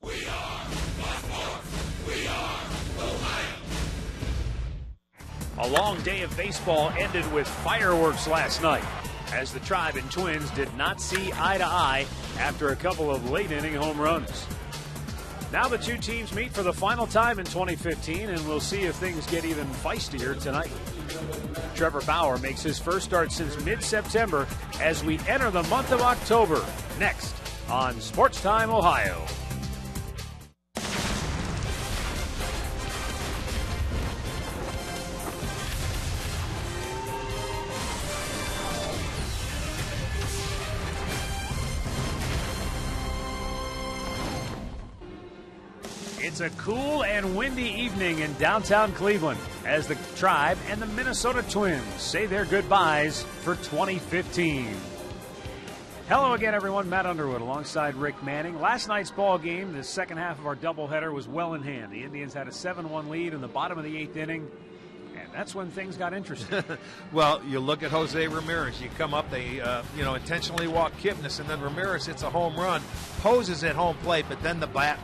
We are Baltimore. We are Ohio. A long day of baseball ended with fireworks last night, as the Tribe and Twins did not see eye to eye after a couple of late-inning home runs. Now the two teams meet for the final time in 2015, and we'll see if things get even feistier tonight. Trevor Bauer makes his first start since mid-September as we enter the month of October. Next on Sports Time Ohio. It's a cool and windy evening in downtown Cleveland as the Tribe and the Minnesota Twins say their goodbyes for 2015. Hello again, everyone. Matt Underwood alongside Rick Manning. Last night's ball game, the second half of our doubleheader, was well in hand. The Indians had a 7-1 lead in the bottom of the eighth inning, and that's when things got interesting. Well, you look at Jose Ramirez. You come up, they intentionally walk Kipnis, and then Ramirez hits a home run, poses at home plate, but then the bat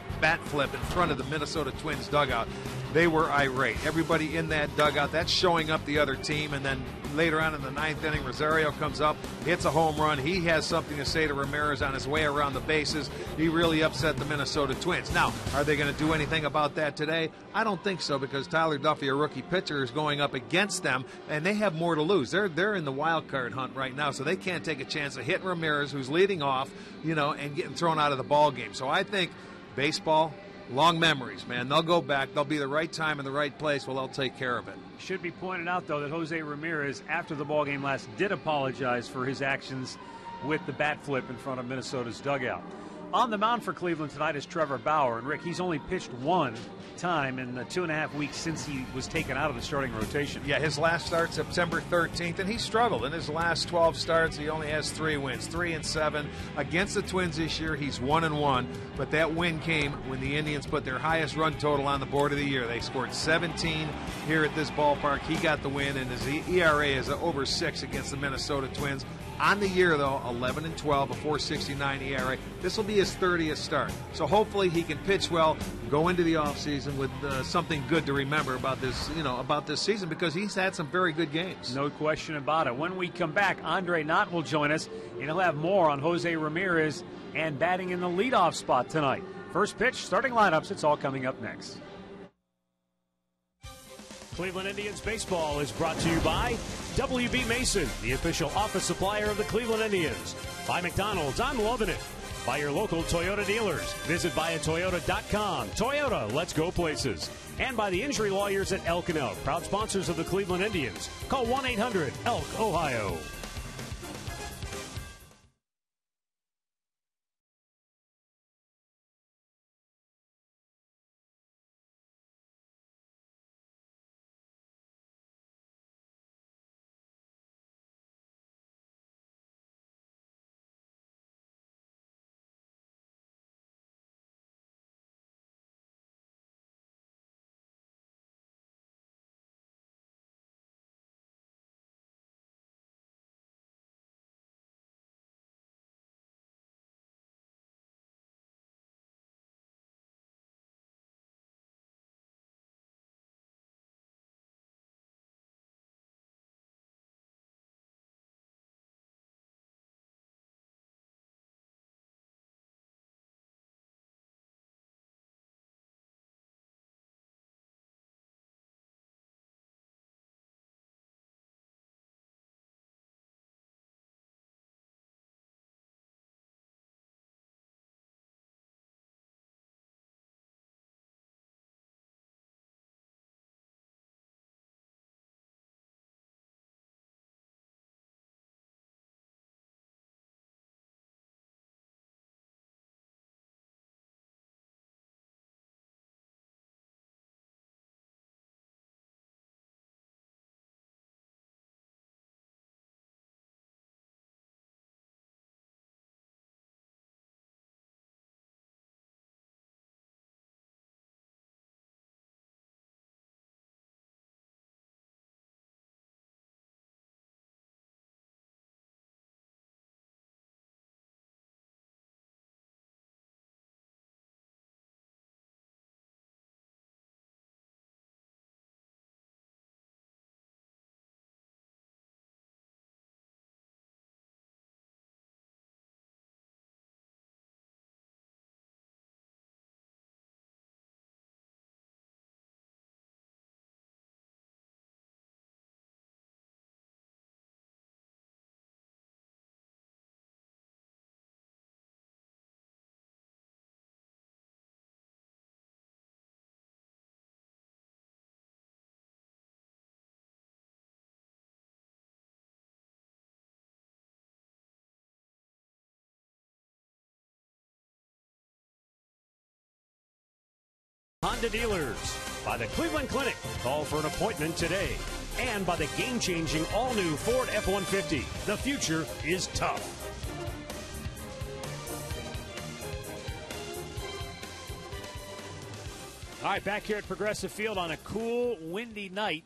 flip in front of the Minnesota Twins dugout. They were irate. Everybody in that dugout, that's showing up the other team, and then later on in the ninth inning, Rosario comes up, hits a home run. He has something to say to Ramirez on his way around the bases. He really upset the Minnesota Twins. Now, are they going to do anything about that today? I don't think so, because Tyler Duffy, a rookie pitcher, is going up against them, and they have more to lose. They're in the wild card hunt right now, so they can't take a chance of hitting Ramirez, who's leading off, and getting thrown out of the ball game. So I think baseball, long memories, man. They'll go back. They'll be the right time in the right place. Well, they'll take care of it. Should be pointed out, though, that Jose Ramirez, after the ballgame last, did apologize for his actions with the bat flip in front of Minnesota's dugout. On the mound for Cleveland tonight is Trevor Bauer. And, Rick, he's only pitched one time in the 2.5 weeks since he was taken out of the starting rotation. Yeah, his last start September 13th, and he struggled. In his last 12 starts, he only has 3 wins, 3-7. Against the Twins this year, he's 1-1, but that win came when the Indians put their highest run total on the board of the year. They scored 17 here at this ballpark. He got the win, and his ERA is over 6 against the Minnesota Twins. On the year, though, 11-12, a 4.69 ERA. This will be his 30th start. So hopefully he can pitch well, go into the offseason with something good to remember about this season, because he's had some very good games. No question about it. When we come back, Andre Knott will join us, and he'll have more on Jose Ramirez and batting in the leadoff spot tonight. First pitch, starting lineups, it's all coming up next. Cleveland Indians baseball is brought to you by W.B. Mason, the official office supplier of the Cleveland Indians. By McDonald's, I'm loving it. By your local Toyota dealers. Visit buyatoyota.com. Toyota, let's go places. And by the injury lawyers at Elk & Elk, proud sponsors of the Cleveland Indians. Call 1-800-ELK, Ohio. Honda dealers, by the Cleveland Clinic. Call for an appointment today. And by the game-changing all-new Ford F-150. The future is tough. All right, back here at Progressive Field on a cool, windy night.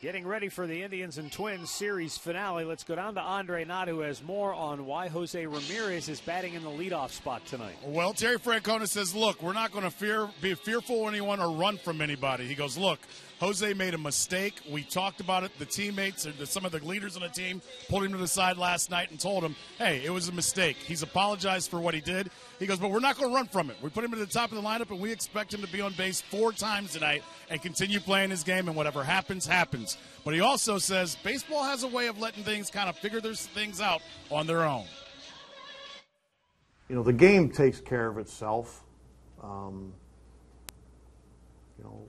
Getting ready for the Indians and Twins series finale. Let's go down to Andre Knott, who has more on why Jose Ramirez is batting in the leadoff spot tonight. Well, Terry Francona says, look, we're not going to be fearful of anyone or run from anybody. He goes, look, Jose made a mistake. We talked about it. The teammates, or some of the leaders on the team, pulled him to the side last night and told him, hey, it was a mistake. He's apologized for what he did. He goes, but we're not going to run from it. We put him at the top of the lineup, and we expect him to be on base 4 times tonight and continue playing his game, and whatever happens, happens. But he also says baseball has a way of letting things kind of figure their things out on their own. You know, the game takes care of itself. You know,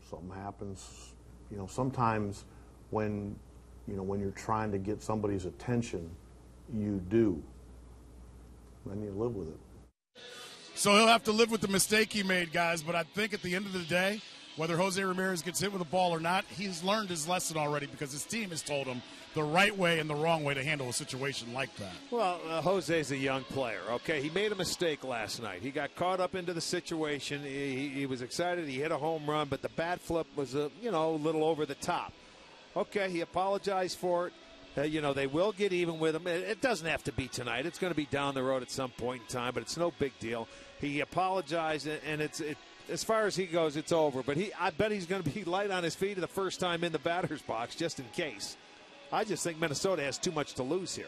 something happens. You know, sometimes when you're trying to get somebody's attention, you do. And you live with it. So he'll have to live with the mistake he made, guys. But I think at the end of the day, whether Jose Ramirez gets hit with a ball or not, he's learned his lesson already because his team has told him the right way and the wrong way to handle a situation like that. Well, Jose's a young player, okay? He made a mistake last night. He got caught up into the situation. He was excited. He hit a home run, but the bat flip was, a little over the top. Okay, he apologized for it. They will get even with him. It doesn't have to be tonight. It's going to be down the road at some point in time, but it's no big deal. He apologized, and as far as he goes, it's over. But I bet he's going to be light on his feet the first time in the batter's box, just in case. I just think Minnesota has too much to lose here.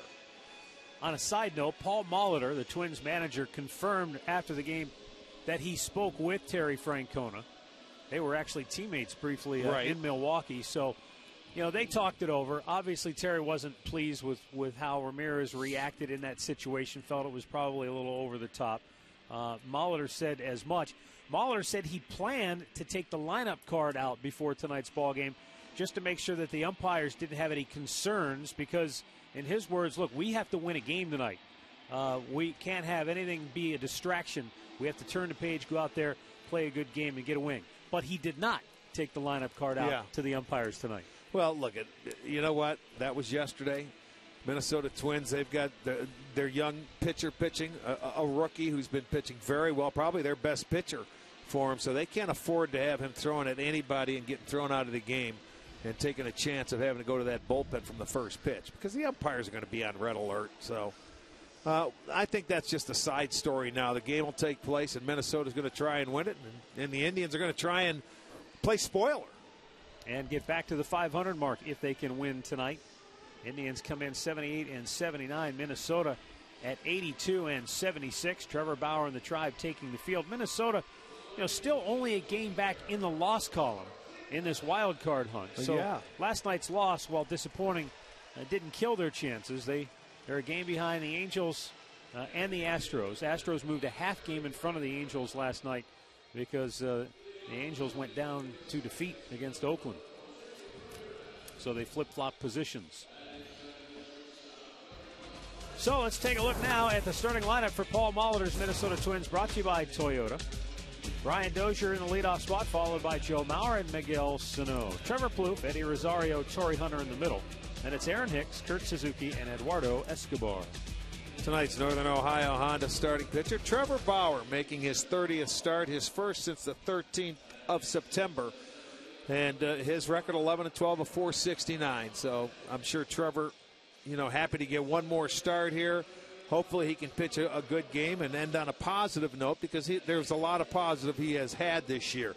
On a side note, Paul Molitor, the Twins manager, confirmed after the game that he spoke with Terry Francona. They were actually teammates briefly in Milwaukee, so they talked it over. Obviously, Terry wasn't pleased with how Ramirez reacted in that situation, felt it was probably a little over the top. Molitor said as much. Molitor said he planned to take the lineup card out before tonight's ball game just to make sure that the umpires didn't have any concerns because, in his words, look, we have to win a game tonight. We can't have anything be a distraction. We have to turn the page, go out there, play a good game, and get a win. But he did not take the lineup card out to the umpires tonight. Well, look, you know what? That was yesterday. Minnesota Twins, they've got their young pitcher pitching, a rookie who's been pitching very well, probably their best pitcher for him. So they can't afford to have him throwing at anybody and getting thrown out of the game and taking a chance of having to go to that bullpen from the first pitch because the umpires are going to be on red alert. So I think that's just a side story now. The game will take place, and Minnesota's going to try and win it, and the Indians are going to try and play spoiler. And get back to the 500 mark if they can win tonight. Indians come in 78-79. Minnesota at 82-76. Trevor Bauer and the Tribe taking the field. Minnesota, still only a game back in the loss column in this wild card hunt. So last night's loss, while disappointing, didn't kill their chances. They're a game behind the Angels and the Astros. Astros moved a half game in front of the Angels last night because the Angels went down to defeat against Oakland. So they flip-flop positions. So let's take a look now at the starting lineup for Paul Molitor's Minnesota Twins, brought to you by Toyota. Brian Dozier in the leadoff spot, followed by Joe Mauer and Miguel Sano. Trevor Plouffe, Eddie Rosario, Torrey Hunter in the middle. And it's Aaron Hicks, Kurt Suzuki, and Eduardo Escobar. Tonight's Northern Ohio Honda starting pitcher, Trevor Bauer, making his 30th start, his first since the 13th of September. And his record 11-12 of 469. So I'm sure Trevor, happy to get one more start here. Hopefully he can pitch a good game and end on a positive note because there's a lot of positive he has had this year.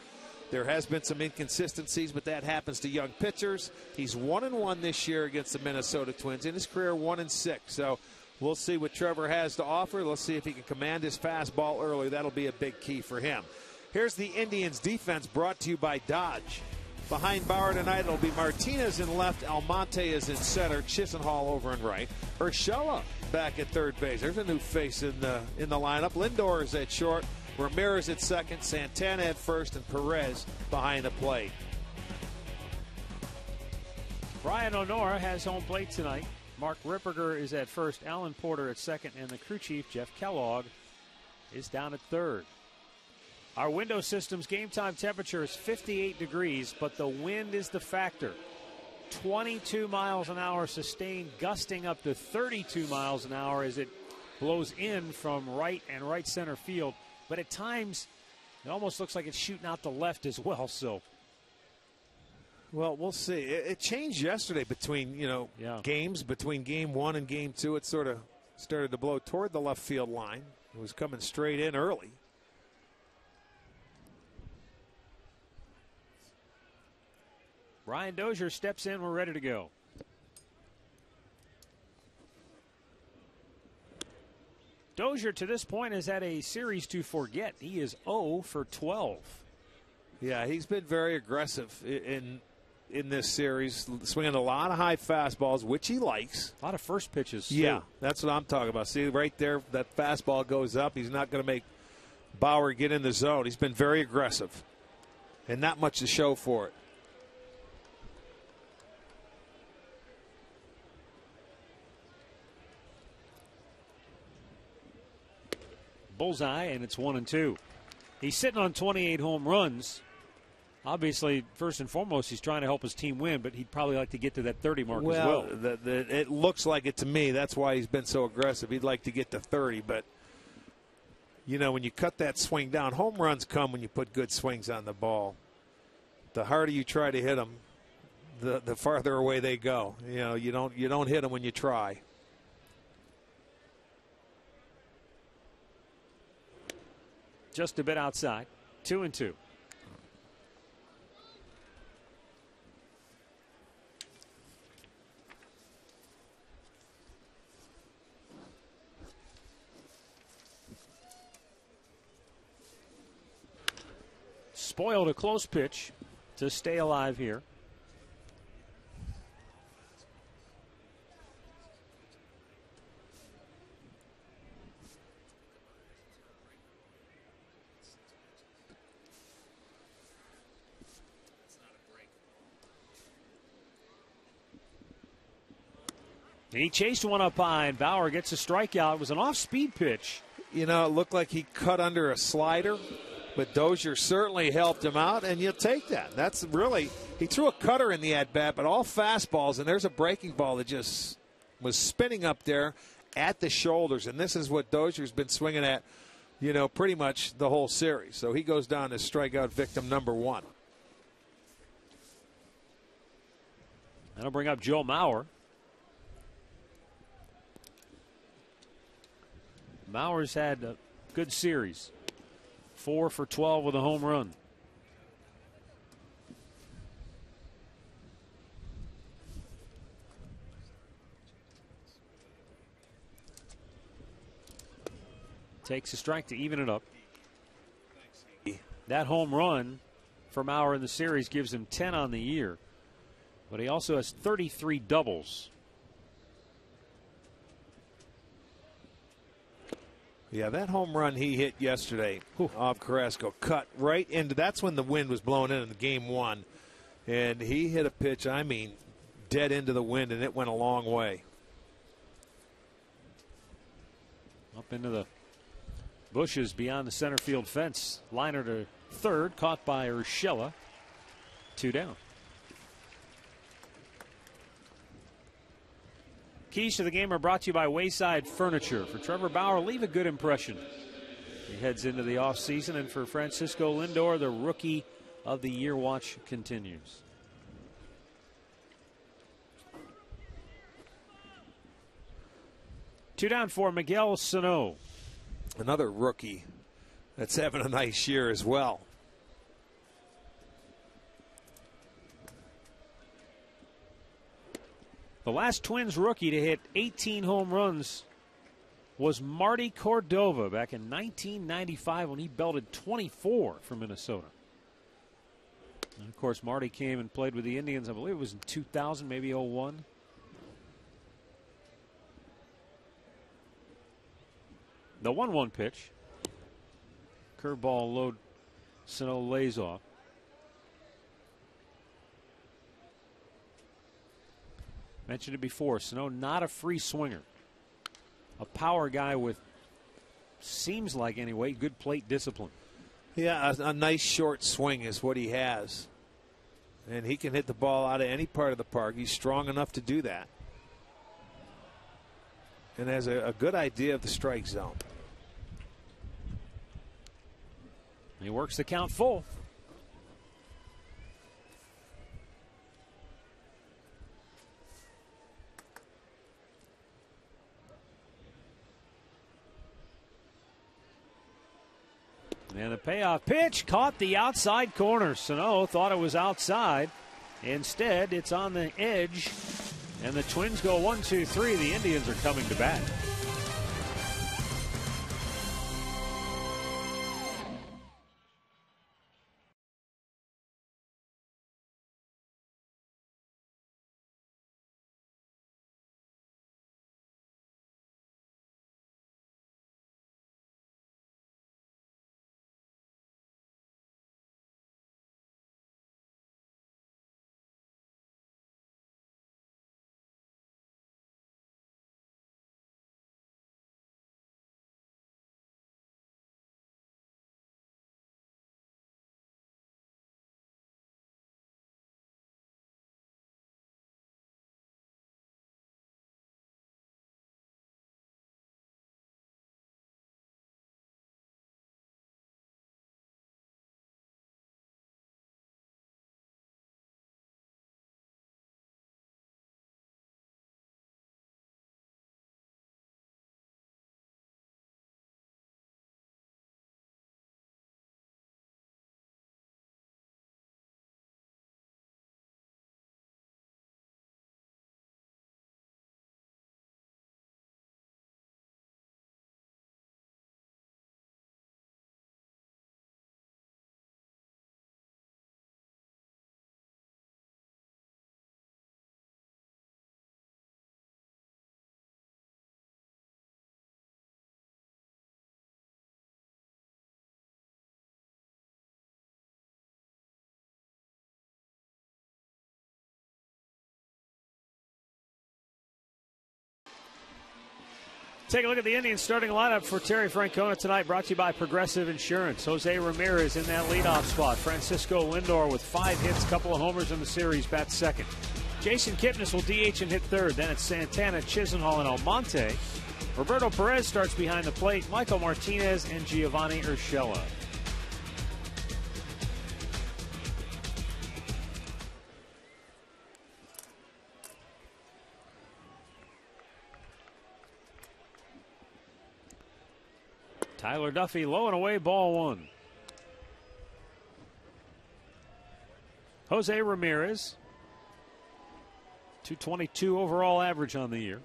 There has been some inconsistencies, but that happens to young pitchers. He's 1-1 this year against the Minnesota Twins. In his career, 1-6. So we'll see what Trevor has to offer. Let's see if he can command his fastball early. That'll be a big key for him. Here's the Indians defense brought to you by Dodge. Behind Bauer tonight, it'll be Martinez in left, Almonte is in center, Chisenhall over in right, Urshela back at third base. There's a new face in the lineup. Lindor is at short, Ramirez at second, Santana at first, and Perez behind the plate. Brian O'Nora has home plate tonight. Mark Ripperger is at first, Alan Porter at second, and the crew chief, Jeff Kellogg, is down at third. Our window system's game time temperature is 58 degrees, but the wind is the factor. 22 miles an hour sustained, gusting up to 32 miles an hour as it blows in from right and right center field. But at times, it almost looks like it's shooting out the left as well. So, well, we'll see. It changed yesterday between, games, between game 1 and game 2. It sort of started to blow toward the left field line. It was coming straight in early. Brian Dozier steps in. We're ready to go. Dozier to this point has had a series to forget. He is 0 for 12. Yeah, he's been very aggressive in this series, swinging a lot of high fastballs, which he likes. A lot of first pitches. Yeah, that's what I'm talking about. See, right there, that fastball goes up. He's not going to make Bauer get in the zone. He's been very aggressive, and not much to show for it. Bullseye, and it's 1-2. He's sitting on 28 home runs. Obviously, first and foremost, he's trying to help his team win, but he'd probably like to get to that 30 mark as well. It looks like it to me. That's why he's been so aggressive. He'd like to get to 30, but, when you cut that swing down, home runs come when you put good swings on the ball. The harder you try to hit them, the farther away they go. You don't hit them when you try. Just a bit outside. 2-2. Spoiled a close pitch to stay alive here. He chased one up high, and Bauer gets a strikeout. It was an off-speed pitch. It looked like he cut under a slider, but Dozier certainly helped him out, and you'll take that. That's really, he threw a cutter in the at-bat, but all fastballs, and there's a breaking ball that just was spinning up there at the shoulders, and this is what Dozier's been swinging at, pretty much the whole series. So he goes down as strikeout victim number 1. That'll bring up Joe Mauer. Mauer's had a good series. 4 for 12 with a home run. Takes a strike to even it up. That home run for Mauer in the series gives him 10 on the year. But he also has 33 doubles. Yeah, that home run he hit yesterday off Carrasco cut right into, that's when the wind was blowing in the game 1. And he hit a pitch, dead into the wind, and it went a long way. Up into the bushes beyond the center field fence. Liner to third, caught by Urshela. 2 down. Keys to the game are brought to you by Wayside Furniture. For Trevor Bauer, leave a good impression. He heads into the offseason, and for Francisco Lindor, the Rookie of the Year watch continues. Two down for Miguel Sano. Another rookie that's having a nice year as well. The last Twins rookie to hit 18 home runs was Marty Cordova back in 1995 when he belted 24 for Minnesota. And of course, Marty came and played with the Indians, I believe it was in 2000, maybe 01. The 1-1 pitch. Curveball low, Sano lays off. Mentioned it before, Sano not a free swinger. A power guy with, seems like anyway, good plate discipline. Yeah, a nice short swing is what he has. And he can hit the ball out of any part of the park. He's strong enough to do that. And has a good idea of the strike zone. He works the count full. And the payoff pitch caught the outside corner. Sano thought it was outside. Instead, it's on the edge. And the Twins go 1-2-3. The Indians are coming to bat. Take a look at the Indians starting lineup for Terry Francona tonight, brought to you by Progressive Insurance. Jose Ramirez in that leadoff spot. Francisco Lindor with 5 hits, couple of homers in the series, bats second. Jason Kipnis will DH and hit third. Then it's Santana, Chisenhall, and Almonte. Roberto Perez starts behind the plate. Michael Martinez and Giovanni Urshela. Tyler Duffy low and away, ball 1. Jose Ramirez, 222 overall average on the year.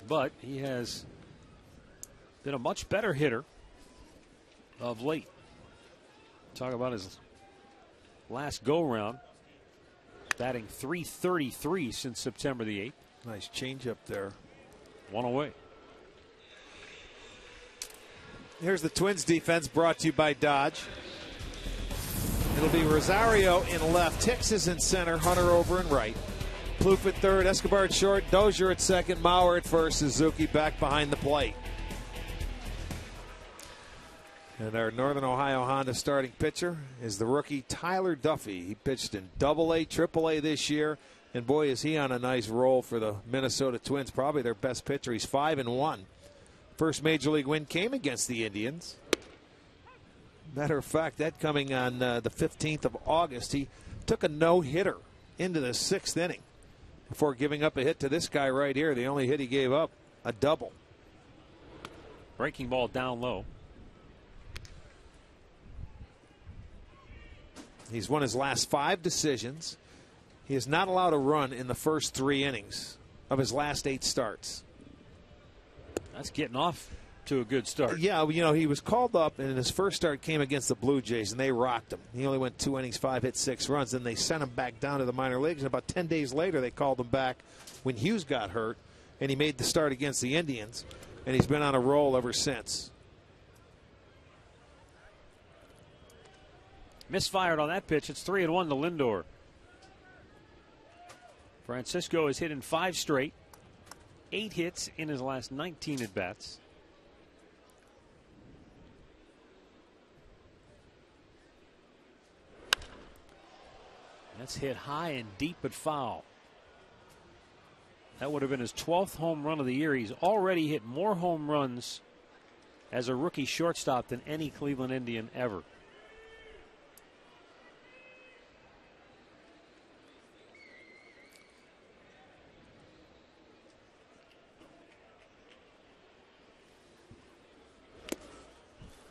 But he has been a much better hitter of late. Talk about his last go-round, batting .333 since September the 8th. Nice changeup there. 1 away. Here's the Twins defense brought to you by Dodge. It'll be Rosario in left, Hicks is in center, Hunter over in right. Plouffe at third, Escobar at short, Dozier at second, Mauer at first, Suzuki back behind the plate. And our Northern Ohio Honda starting pitcher is the rookie Tyler Duffy. He pitched in AA, AAA this year. And boy, is he on a nice roll for the Minnesota Twins. Probably their best pitcher. He's 5-1. First major league win came against the Indians. Matter of fact, that coming on the 15th of August. He took a no-hitter into the 6th inning before giving up a hit to this guy right here. The only hit he gave up, a double. Breaking ball down low. He's won his last 5 decisions. He is not allowed a run in the first 3 innings of his last 8 starts. That's getting off to a good start. Yeah, you know, he was called up, and his first start came against the Blue Jays, and they rocked him. He only went 2 innings, 5 hits, 6 runs. Then they sent him back down to the minor leagues, and about 10 days later, they called him back when Hughes got hurt, and he made the start against the Indians, and he's been on a roll ever since. Misfired on that pitch. It's 3-1 to Lindor. Francisco has hit in 5 straight, 8 hits in his last 19 at-bats. That's hit high and deep but foul. That would have been his 12th home run of the year. He's already hit more home runs as a rookie shortstop than any Cleveland Indian ever.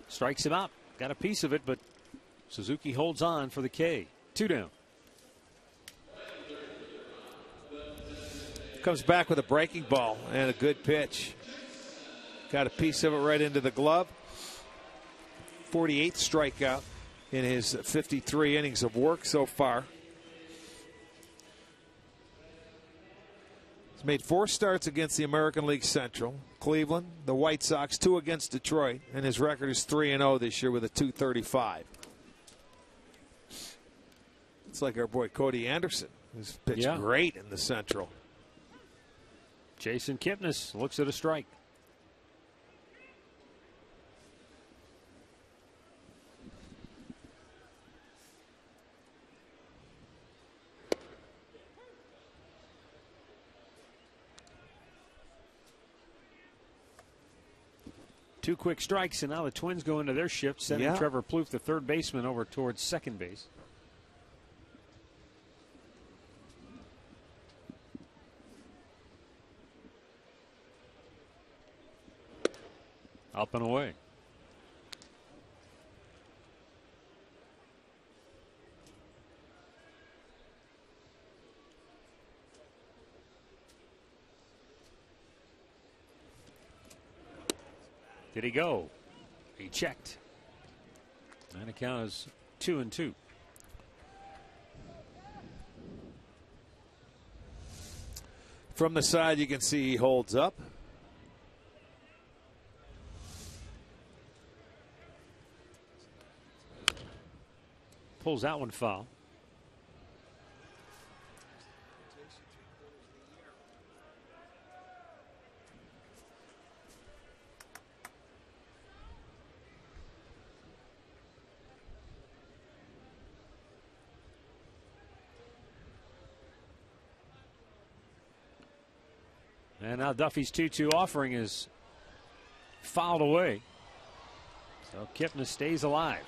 Strikes him out. Got a piece of it, but Suzuki holds on for the K. 2 down. Comes back with a breaking ball and a good pitch. Got a piece of it right into the glove. 48th strikeout in his 53 innings of work so far. He's made 4 starts against the American League Central, Cleveland, the White Sox, 2 against Detroit, and his record is 3-0 this year with a .235. It's like our boy Cody Anderson, who's pitched great in the Central. Jason Kipnis looks at a strike. Two quick strikes, and now the Twins go into their shift, sending Trevor Plouffe, the third baseman, over towards second base. Up and away. Did he go? He checked. And the count is 2-2. From the side, you can see he holds up. Pulls that one foul. And now Duffy's 2-2 offering is fouled away. So Kipnis stays alive.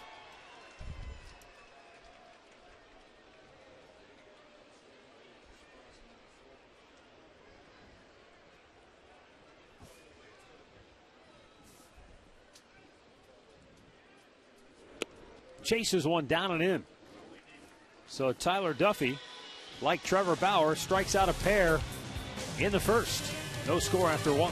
Chases one down and in. So Tyler Duffy, like Trevor Bauer, strikes out a pair in the first. No score after 1.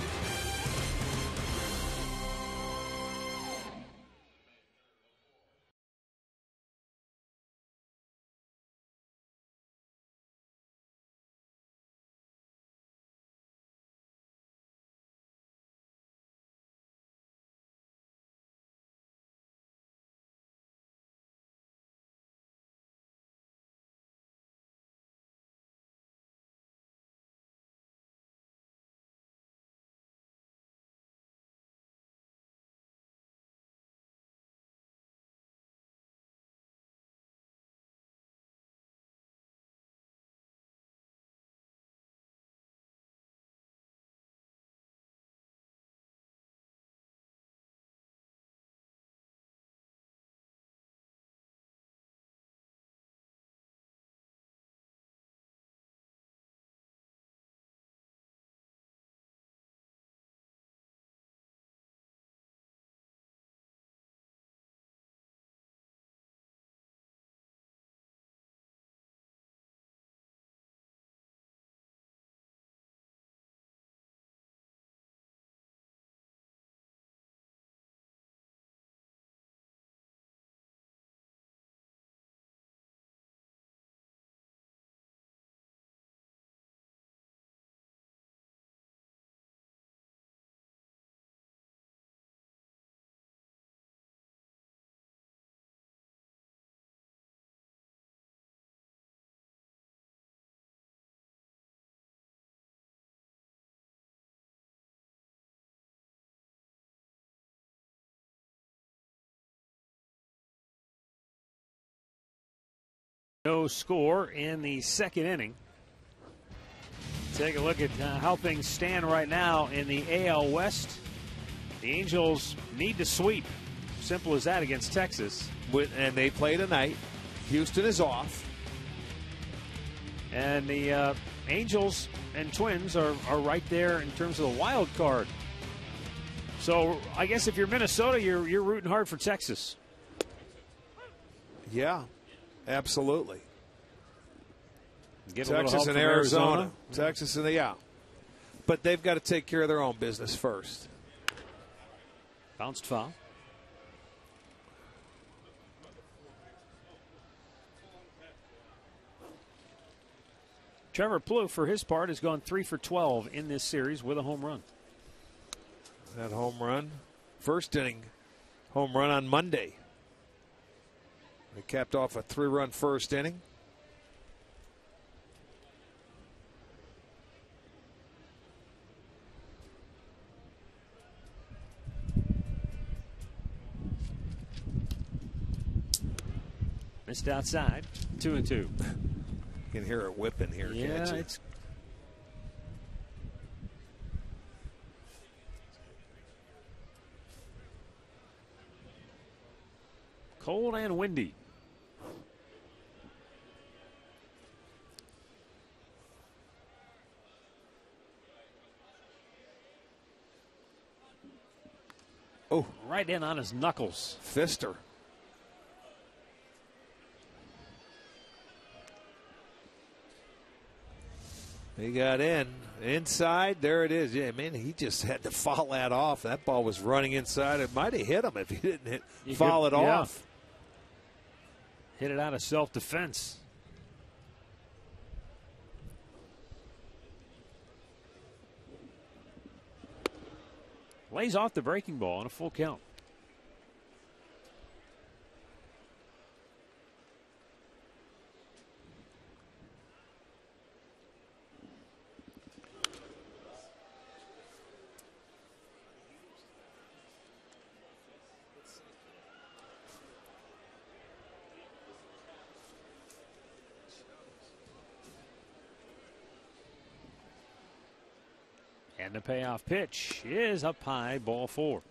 No score in the second inning. Take a look at how things stand right now in the AL West. The Angels need to sweep. Simple as that against Texas. And they play tonight. Houston is off. And the Angels and Twins are right there in terms of the wild card. So I guess if you're Minnesota, you're rooting hard for Texas. Yeah, absolutely. Get Texas and Arizona. Texas and but they've got to take care of their own business first. Bounced foul. Trevor Plouffe, for his part, has gone 3 for 12 in this series with a home run. That home run, first inning home run on Monday. They capped off a 3-run first inning. Missed outside, 2-2. You can hear it whipping here, can't you? It's cold and windy. Oh, right in on his knuckles. Fister. He got inside. There it is. Yeah, man, he just had to foul that off. That ball was running inside. It might have hit him if he didn't foul it off. Hit it out of self-defense. Lays off the breaking ball on a full count. And the payoff pitch is up high, ball 4.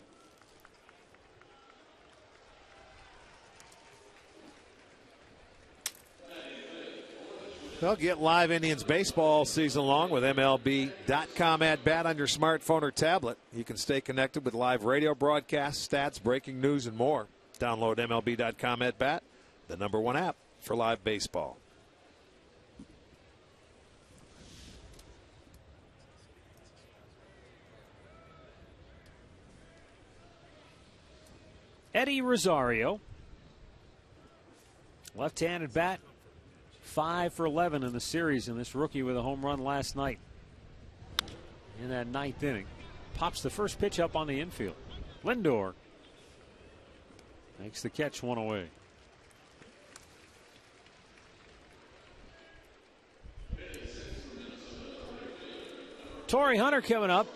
Well, get live Indians baseball season long with MLB.com at bat on your smartphone or tablet. You can stay connected with live radio broadcasts, stats, breaking news, and more. Download MLB.com at bat, the #1 app for live baseball. Eddie Rosario, left-handed bat, 5 for 11 in the series, and this rookie with a home run last night in that 9th inning. Pops the first pitch up on the infield. Lindor makes the catch, 1 away. Torrey Hunter coming up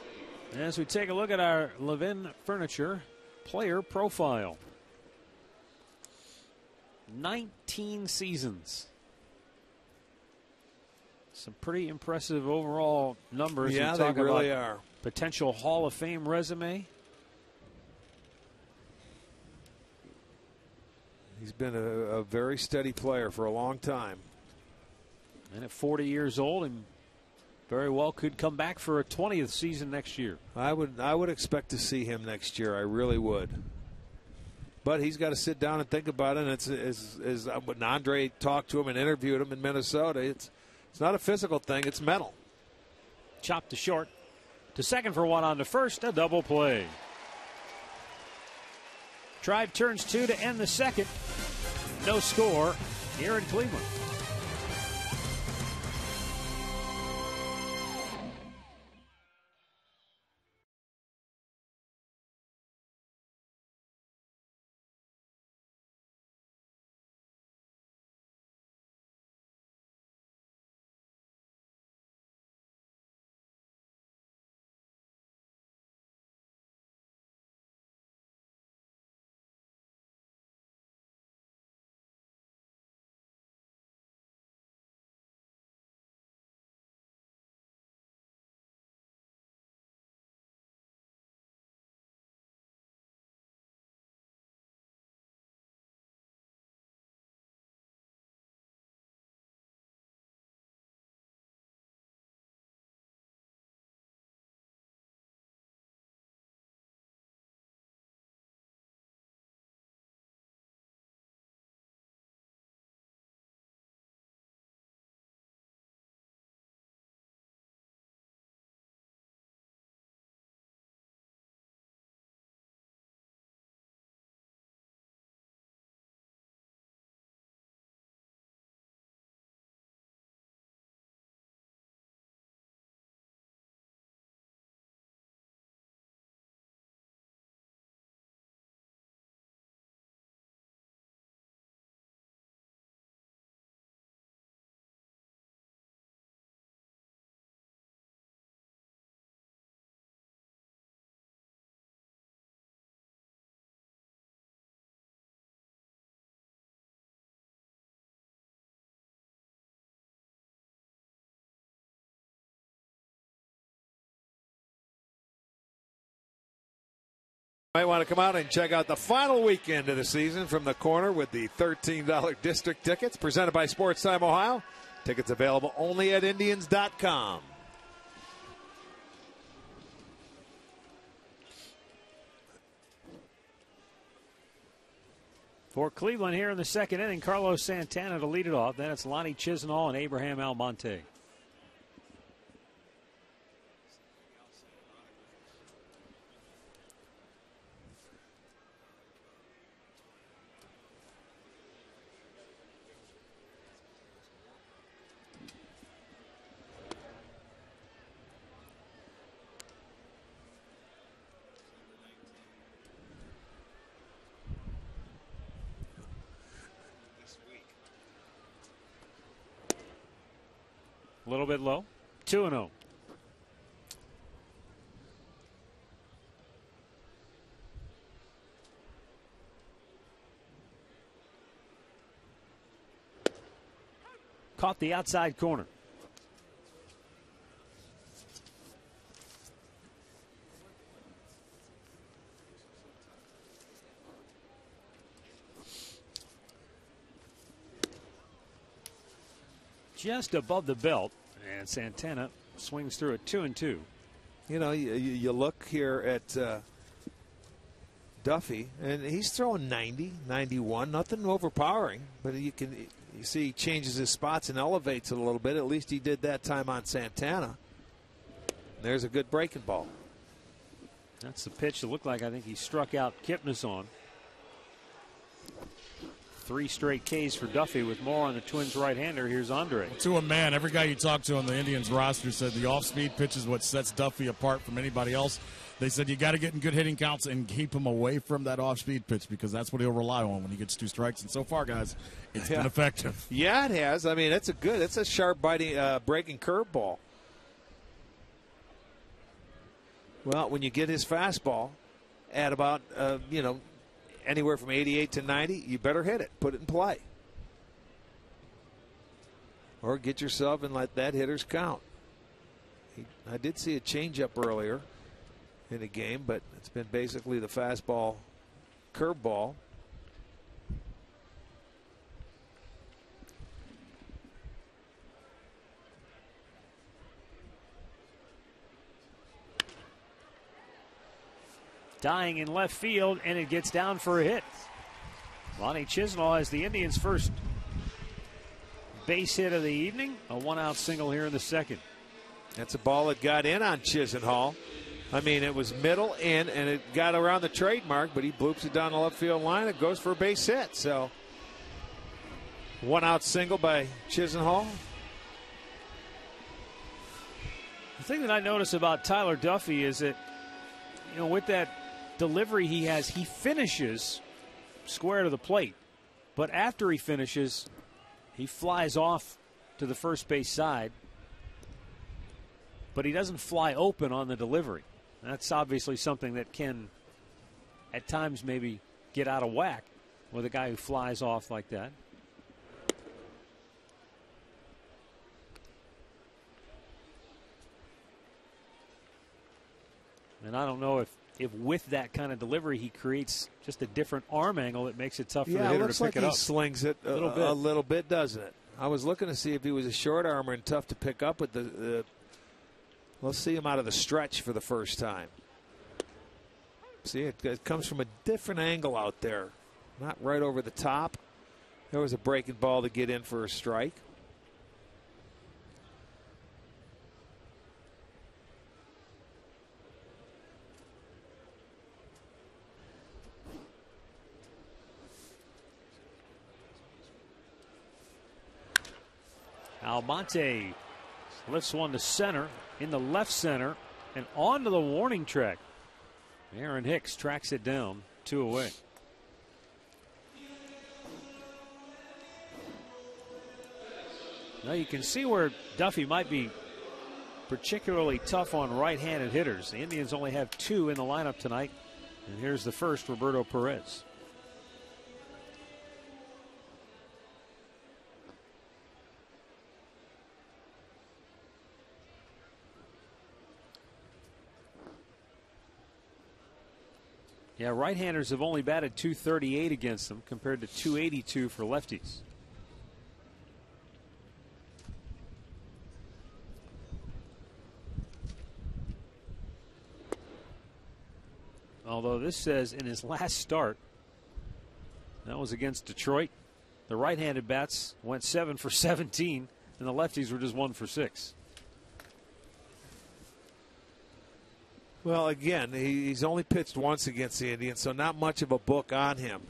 as we take a look at our Levin Furniture player profile. 19 seasons. Some pretty impressive overall numbers. Yeah, they really are. Potential Hall of Fame resume. He's been a very steady player for a long time. And at 40 years old, and very well could come back for a 20th season next year. I would expect to see him next year. I really would. But he's got to sit down and think about it. And it's when Andre talked to him and interviewed him in Minnesota, it's not a physical thing. It's mental. Chopped to short. To second for 1 on to first. A double play. Tribe turns 2 to end the second. No score here in Cleveland. Might want to come out and check out the final weekend of the season from the corner with the $13 district tickets presented by Sports Time Ohio. Tickets available only at Indians.com. For Cleveland here in the second inning, Carlos Santana to lead it off. Then it's Lonnie Chisenhall and Abraham Almonte. A little bit low. 2-0. Caught the outside corner. Just above the belt, and Santana swings through it 2-2. You know, you look here at Duffy, and he's throwing 90, 91, nothing overpowering, but you see he changes his spots and elevates it a little bit. At least he did that time on Santana. There's a good breaking ball. That's the pitch that looked like I think he struck out Kipnis on. 3 straight Ks for Duffy with more on the Twins right-hander. Here's Andre. To a man, every guy you talk to on the Indians roster said the off-speed pitch is what sets Duffy apart from anybody else. They said you got to get in good hitting counts and keep him away from that off-speed pitch because that's what he'll rely on when he gets 2 strikes. And so far, guys, it's been effective. Yeah, it has. I mean, it's a sharp, biting, breaking curveball. Well, when you get his fastball at about, anywhere from 88 to 90, you better hit it. Put it in play. Or get yourself and let that hitter's count. I did see a changeup earlier in the game, but it's been basically the fastball, curveball. Dying in left field, and it gets down for a hit. Lonnie Chisenhall has the Indians' first base hit of the evening. A 1-out single here in the second. That's a ball that got in on Chisenhall. I mean, it was middle in, and it got around the trademark, but he bloops it down the left field line. It goes for a base hit. So, 1-out single by Chisenhall. The thing that I notice about Tyler Duffy is that, with that delivery he has, he finishes square to the plate. But after he finishes, he flies off to the first base side. But he doesn't fly open on the delivery. That's obviously something that can, at times, maybe get out of whack with a guy who flies off like that. And I don't know if with that kind of delivery he creates just a different arm angle that makes it tough for the hitter to pick it up. He slings it a little bit, doesn't it? I was looking to see if he was a short armer and tough to pick up with the let's see him out of the stretch for the first time. See, it comes from a different angle out there, not right over the top. There was a breaking ball to get in for a strike. Almonte lifts one to center, in the left center, and onto the warning track. Aaron Hicks tracks it down, 2 away. Now you can see where Duffy might be particularly tough on right-handed hitters. The Indians only have 2 in the lineup tonight. And here's the first, Roberto Perez. Yeah, right-handers have only batted .238 against them compared to .282 for lefties. Although this says in his last start, that was against Detroit, the right-handed bats went 7 for 17, and the lefties were just 1 for 6. Well, again, he's only pitched once against the Indians, so not much of a book on him.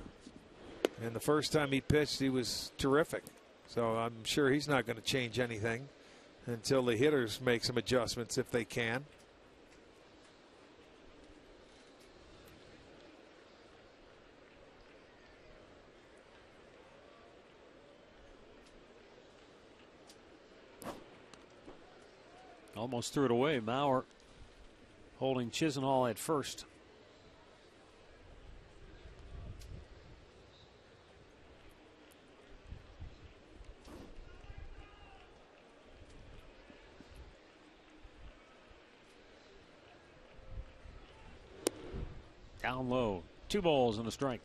And the first time he pitched, he was terrific. So I'm sure he's not going to change anything until the hitters make some adjustments if they can. Almost threw it away. Mauer holding Chisenhall at first. Down low. 2 balls and a strike.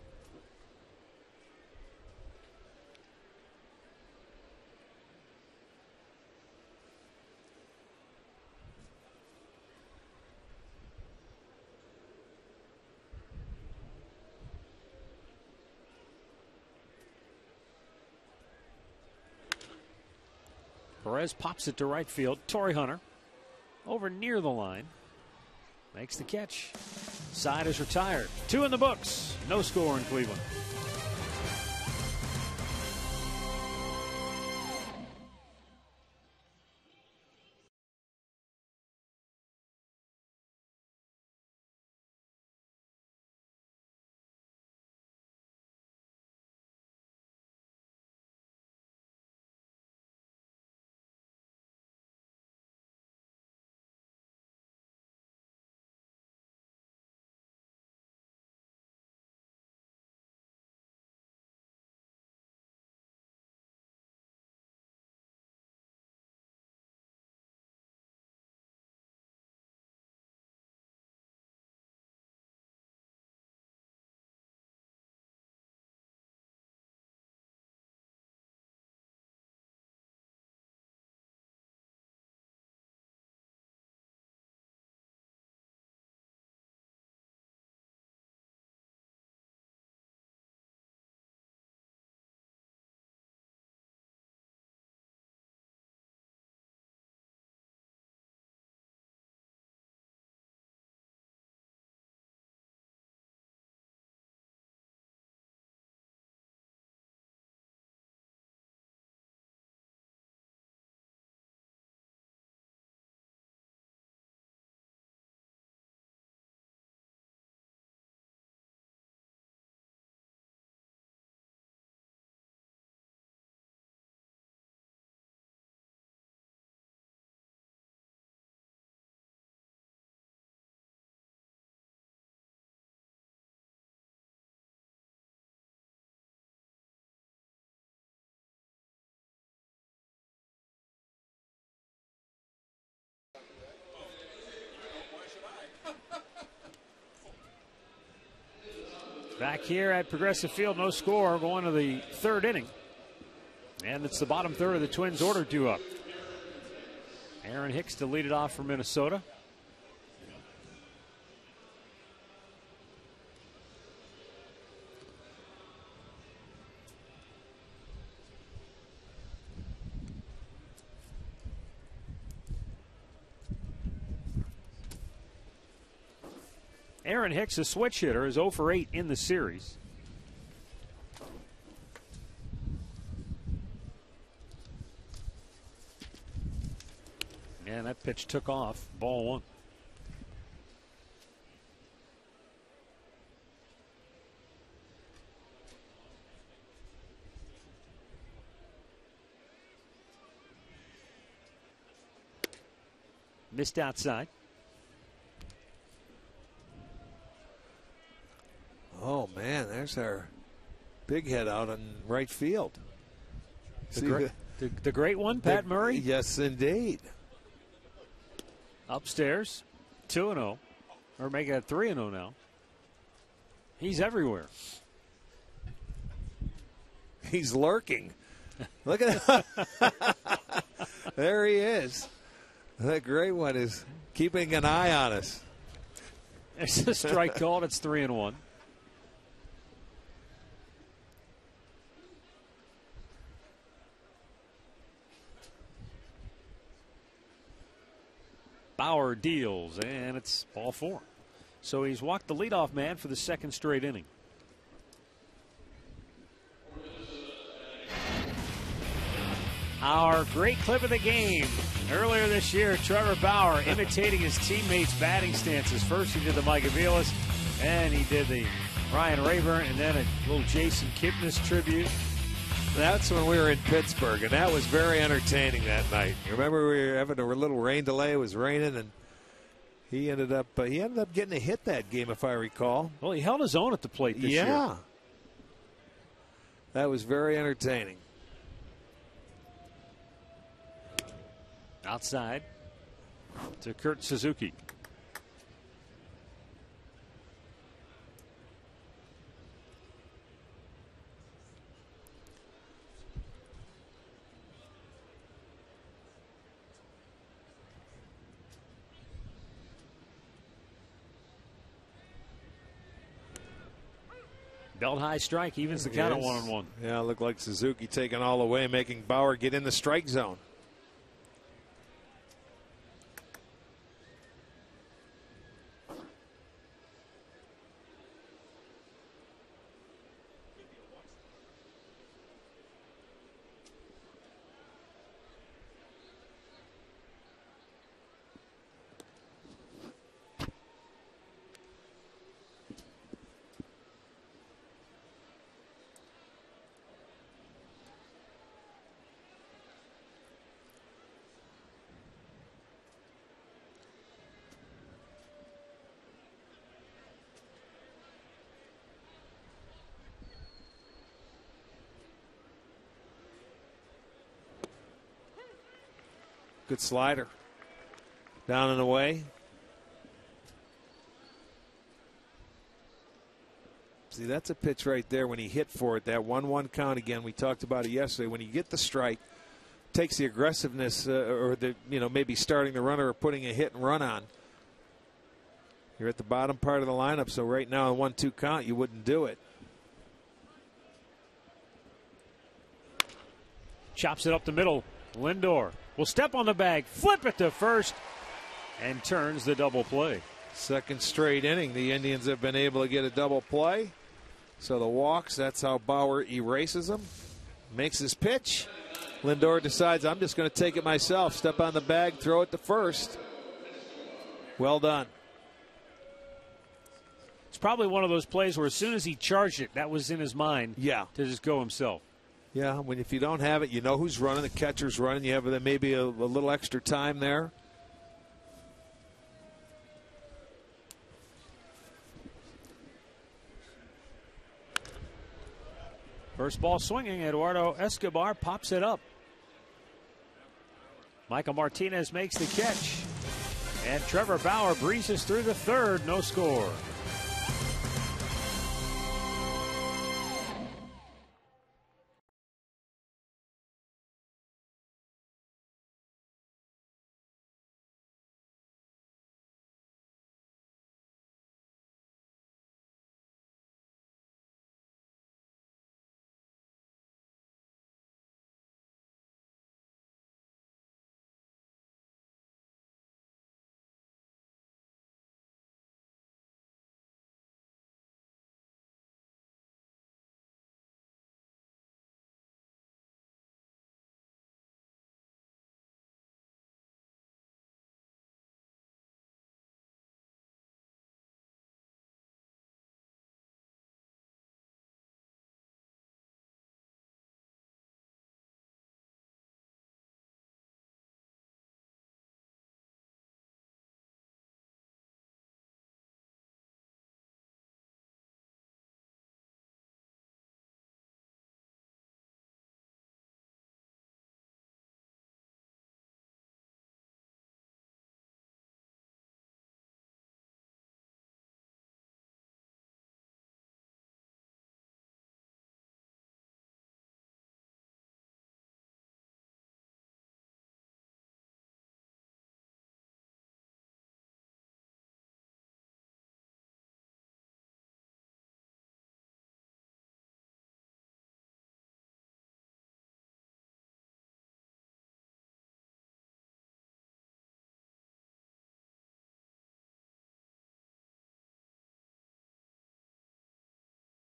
Perez pops it to right field. Torrey Hunter over near the line. Makes the catch. Side is retired. 2 in the books. No score in Cleveland. Back here at Progressive Field, no score going to the 3rd inning. And it's the bottom third of the Twins' order due up. Aaron Hicks to lead it off for Minnesota. Aaron Hicks, a switch hitter, is 0 for 8 in the series. And that pitch took off. Ball 1. Missed outside. Oh, man, there's our big head out in right field. The great one, Pat Murray? Yes, indeed. Upstairs, 2-0. Or make it 3-0 now. He's everywhere. He's lurking. Look at that. There he is. The great one is keeping an eye on us. It's a strike called. It's 3-1. Bauer deals, and it's ball 4. So he's walked the leadoff man for the second straight inning. Our great clip of the game. Earlier this year, Trevor Bauer imitating his teammates' batting stances. First he did the Mike Aviles, and he did the Ryan Rayburn, and then a little Jason Kipnis tribute. That's when we were in Pittsburgh, and that was very entertaining that night. You remember we were having a little rain delay. It was raining, and he ended up getting a hit that game, if I recall. Well, he held his own at the plate this year. Yeah. That was very entertaining. Outside to Kurt Suzuki. Belt high strike evens the count at 1-1. Yeah, it looked like Suzuki taking all the way, making Bauer get in the strike zone. Good slider. Down and away. See, that's a pitch right there when he hit for it. That 1-1 count again. We talked about it yesterday. When you get the strike, takes the aggressiveness or the maybe starting the runner or putting a hit and run on. You're at the bottom part of the lineup, so right now a 1-2 count, you wouldn't do it. Chops it up the middle. Lindor will step on the bag, flip it to first, and turns the double play. Second straight inning, the Indians have been able to get a double play. So the walks, that's how Bauer erases them. Makes his pitch. Lindor decides, I'm just going to take it myself. Step on the bag, throw it to first. Well done. It's probably one of those plays where as soon as he charged it, that was in his mind. Yeah. To just go himself. Yeah, if you don't have it, you know who's running. The catcher's running. You have maybe a little extra time there. First ball swinging. Eduardo Escobar pops it up. Michael Martinez makes the catch. And Trevor Bauer breezes through the third. No score.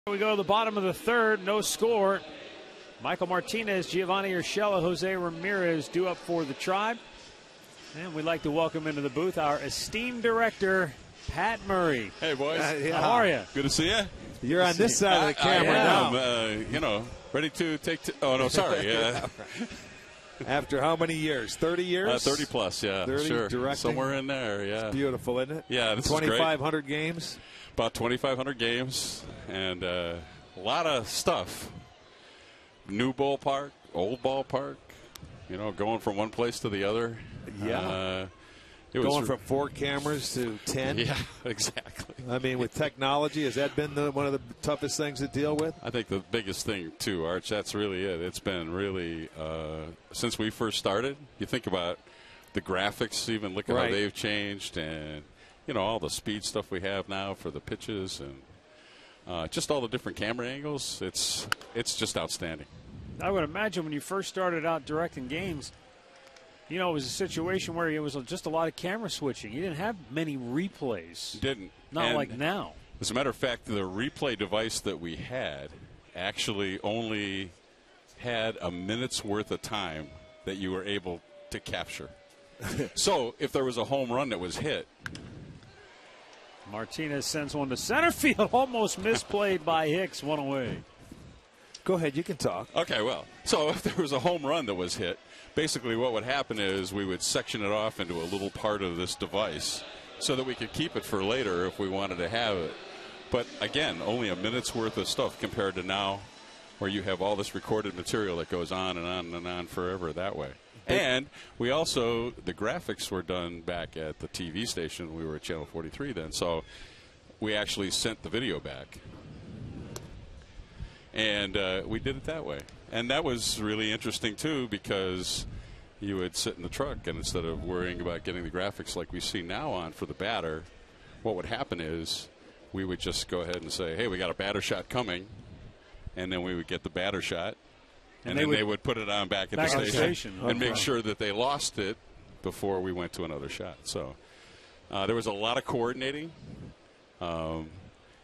We go to the bottom of the third, no score. Michael Martinez, Giovanni Urshela, Jose Ramirez due up for the Tribe. And we'd like to welcome into the booth our esteemed director, Pat Murray. Hey, boys. How are you? Good to see you. You're on this side of the camera now. You know, ready to take oh, no, sorry. After how many years? 30 years? 30 plus, yeah. 30 sure. directing. Somewhere in there, yeah. It's beautiful, isn't it? Yeah, this is great. 2,500 games? About 2,500 games and a lot of stuff. New ballpark, old ballpark, you know, going from one place to the other. Yeah. Going from 4 cameras to 10. Yeah, exactly. I mean, with technology, has that been one of the toughest things to deal with? I think the biggest thing, too, Arch, that's really it. It's been really, since we first started, you think about the graphics, even look at how they've changed, and, you know, all the speed stuff we have now for the pitches, and just all the different camera angles. It's just outstanding. I would imagine when you first started out directing games, you know, it was a situation where it was just a lot of camera switching. You didn't have many replays. Didn't. Not like now. As a matter of fact, the replay device that we had actually only had a minute's worth of time that you were able to capture. So if there was a home run that was hit. Martinez sends one to center field, almost misplayed by Hicks, one away. Go ahead, you can talk. Okay, well, so if there was a home run that was hit, basically what would happen is we would section it off into a little part of this device so that we could keep it for later if we wanted to have it. But again, only a minute's worth of stuff compared to now where you have all this recorded material that goes on and on and on forever that way. And we also, the graphics were done back at the TV station. We were at Channel 43 then, so we actually sent the video back. And we did it that way. And that was really interesting, too, because you would sit in the truck, and instead of worrying about getting the graphics like we see now on for the batter, what would happen is we would just go ahead and say, hey, we got a batter shot coming, and then we would get the batter shot, and then they would put it on back at the station and make sure that they lost it before we went to another shot. So there was a lot of coordinating.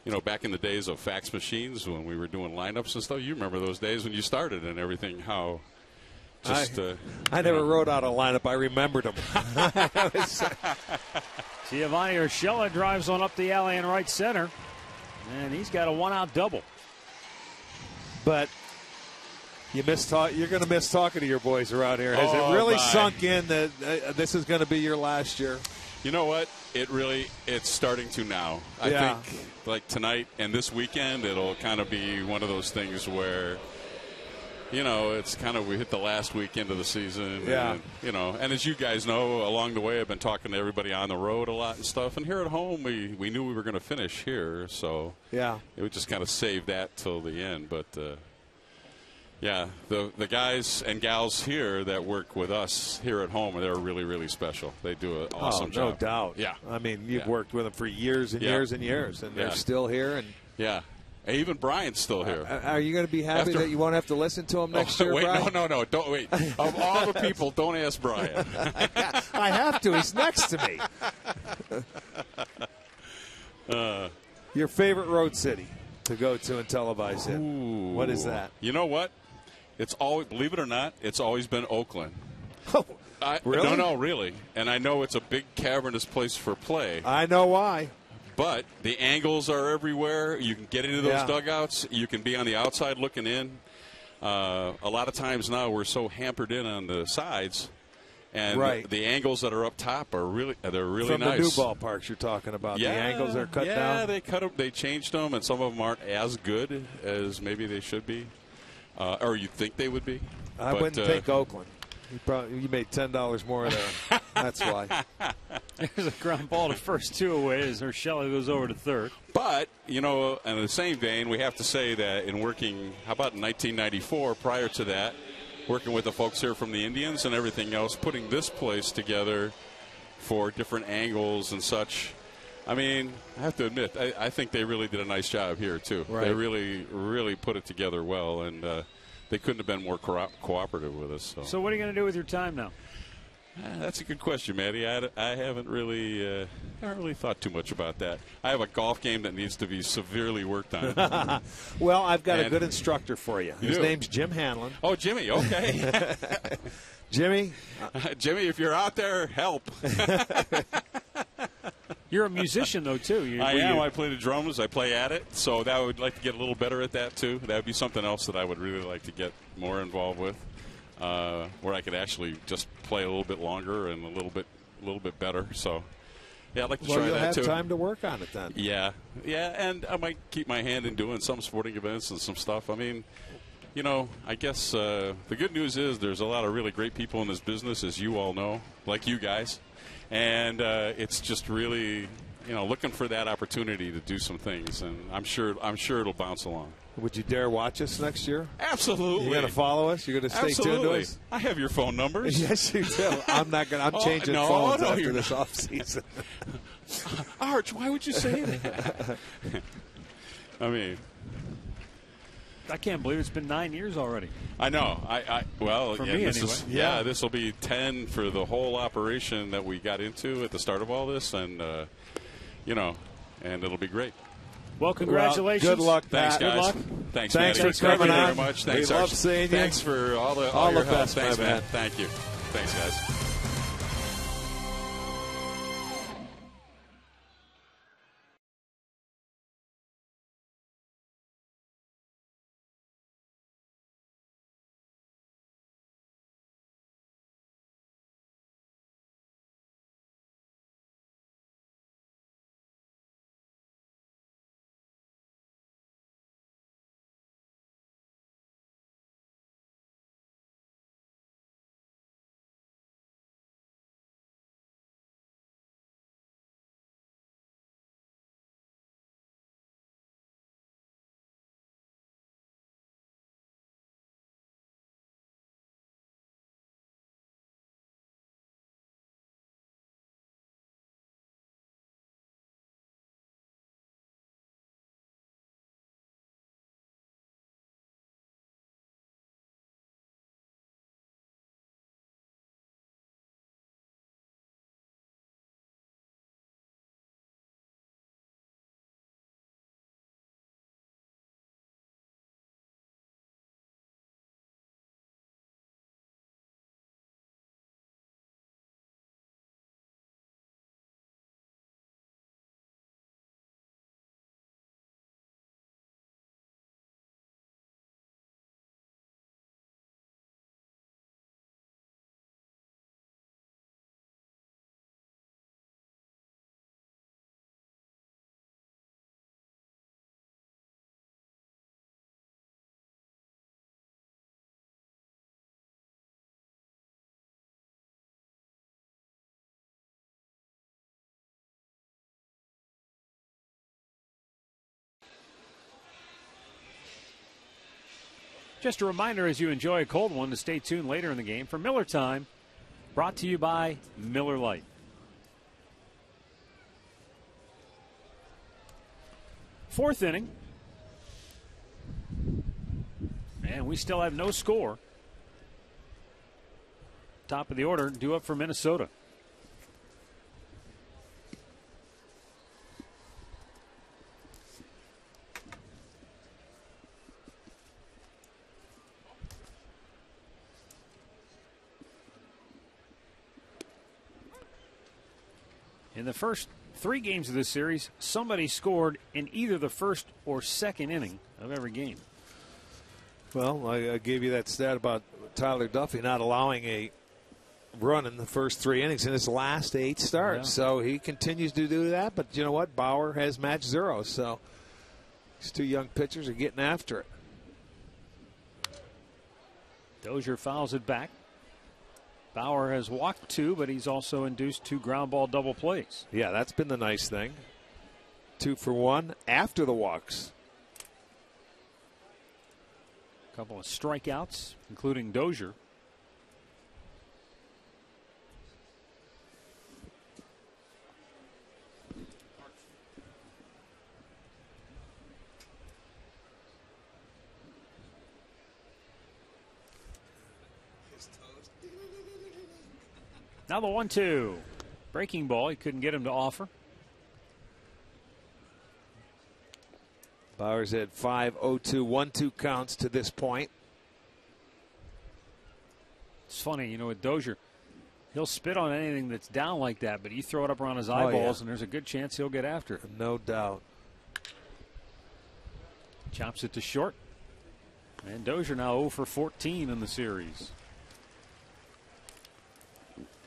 You know, back in the days of fax machines when we were doing lineups and stuff, you remember those days when you started and everything, how just... I never wrote out a lineup. I remembered them. Giovanni Urshela drives on up the alley in right center, and he's got a one-out double. But you're going to miss talking to your boys around here. Has it really sunk in that this is going to be your last year? You know what? It's starting to now. I think like tonight and this weekend, it'll kind of be one of those things where, you know, it's kind of we hit the last weekend of the season. Yeah. And, you know, and as you guys know, along the way, I've been talking to everybody on the road a lot and stuff. And here at home, we knew we were going to finish here. So it would just kind of save that till the end. But, yeah, the guys and gals here that work with us here at home, they're really, really special. They do an awesome job. No doubt. Yeah. I mean, you've worked with them for years and years and years, and they're still here. And even Brian's still here. Are you going to be happy that you won't have to listen to him next year, wait, Brian? No. Don't wait. Of all the people, don't ask Brian. I have to. He's next to me. Your favorite road city to go to and televise in? What is that? You know what? It's always, believe it or not, it's always been Oakland. Really? No, really. And I know it's a big cavernous place for play. I know why. But the angles are everywhere. You can get into those dugouts. You can be on the outside looking in. A lot of times now we're so hampered in on the sides, and the angles that are up top are really nice. From the new ballparks you're talking about, the angles are cut down. Yeah, they cut them. They changed them, and some of them aren't as good as maybe they should be, or you think they would be. I wouldn't think Oakland. You made $10 more there. That's why. There's a ground ball to first, 2 away as Urshela goes over to third. But, you know, in the same vein, we have to say that in working, how about in 1994, prior to that, working with the folks here from the Indians and everything else, putting this place together for different angles and such. I mean, I have to admit, I think they really did a nice job here, too. Right. They really, really put it together well, and they couldn't have been more cooperative with us. So what are you going to do with your time now? That's a good question, Matty. I haven't really thought too much about that. I have a golf game that needs to be severely worked on. Well, I've got a good instructor for you. His name's Jim Hanlon. Oh, Jimmy, okay. Jimmy, if you're out there, help. You're a musician, though, too. I am. I play the drums. I play at it. So I would like to get a little better at that, too. That would be something else that I would really like to get more involved with, where I could actually just play a little bit longer and a little bit better. So, yeah, I'd like to try that, too. Well, you'll have time to work on it then. Yeah, and I might keep my hand in doing some sporting events and some stuff. I mean, I guess the good news is there's a lot of really great people in this business, as you all know, like you guys. And it's just really, looking for that opportunity to do some things, and I'm sure it'll bounce along. Would you dare watch us next year? Absolutely. You're going to follow us? You're going to stay tuned to us? I have your phone numbers. Yes, you do. I'm not going. I'm changing phones after this off season. Arch, why would you say that? I mean, I can't believe it's been 9 years already. I know. For me, anyway. This will be 10 for the whole operation that we got into at the start of all this, and and it'll be great. Well, congratulations. Good luck, Thanks, Pat. guys. Good luck. Thanks for coming on. Thank you very much. Thanks, we Arch. love seeing you. Thanks for all your the help. best, Thanks, my man. Matt. Thank you. Thanks, guys. Just a reminder as you enjoy a cold one to stay tuned later in the game for Miller Time, brought to you by Miller Lite. Fourth inning. And we still have no score. Top of the order, due up for Minnesota. In the first 3 games of this series, somebody scored in either the first or second inning of every game. Well, I gave you that stat about Tyler Duffy not allowing a run in the first 3 innings in his last 8 starts. Yeah. So he continues to do that. But you know what? Bauer has match 0. So these 2 young pitchers are getting after it. Dozier fouls it back. Bauer has walked 2, but he's also induced 2 ground ball double plays. Yeah, that's been the nice thing. 2 for 1 after the walks. A couple of strikeouts, including Dozier. Now the 1-2. Breaking ball. He couldn't get him to offer. Bauer's had 5 0-2 1-2 counts to this point. It's funny, you know, with Dozier, he'll spit on anything that's down like that, but you throw it up around his eyeballs, and there's a good chance he'll get after it. No doubt. Chops it to short. And Dozier now 0 for 14 in the series.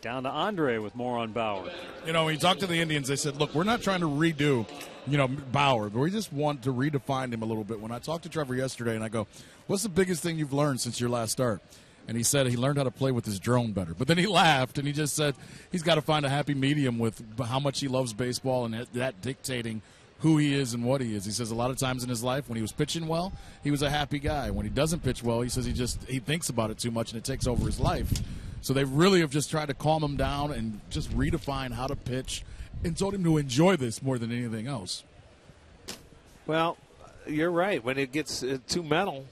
Down to Andre with more on Bauer. You know, when you talk to the Indians, they said, look, we're not trying to redo, you know, Bauer, but we just want to redefine him a little bit. When I talked to Trevor yesterday and I go, what's the biggest thing you've learned since your last start? And he said he learned how to play with his drone better. But then he laughed and he just said he's got to find a happy medium with how much he loves baseball and that dictating who he is and what he is. He says a lot of times in his life when he was pitching well, he was a happy guy. When he doesn't pitch well, he says he thinks about it too much and it takes over his life. So they really have just tried to calm him down and just redefine how to pitch and told him to enjoy this more than anything else. Well, you're right. When it gets too mental,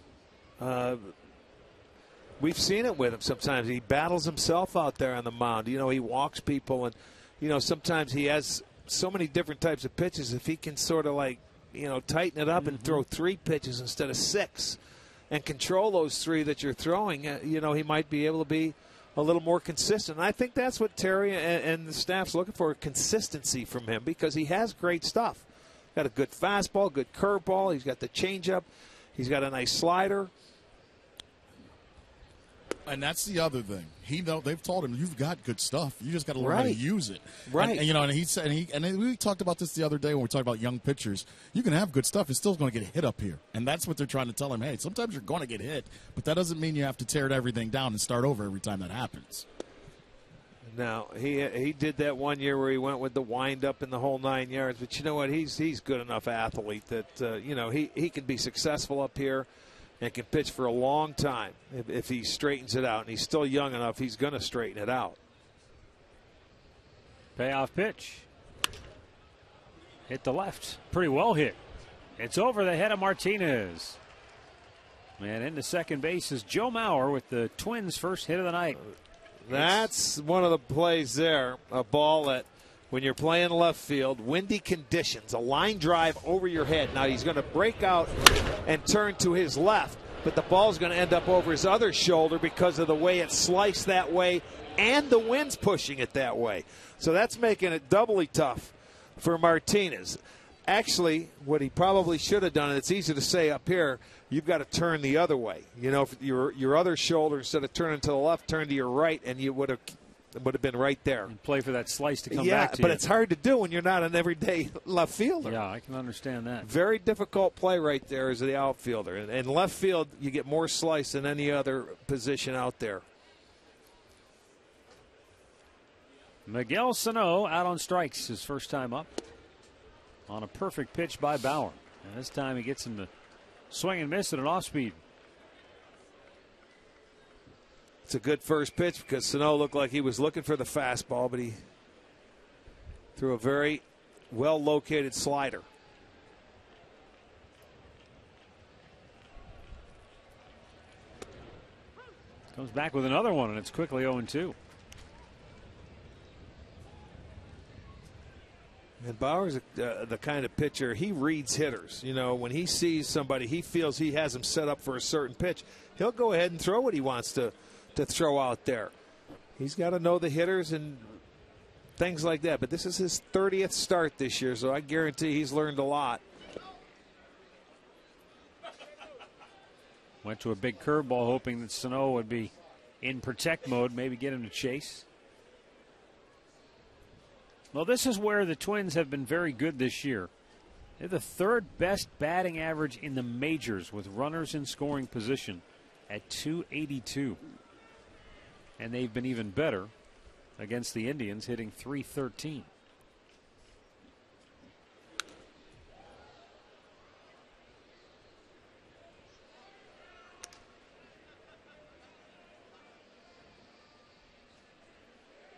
we've seen it with him sometimes. He battles himself out there on the mound. You know, he walks people, and, you know, sometimes he has so many different types of pitches. If he can sort of like, you know, tighten it up and throw 3 pitches instead of 6 and control those 3 that you're throwing, you know, he might be able to be a little more consistent. And I think that's what Terry and the staff's looking for, consistency from him, because he has great stuff. Got a good fastball, good curveball. He's got the changeup. He's got a nice slider. And that's the other thing. They've told him, you've got good stuff. You just got to learn how to use it. Right. And you know, and he said, and we talked about this the other day when we talked about young pitchers. You can have good stuff. It's still going to get hit up here. And that's what they're trying to tell him. Hey, sometimes you're going to get hit, but that doesn't mean you have to tear everything down and start over every time that happens. Now, he did that one year where he went with the wind-up in the whole 9 yards. But you know what? He's good enough athlete that, you know, he can be successful up here and can pitch for a long time if he straightens it out. And he's still young enough, he's going to straighten it out. Payoff pitch. Hit the left. Pretty well hit. It's over the head of Martinez. And into second base is Joe Mauer with the Twins' first hit of the night. That's one of the plays there. A ball that, when you're playing left field, windy conditions, a line drive over your head. Now he's going to break out and turn to his left, but the ball's going to end up over his other shoulder because of the way it's sliced that way and the wind's pushing it that way. So that's making it doubly tough for Martinez. Actually, what he probably should have done, and it's easy to say up here, you've got to turn the other way. You know, your other shoulder, instead of turning to the left, turn to your right, and you would have been right there. And play for that slice to come back to you. Yeah, but it's hard to do when you're not an everyday left fielder. Yeah, I can understand that. Very difficult play right there as the outfielder. And in left field, you get more slice than any other position out there. Miguel Sano out on strikes his first time up on a perfect pitch by Bauer. And this time he gets him to swing and miss at an off speed. It's a good first pitch because Sano looked like he was looking for the fastball, but he threw a very well located slider. Comes back with another one, and it's quickly 0-2. And Bauer's the kind of pitcher, he reads hitters. You know, when he sees somebody, he feels he has them set up for a certain pitch, he'll go ahead and throw what he wants to throw out there. He's got to know the hitters and things like that. But this is his 30th start this year, so I guarantee he's learned a lot. Went to a big curveball hoping that Sano would be in protect mode, maybe get him to chase. Well, this is where the Twins have been very good this year. They're the 3rd best batting average in the majors with runners in scoring position at .282. And they've been even better against the Indians, hitting .313.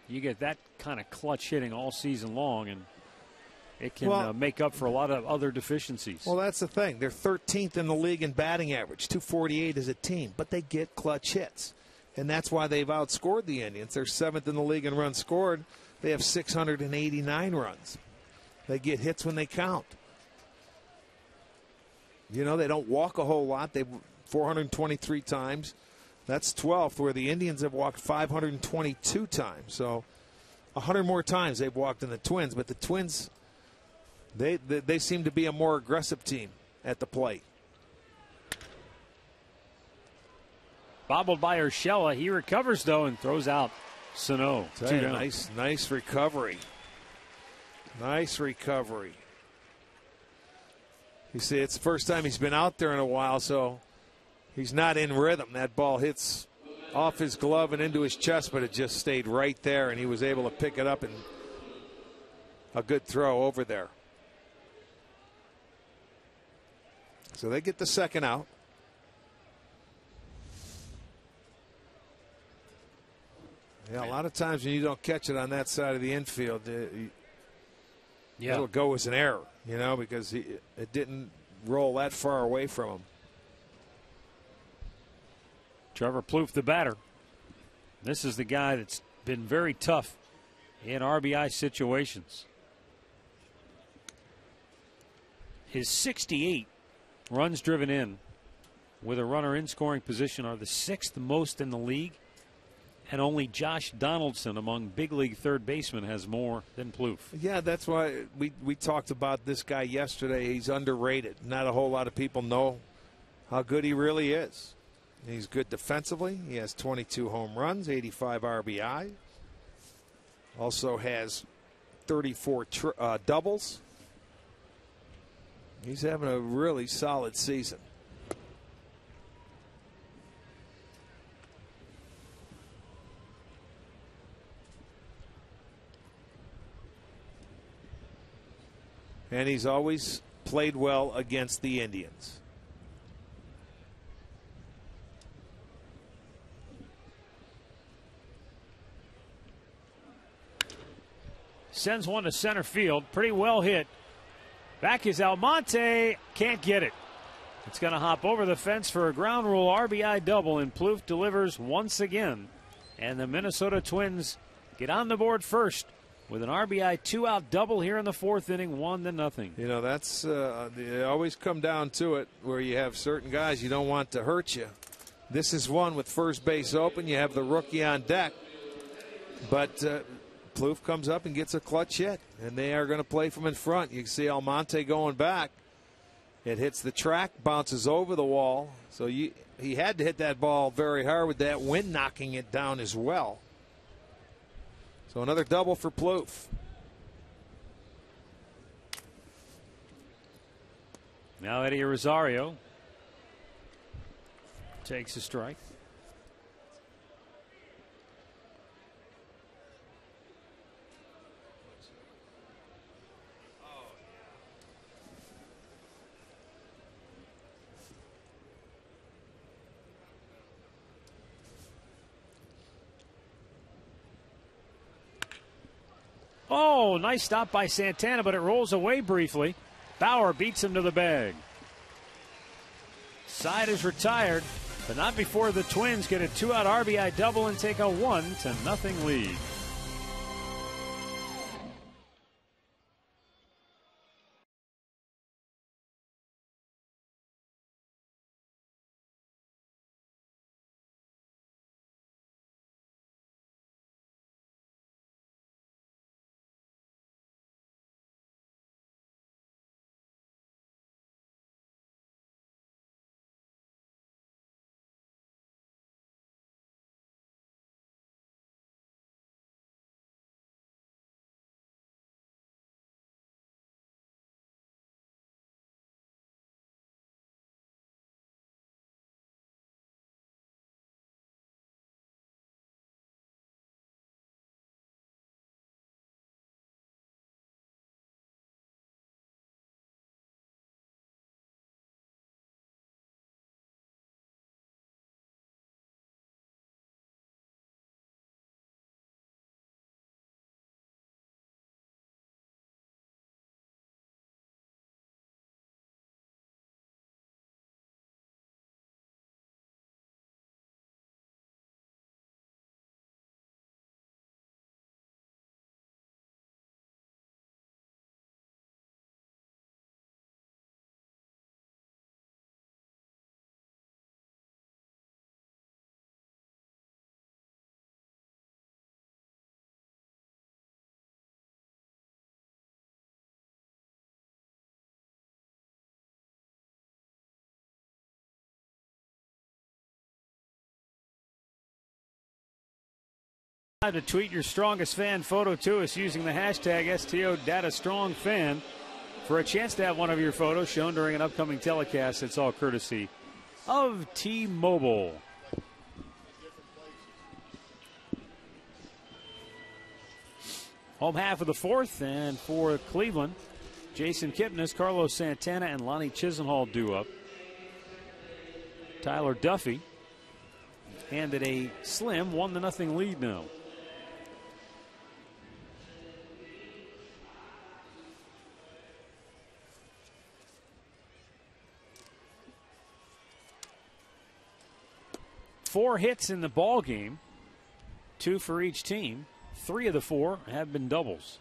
You get that kind of clutch hitting all season long, and it can make up for a lot of other deficiencies. Well, that's the thing. They're 13th in the league in batting average, .248 as a team, but they get clutch hits. And that's why they've outscored the Indians. They're 7th in the league in runs scored. They have 689 runs. They get hits when they count. You know, they don't walk a whole lot. They 423 times. That's 12th, where the Indians have walked 522 times. So 100 more times they've walked than the Twins. But the Twins, they seem to be a more aggressive team at the plate. Bobbled by Urshela. He recovers, though, and throws out Sano. Nice recovery. Nice recovery. You see, it's the first time he's been out there in a while, so he's not in rhythm. That ball hits off his glove and into his chest, but it just stayed right there, and he was able to pick it up, and a good throw over there. So they get the second out. Yeah, a lot of times when you don't catch it on that side of the infield, it'll go as an error, you know, because it didn't roll that far away from him. Trevor Plouffe, the batter. This is the guy that's been very tough in RBI situations. His 68 runs driven in with a runner in scoring position are the 6th most in the league. And only Josh Donaldson among big league third basemen has more than Plouffe. Yeah, that's why we talked about this guy yesterday. He's underrated. Not a whole lot of people know how good he really is. He's good defensively. He has 22 home runs, 85 RBI. Also has 34 doubles. He's having a really solid season. And he's always played well against the Indians. Sends one to center field. Pretty well hit. Back is Almonte. Can't get it. It's going to hop over the fence for a ground rule RBI double, and Plouffe delivers once again. And the Minnesota Twins get on the board first with an RBI 2-out double here in the 4th inning, 1-0. You know, that's they always come down to it where you have certain guys you don't want to hurt you. This is one with first base open. You have the rookie on deck. But Plouffe comes up and gets a clutch hit, and they are going to play from in front. You can see Almonte going back. It hits the track, bounces over the wall. So he had to hit that ball very hard with that wind knocking it down as well. So another double for Plouffe. Now Eddie Rosario takes a strike. Oh, nice stop by Santana, but it rolls away briefly. Bauer beats him to the bag. Side is retired, but not before the Twins get a 2-out RBI double and take a 1-0 lead. To tweet your strongest fan photo to us using the hashtag STODataStrongFan for a chance to have one of your photos shown during an upcoming telecast. It's all courtesy of T-Mobile. Home half of the fourth, and for Cleveland, Jason Kipnis, Carlos Santana, and Lonnie Chisenhall due up. Tyler Duffy handed a slim 1-0 lead now. Four hits in the ball game, 2 for each team. 3 of the 4 have been doubles.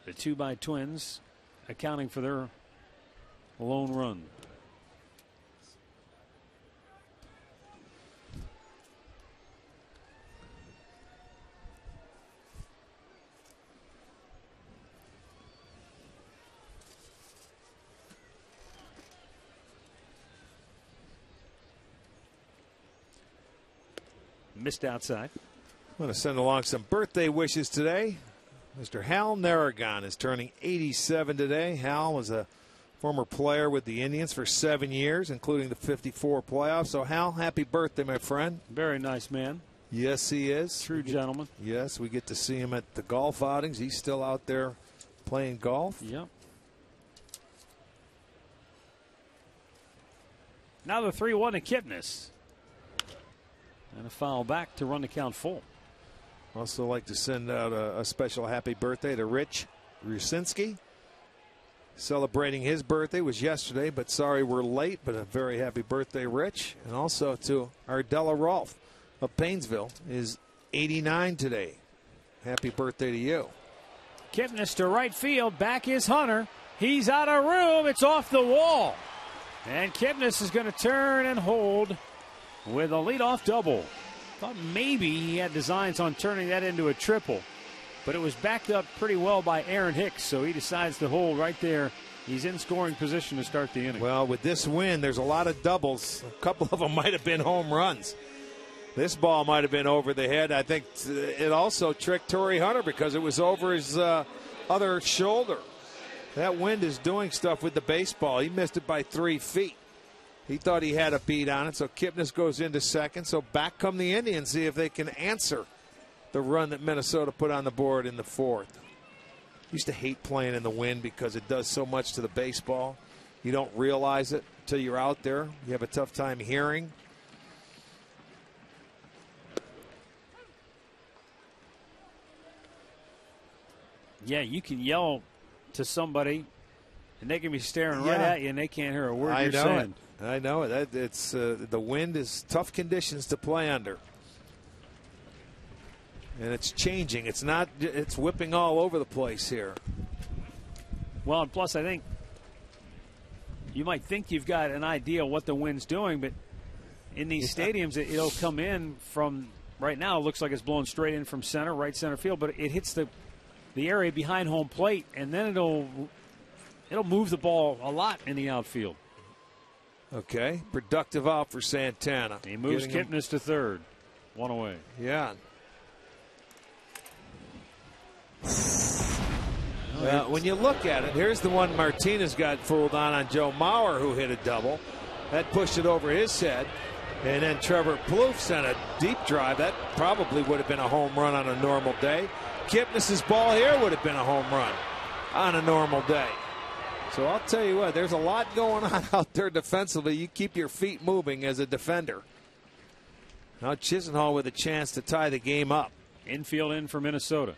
The 2 by Twins accounting for their lone run. Missed outside. I'm going to send along some birthday wishes today. Mr. Hal Narragon is turning 87 today. Hal was a former player with the Indians for 7 years, including the 54 playoffs. So, Hal, happy birthday, my friend. Very nice man. Yes, he is. True gentleman. Yes, we get to see him at the golf outings. He's still out there playing golf. Yep. Now the 3-1 to Kipnis. And a foul back to run the count full. Also like to send out a special happy birthday to Rich Rusinski. Celebrating his birthday was yesterday, but sorry we're late, but a very happy birthday, Rich. And also to Ardella Rolfe of Painesville is 89 today. Happy birthday to you. Kipnis to right field. Back is Hunter. He's out of room. It's off the wall. And Kipnis is going to turn and hold with a leadoff double. Thought maybe he had designs on turning that into a triple, but it was backed up pretty well by Aaron Hicks, so he decides to hold right there. He's in scoring position to start the inning. Well, with this win, there's a lot of doubles. A couple of them might have been home runs. This ball might have been over the head. I think it also tricked Torrey Hunter because it was over his other shoulder. That wind is doing stuff with the baseball. He missed it by 3 feet. He thought he had a beat on it, so Kipnis goes into second. So back come the Indians, see if they can answer the run that Minnesota put on the board in the fourth. Used to hate playing in the wind because it does so much to the baseball. You don't realize it until you're out there. You have a tough time hearing. Yeah, you can yell to somebody, and they can be staring right at you, and they can't hear a word you're saying. I know it. It's the wind is tough conditions to play under, and it's changing. It's not. It's whipping all over the place here. Well, and plus, I think you might think you've got an idea what the wind's doing, but in these stadiums, it'll come in from right now. It looks like it's blowing straight in from center, right center field, but it hits the area behind home plate, and then it'll move the ball a lot in the outfield. Okay, productive out for Santana. He moves Kipnis to third. 1 away. Yeah. Well, when you look at it, here's the one Martinez got fooled on Joe Mauer, who hit a double. That pushed it over his head. And then Trevor Plouffe sent a deep drive. That probably would have been a home run on a normal day. Kipnis' ball here would have been a home run on a normal day. So I'll tell you what, there's a lot going on out there defensively. You keep your feet moving as a defender. Now Chisenhall with a chance to tie the game up. Infield in for Minnesota.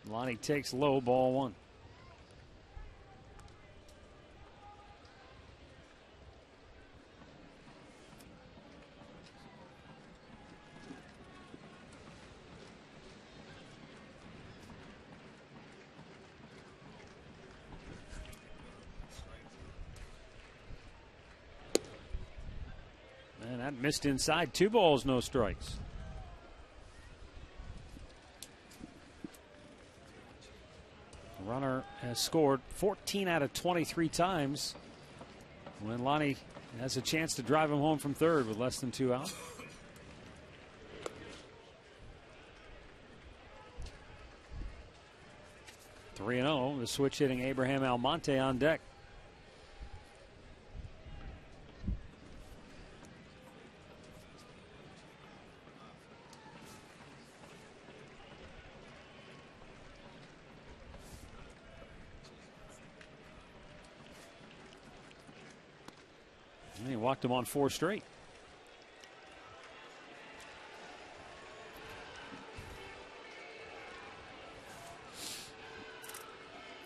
Lonnie takes low, ball 1. And that missed inside. 2 balls, no strikes. The runner has scored 14 out of 23 times when Lonnie has a chance to drive him home from third with less than 2 out. 3-0. The switch hitting Abraham Almonte on deck. And he walked him on 4 straight.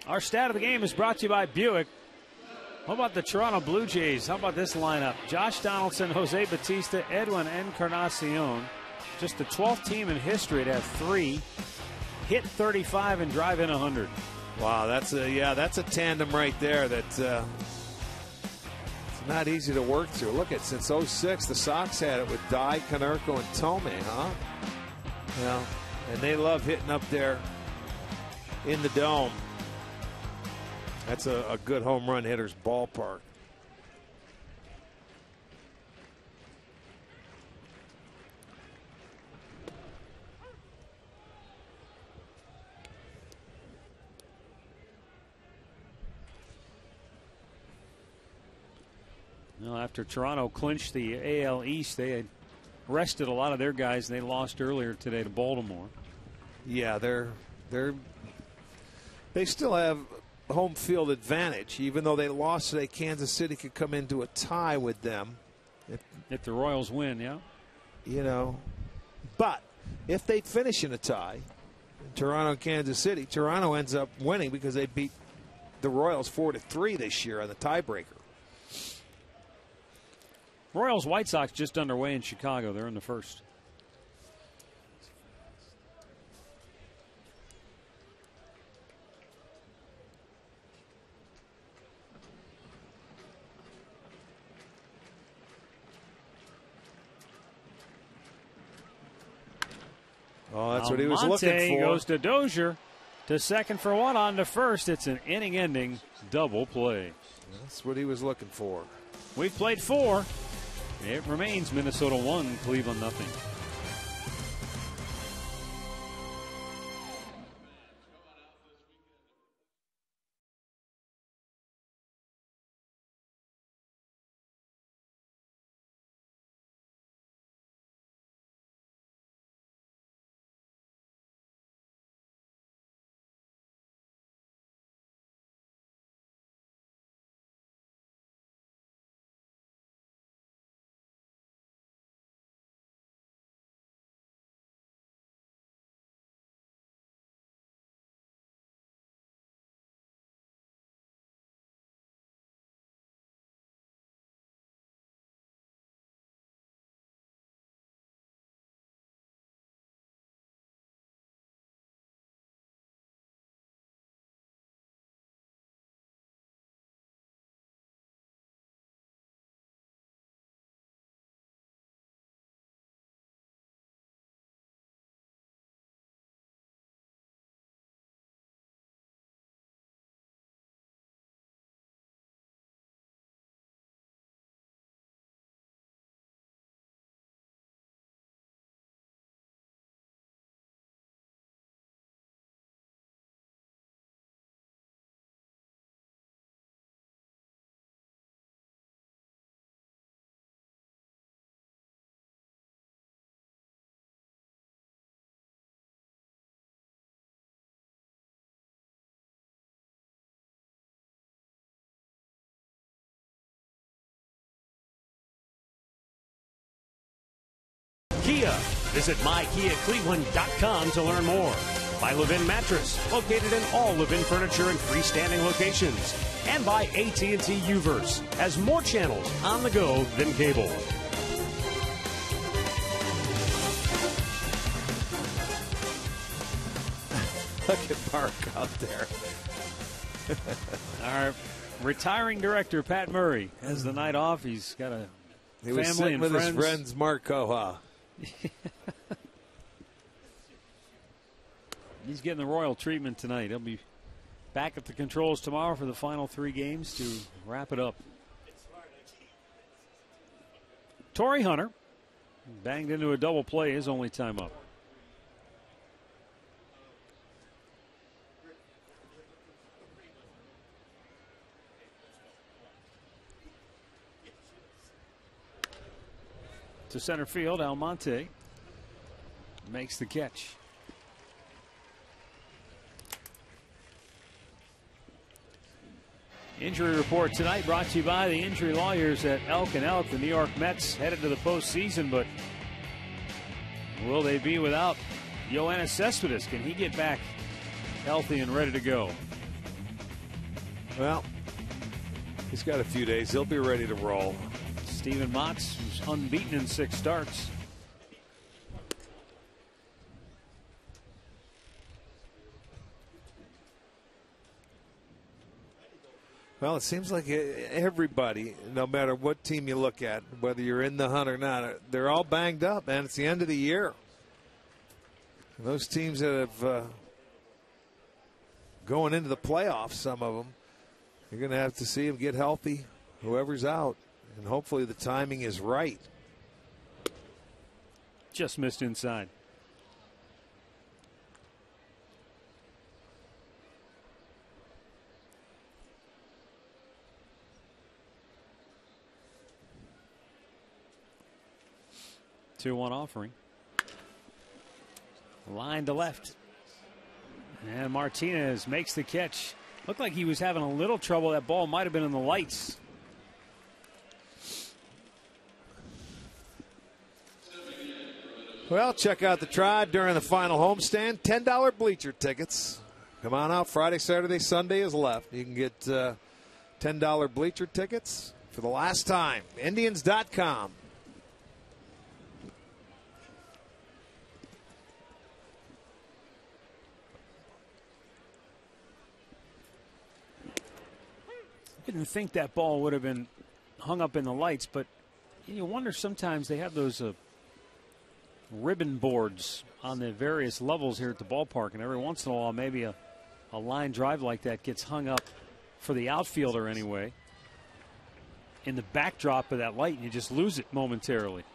Our stat of the game is brought to you by Buick. How about the Toronto Blue Jays? How about this lineup? Josh Donaldson, Jose Bautista, Edwin Encarnacion. Just the 12th team in history to have 3 hit 35 and drive in 100. Wow, that's a tandem right there that it's not easy to work through. Look at since 06, the Sox had it with Dye, Konerko, and Tomei, huh? Yeah, and they love hitting up there in the dome. That's a good home run hitter's ballpark. Well, after Toronto clinched the AL East, they had rested a lot of their guys, and they lost earlier today to Baltimore. Yeah, they still have home field advantage. Even though they lost today, Kansas City could come into a tie with them if the Royals win. Yeah, you know, but if they finish in a tie, Toronto and Kansas City, Toronto ends up winning because they beat the Royals 4-3 this year on the tiebreaker. Royals White Sox just underway in Chicago. They're in the first. Oh, that's what he was looking for. Goes to Dozier to second for 1 on to first. It's an inning-ending double play. That's what he was looking for. We've played 4. It remains Minnesota 1, Cleveland 0. Kia. Visit mykiacleveland.com to learn more. By Levin Mattress, located in all Levin furniture and freestanding locations. And by AT CLE Uverse, has more channels on the go than cable. Look at Mark out there. Our retiring director, Pat Murray, has the night off. He's got a He was family sitting and with friends. his friends, Marco, huh? He's getting the royal treatment tonight. He'll be back at the controls tomorrow for the final 3 games to wrap it up. Torrey Hunter banged into a double play, his only time up. to center field. Almonte makes the catch. Injury report tonight brought to you by the injury lawyers at Elk & Elk. The New York Mets headed to the postseason, but will they be without Yoenis Cespedes? Can he get back healthy and ready to go? Well, he's got a few days. He'll be ready to roll. Steven Matz, who's unbeaten in 6 starts. Well, it seems like everybody, no matter what team you look at, whether you're in the hunt or not, they're all banged up, man. It's the end of the year. Those teams that have going into the playoffs, some of them, you're going to have to see them get healthy, whoever's out, and hopefully the timing is right. Just missed inside. Two-one offering. Line to left. And Martinez makes the catch. Looked like he was having a little trouble. That ball might have been in the lights. Well, check out the Tribe during the final homestand. $10 bleacher tickets. Come on out Friday, Saturday, Sunday is left. You can get $10 bleacher tickets for the last time. Indians.com. Didn't think that ball would have been hung up in the lights, but you wonder sometimes they have those ribbon boards on the various levels here at the ballpark, and every once in a while maybe a line drive like that gets hung up for the outfielder anyway in the backdrop of that light, and you just lose it momentarily.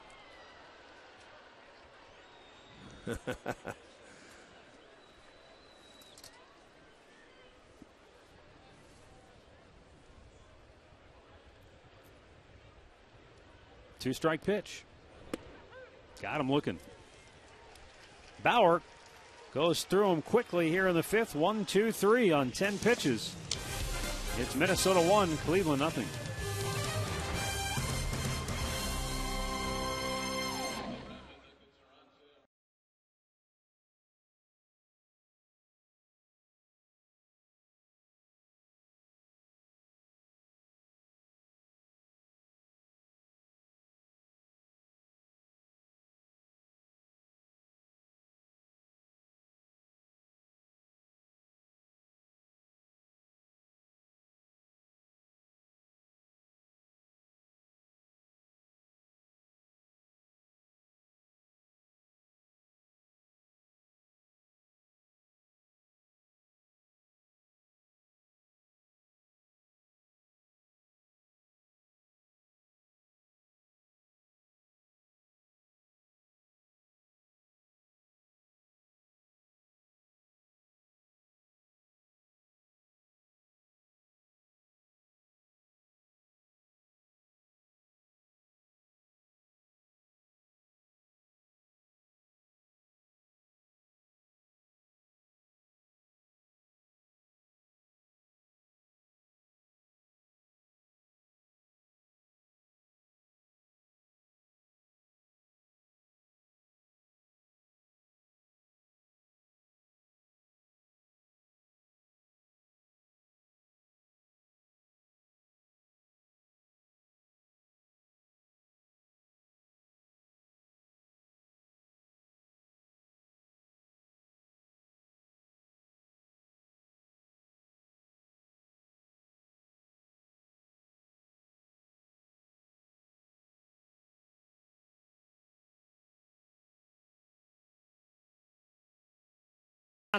Two-strike pitch. Got him looking. Bauer goes through him quickly here in the 5th. 1, 2, 3 on 10 pitches. It's Minnesota 1, Cleveland nothing.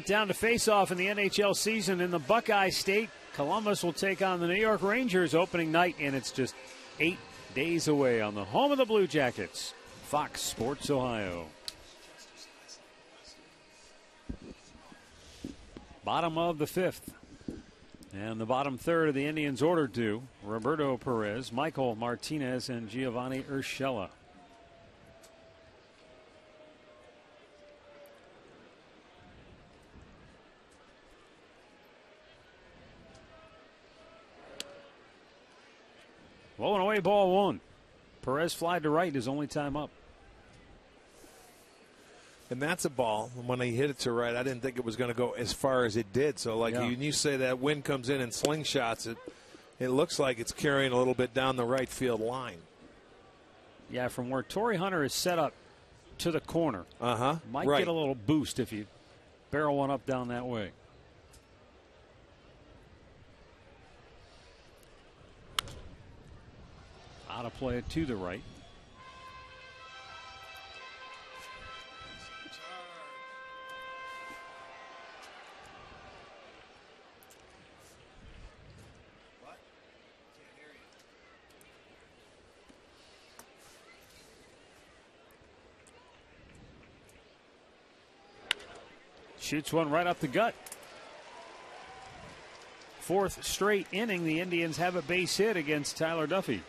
Down to face-off in the NHL season in the Buckeye State. Columbus will take on the New York Rangers opening night, and it's just 8 days away on the home of the Blue Jackets, Fox Sports Ohio. Bottom of the 5th. And the bottom third of the Indians order due. Roberto Perez, Michael Martinez, and Giovanni Urshela. Low and away, ball one. Perez fly to right, his only time up. And that's a ball. When he hit it to right, I didn't think it was going to go as far as it did. So, like you say, that wind comes in and slingshots it. It looks like it's carrying a little bit down the right field line. Yeah, from where Torrey Hunter is set up to the corner. Might get a little boost if you barrel one up down that way. Out of play to the right. Shoots one right up the gut. Fourth straight inning, the Indians have a base hit against Tyler Duffy.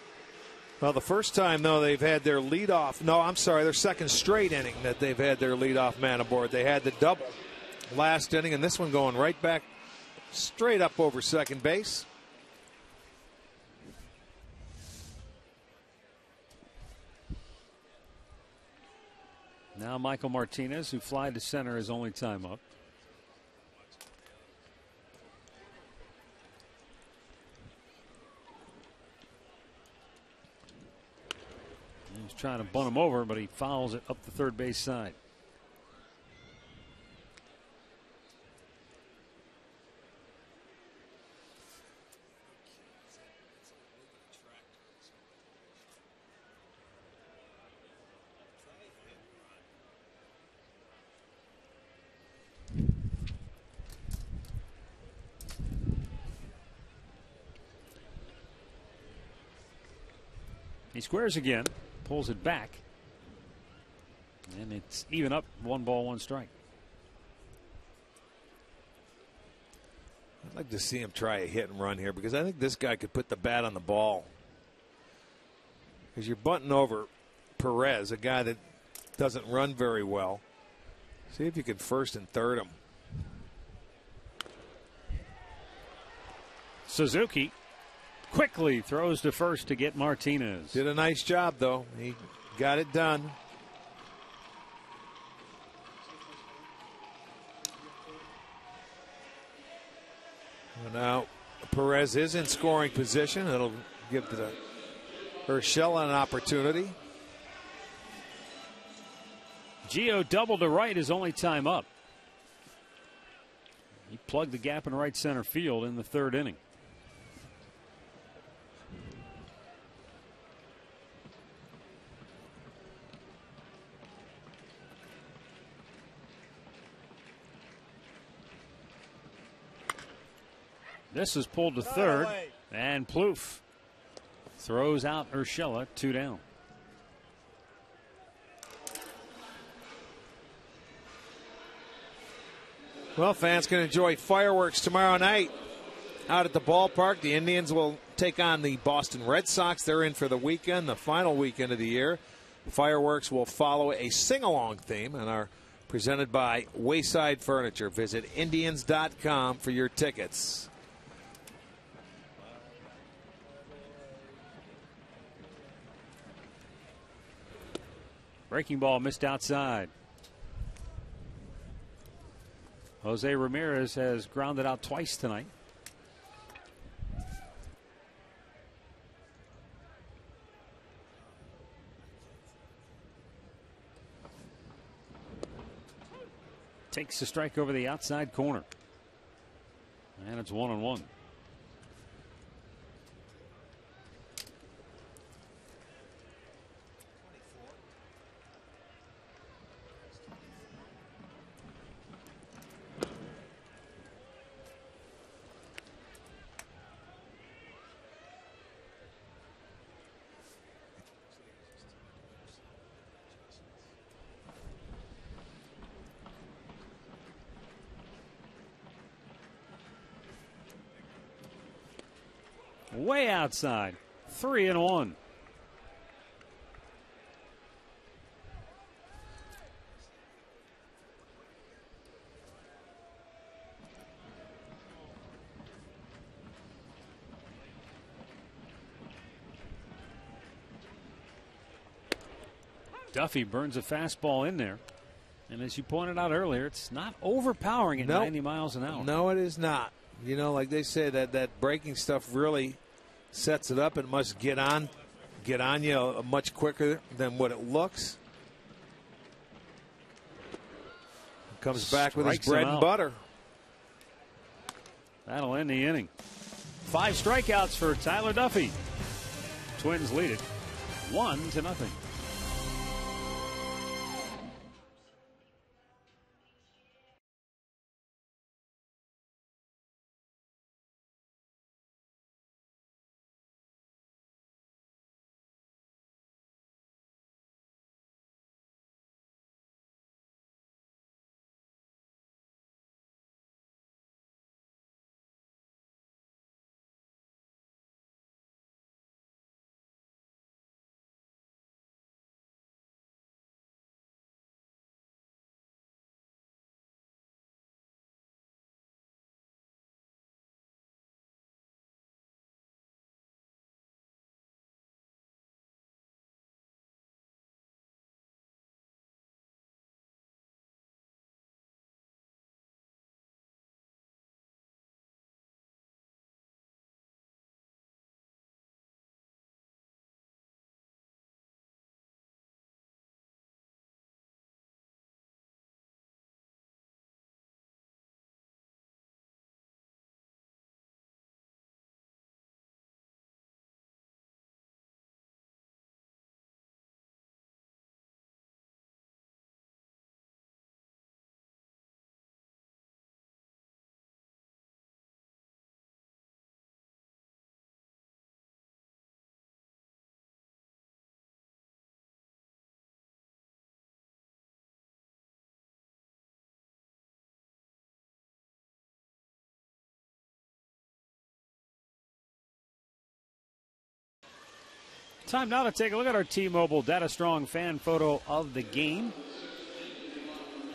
Well, the first time, though, they've had their leadoff. No, I'm sorry, their second straight inning that they've had their leadoff man aboard. They had the double last inning, and this one going right back straight up over second base. Now Michael Martinez, who fly to center, his only time up. He's trying to bunt him over, but he fouls it up the third base side. He squares again, pulls it back, and it's even up, 1 ball, 1 strike. I'd like to see him try a hit and run here because I think this guy could put the bat on the ball. Because you're bunting over Perez, a guy that doesn't run very well. See if you can first and third him. Suzuki quickly throws to first to get Martinez. Did a nice job, though. He got it done. Now, Perez is in scoring position. It'll give the Urshela an opportunity. Gio double to right, his only time up. He plugged the gap in right center field in the third inning. This is pulled to third, and Plouffe throws out Urshela, 2 down. Well, fans can enjoy fireworks tomorrow night out at the ballpark. The Indians will take on the Boston Red Sox. They're in for the weekend, the final weekend of the year. Fireworks will follow a sing-along theme and are presented by Wayside Furniture. Visit Indians.com for your tickets. Breaking ball missed outside. Jose Ramirez has grounded out twice tonight. Takes the strike over the outside corner. And it's 1-1. Way outside. 3-1. Duffy burns a fastball in there. And as you pointed out earlier, it's not overpowering at 90 miles an hour. No, it is not. You know, like they say, that breaking stuff really sets it up and must get on you much quicker than what it looks. Comes back with his bread and butter. That'll end the inning. 5 strikeouts for Tyler Duffy. Twins lead it 1-0. Time now to take a look at our T-Mobile Data Strong fan photo of the game.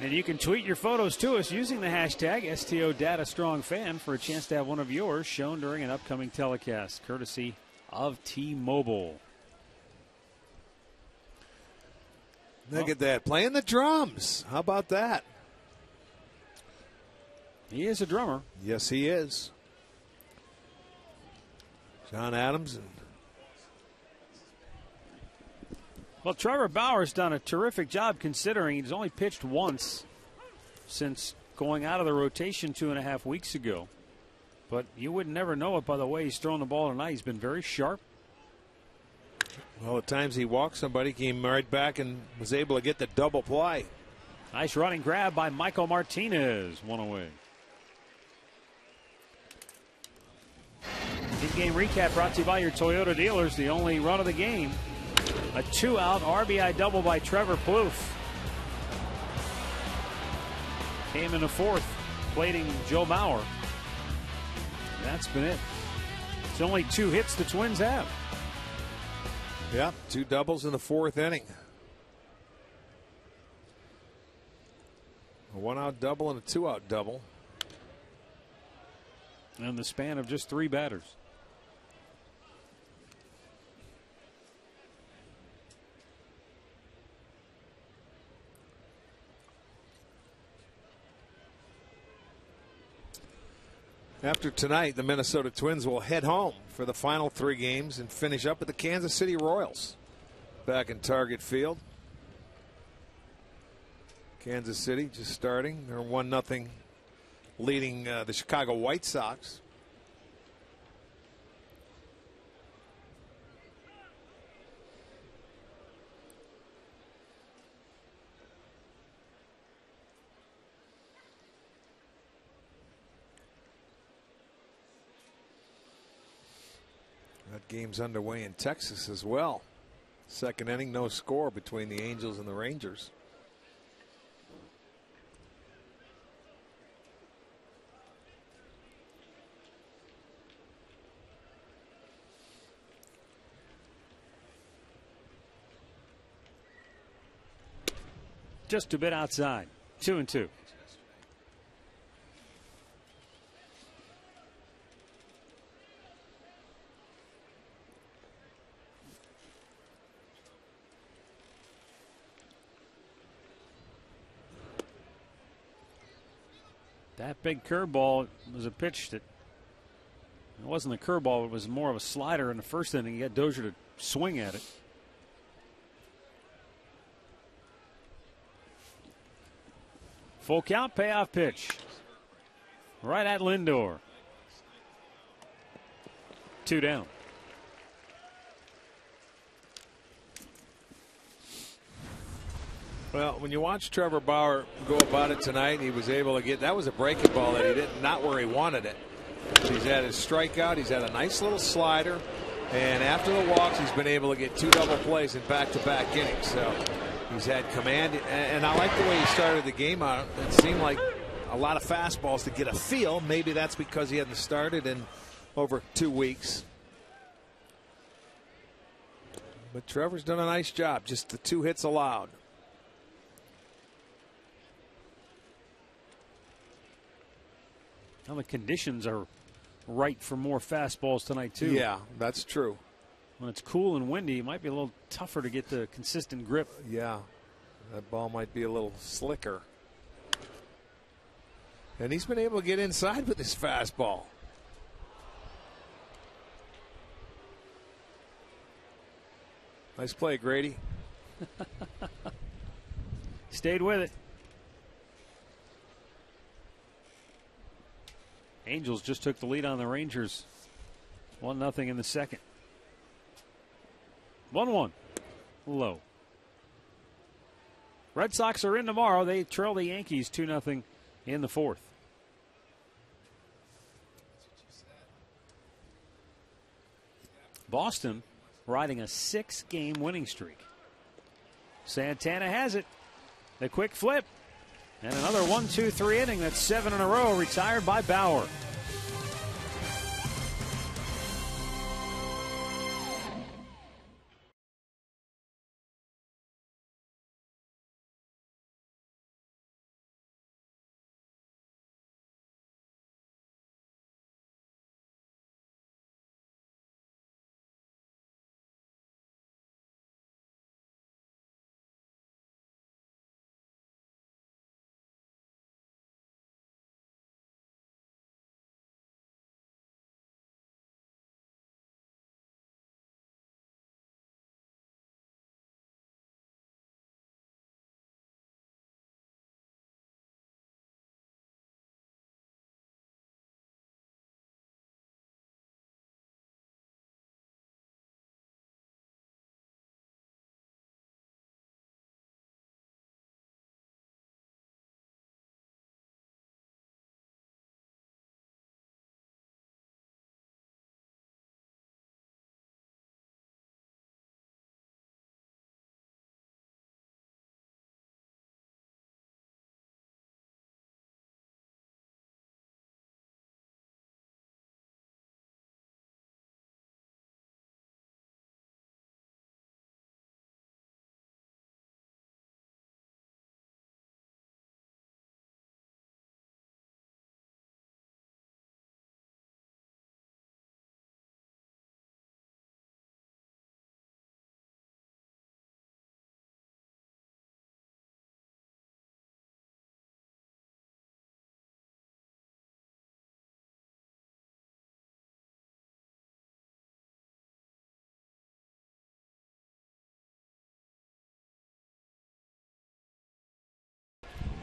And you can tweet your photos to us using the hashtag #STODataStrongFan for a chance to have one of yours shown during an upcoming telecast, courtesy of T-Mobile. Look at that, playing the drums. How about that? He is a drummer. Yes, he is. John Adams. Well, Trevor Bauer's done a terrific job considering he's only pitched once since going out of the rotation 2.5 weeks ago. But you would never know it by the way he's thrown the ball tonight. He's been very sharp. Well, at times he walked somebody, came right back and was able to get the double play. Nice running grab by Michael Martinez. One away. In-game recap brought to you by your Toyota dealers. The only run of the game. A 2-out RBI double by Trevor Plouffe. Came in the 4th, plating Joe Mauer. That's been it. It's only 2 hits the Twins have. Yeah, 2 doubles in the 4th inning. A 1-out double and a 2-out double. In the span of just 3 batters. After tonight, the Minnesota Twins will head home for the final 3 games and finish up with the Kansas City Royals back in Target Field. Kansas City just starting. They're 1-0 leading the Chicago White Sox. That game's underway in Texas as well. 2nd inning, no score between the Angels and the Rangers. Just a bit outside. 2-2. That big curveball was a pitch that it wasn't a curveball. It was more of a slider in the first inning. He got Dozier to swing at it. Full count, payoff pitch. Right at Lindor. 2 down. Well, when you watch Trevor Bauer go about it tonight, he was able to get, that was a breaking ball that he did not where he wanted it. He's had his strikeout. He's had a nice little slider. And after the walks, he's been able to get 2 double plays in back-to-back innings. So he's had command. And I like the way he started the game out. It seemed like a lot of fastballs to get a feel. Maybe that's because he hadn't started in over 2 weeks. But Trevor's done a nice job. Just the 2 hits allowed. Well, the conditions are right for more fastballs tonight, too. Yeah, that's true. When it's cool and windy, it might be a little tougher to get the consistent grip. Yeah, that ball might be a little slicker. And he's been able to get inside with his fastball. Nice play, Grady. Stayed with it. Angels just took the lead on the Rangers. 1-0 in the second. 1-1. Low. Red Sox are in tomorrow. They trail the Yankees 2-0 in the fourth. Boston riding a 6-game winning streak. Santana has it. The quick flip. And another 1-2-3 inning. That's 7 in a row. Retired by Bauer.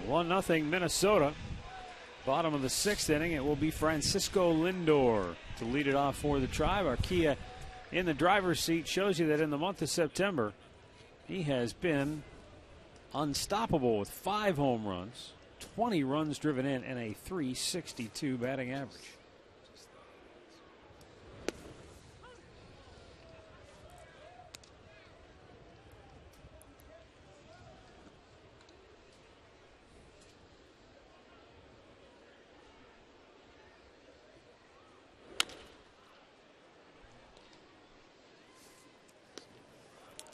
One 1-0 Minnesota. Bottom of the 6th inning. It will be Francisco Lindor to lead it off for the Tribe. Arcia in the driver's seat shows you that in the month of September, he has been unstoppable with 5 home runs, 20 runs driven in, and a .362 batting average.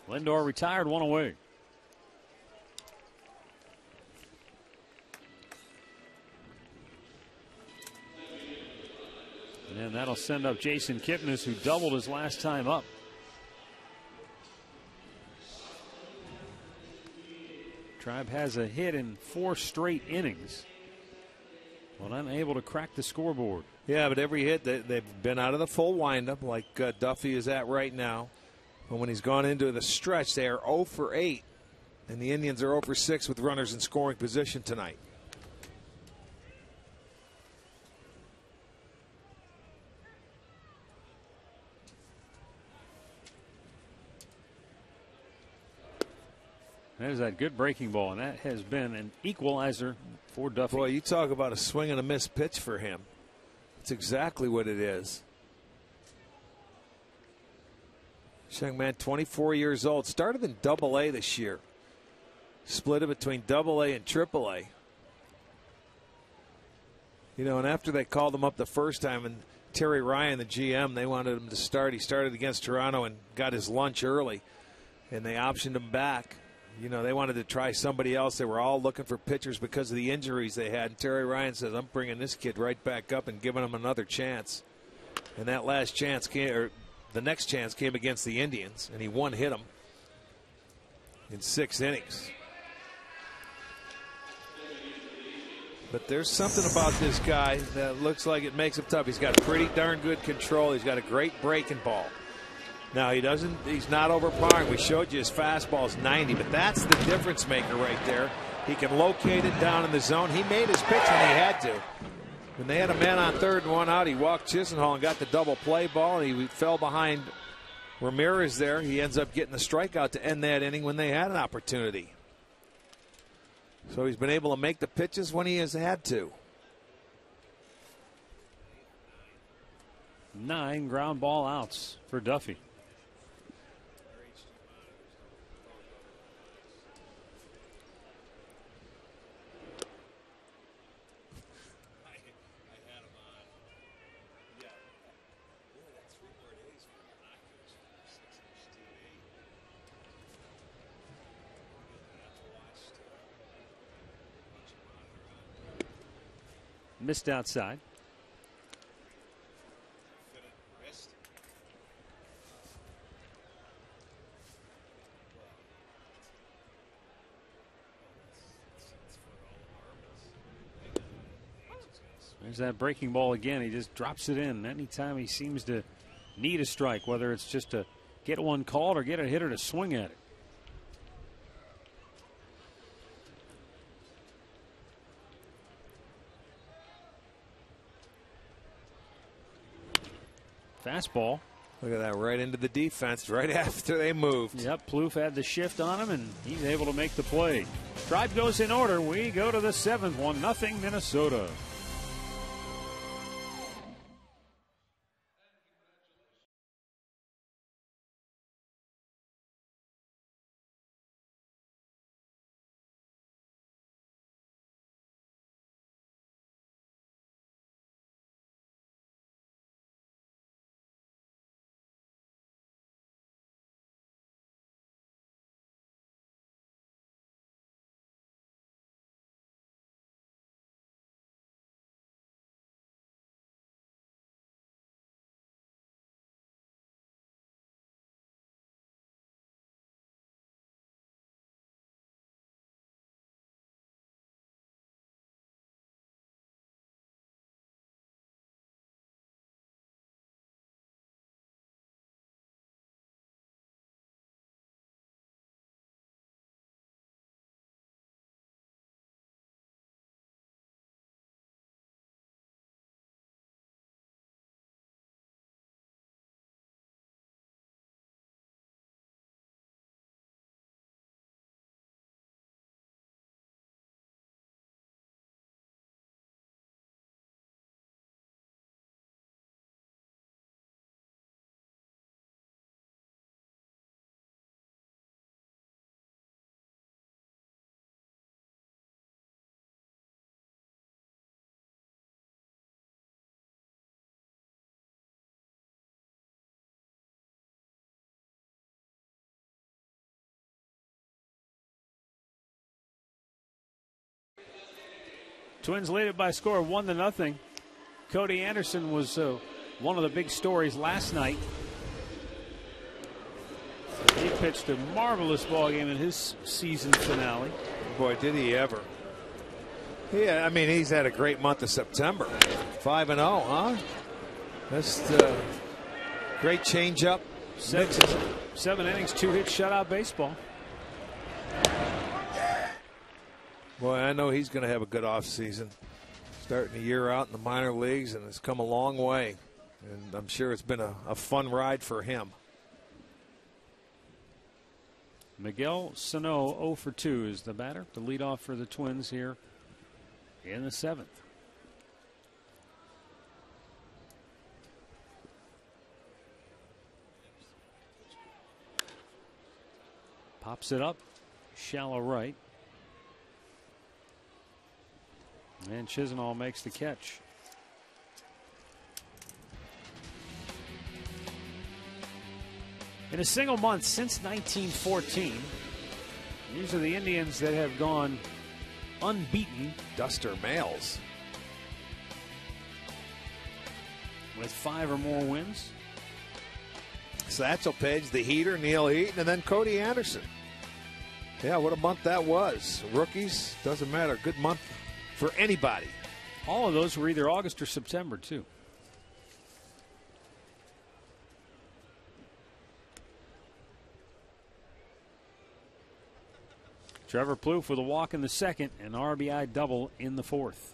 Lindor retired, 1 away. And that'll send up Jason Kipnis, who doubled his last time up. Tribe has a hit in 4 straight innings. Well, unable to crack the scoreboard. Yeah, but every hit, they've been out of the full windup like Duffy is at right now. But when he's gone into the stretch, they are 0 for 8. And the Indians are 0 for 6 with runners in scoring position tonight. There's that good breaking ball, and that has been an equalizer for Duffy. Boy, you talk about a swing and a miss pitch for him. It's exactly what it is. This young man, 24 years old, started in Double-A this year. Split it between Double-A and Triple-A. You know, and after they called him up the first time, and Terry Ryan, the GM, they wanted him to start. He started against Toronto and got his lunch early, and they optioned him back. You know, they wanted to try somebody else. They were all looking for pitchers because of the injuries they had. And Terry Ryan says, I'm bringing this kid right back up and giving him another chance. And that last chance came, or the next chance came against the Indians, and he hit them in 6 innings. But there's something about this guy that looks like it makes him tough. He's got pretty darn good control. He's got a great breaking ball. Now, he's not overpowering. We showed you his fastball is 90, but that's the difference maker right there. He can locate it down in the zone. He made his pitch when he had to. When they had a man on third and 1 out, he walked Chisenhall and got the double play ball, and he fell behind Ramirez there. He ends up getting the strikeout to end that inning when they had an opportunity. So he's been able to make the pitches when he has had to. 9 ground ball outs for Duffy. Missed outside. There's that breaking ball again. He just drops it in anytime he seems to need a strike, whether it's just to get one called or get a hitter to swing at it. Fastball. Look at that, right into the defense right after they moved. Yep, Plouffe had the shift on him, and he's able to make the play. Drive goes in order. We go to the 7th, 1-0 Minnesota. Twins lead it by a score of 1-0. Cody Anderson was one of the big stories last night. He pitched a marvelous ball game in his season finale. Boy, did he ever. Yeah, I mean, he's had a great month of September. 5-0, huh? That's great changeup. 7 innings, 2-hit shutout baseball. Boy, I know he's going to have a good offseason. Starting the year out in the minor leagues, and it's come a long way. And I'm sure it's been a fun ride for him. Miguel Sano 0 for 2 is the batter. The leadoff for the Twins here in the 7th. Pops it up, shallow right. And Chisenhall makes the catch. In a single month since 1914, these are the Indians that have gone unbeaten. Duster Males. With 5 or more wins. Satchel Paige, the heater, Neil Heaton, and then Cody Anderson. Yeah, what a month that was. Rookies, doesn't matter. Good month for anybody. All of those were either August or September, too. Trevor Plouffe with a walk in the 2nd, and RBI double in the 4th.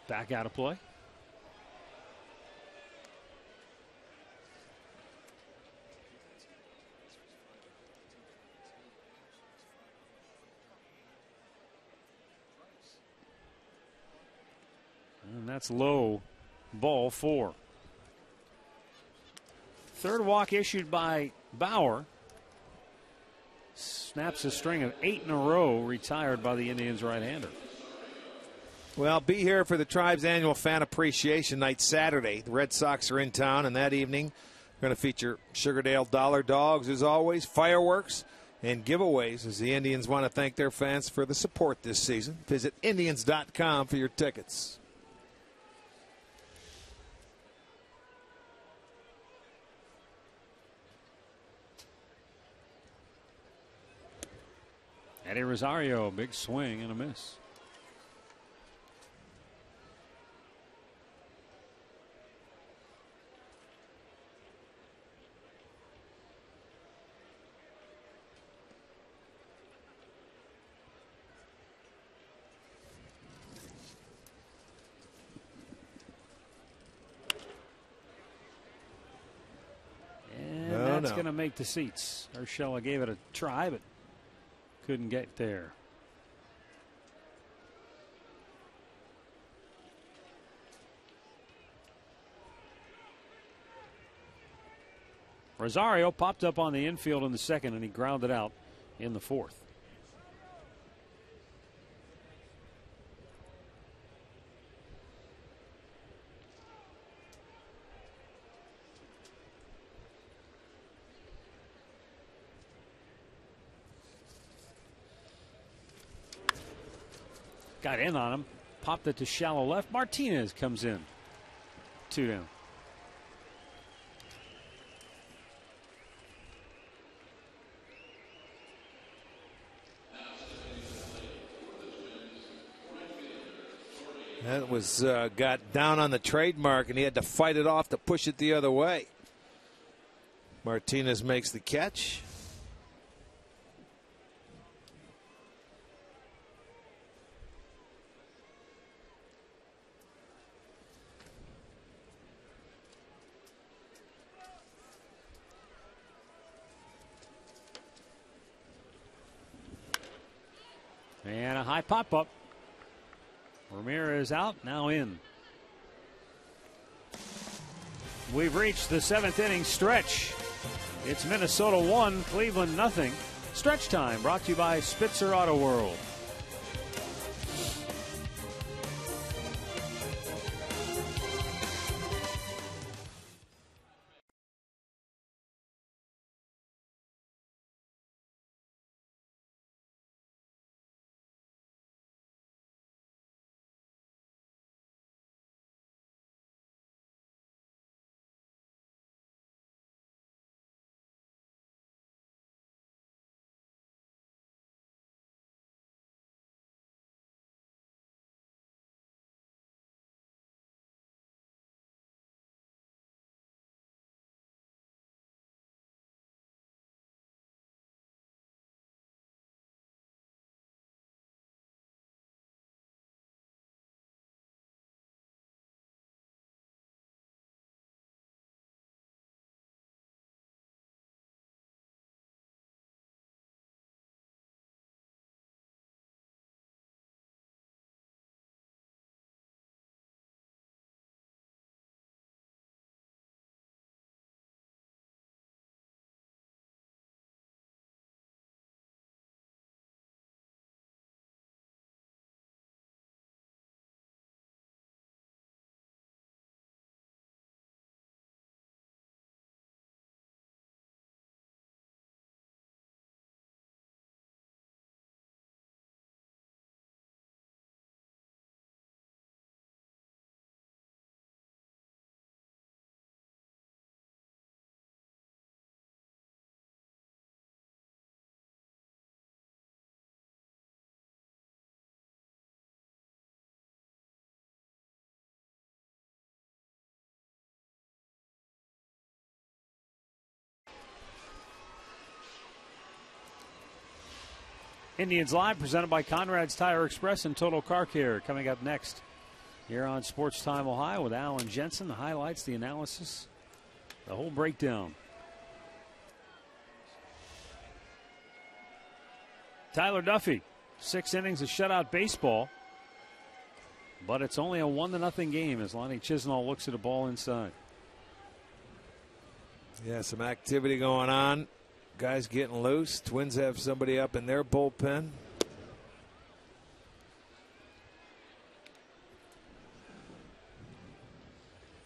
Back out of play. And that's low. Ball 4. Third walk issued by Bauer. Snaps a string of 8 in a row retired by the Indians right-hander. Well, be here for the Tribe's annual Fan Appreciation Night Saturday. The Red Sox are in town, and that evening we're going to feature Sugardale Dollar Dogs, as always, fireworks, and giveaways as the Indians want to thank their fans for the support this season. Visit Indians.com for your tickets. Eddie Rosario, big swing and a miss. That's going to make the seats. Urshela gave it a try, but couldn't get there. Rosario popped up on the infield in the 2nd, and he grounded out in the 4th. Got in on him, popped it to shallow left. Martinez comes in. 2 down. That was got down on the trademark, and he had to fight it off to push it the other way. Martinez makes the catch. And a high pop-up. Ramirez out, now in. We've reached the 7th inning stretch. It's Minnesota 1, Cleveland nothing. Stretch Time brought to you by Spitzer Auto World. Indians Live, presented by Conrad's Tire Express and Total Car Care. Coming up next here on Sports Time Ohio with Alan Jensen. The highlights, the analysis, the whole breakdown. Tyler Duffy, 6 innings of shutout baseball. But it's only a 1-0 game as Lonnie Chisenhall looks at a ball inside. Yeah, some activity going on. Guys getting loose. Twins have somebody up in their bullpen.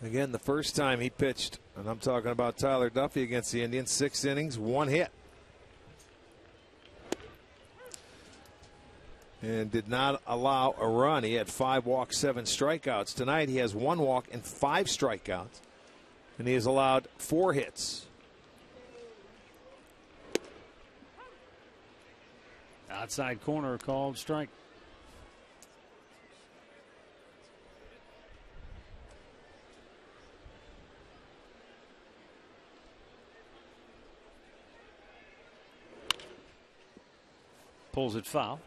Again, the first time he pitched, and I'm talking about Tyler Duffy against the Indians, 6 innings, 1 hit. And did not allow a run. He had 5 walks, 7 strikeouts. Tonight he has 1 walk and 5 strikeouts. And he has allowed 4 hits. Outside corner called strike. Pulls it foul.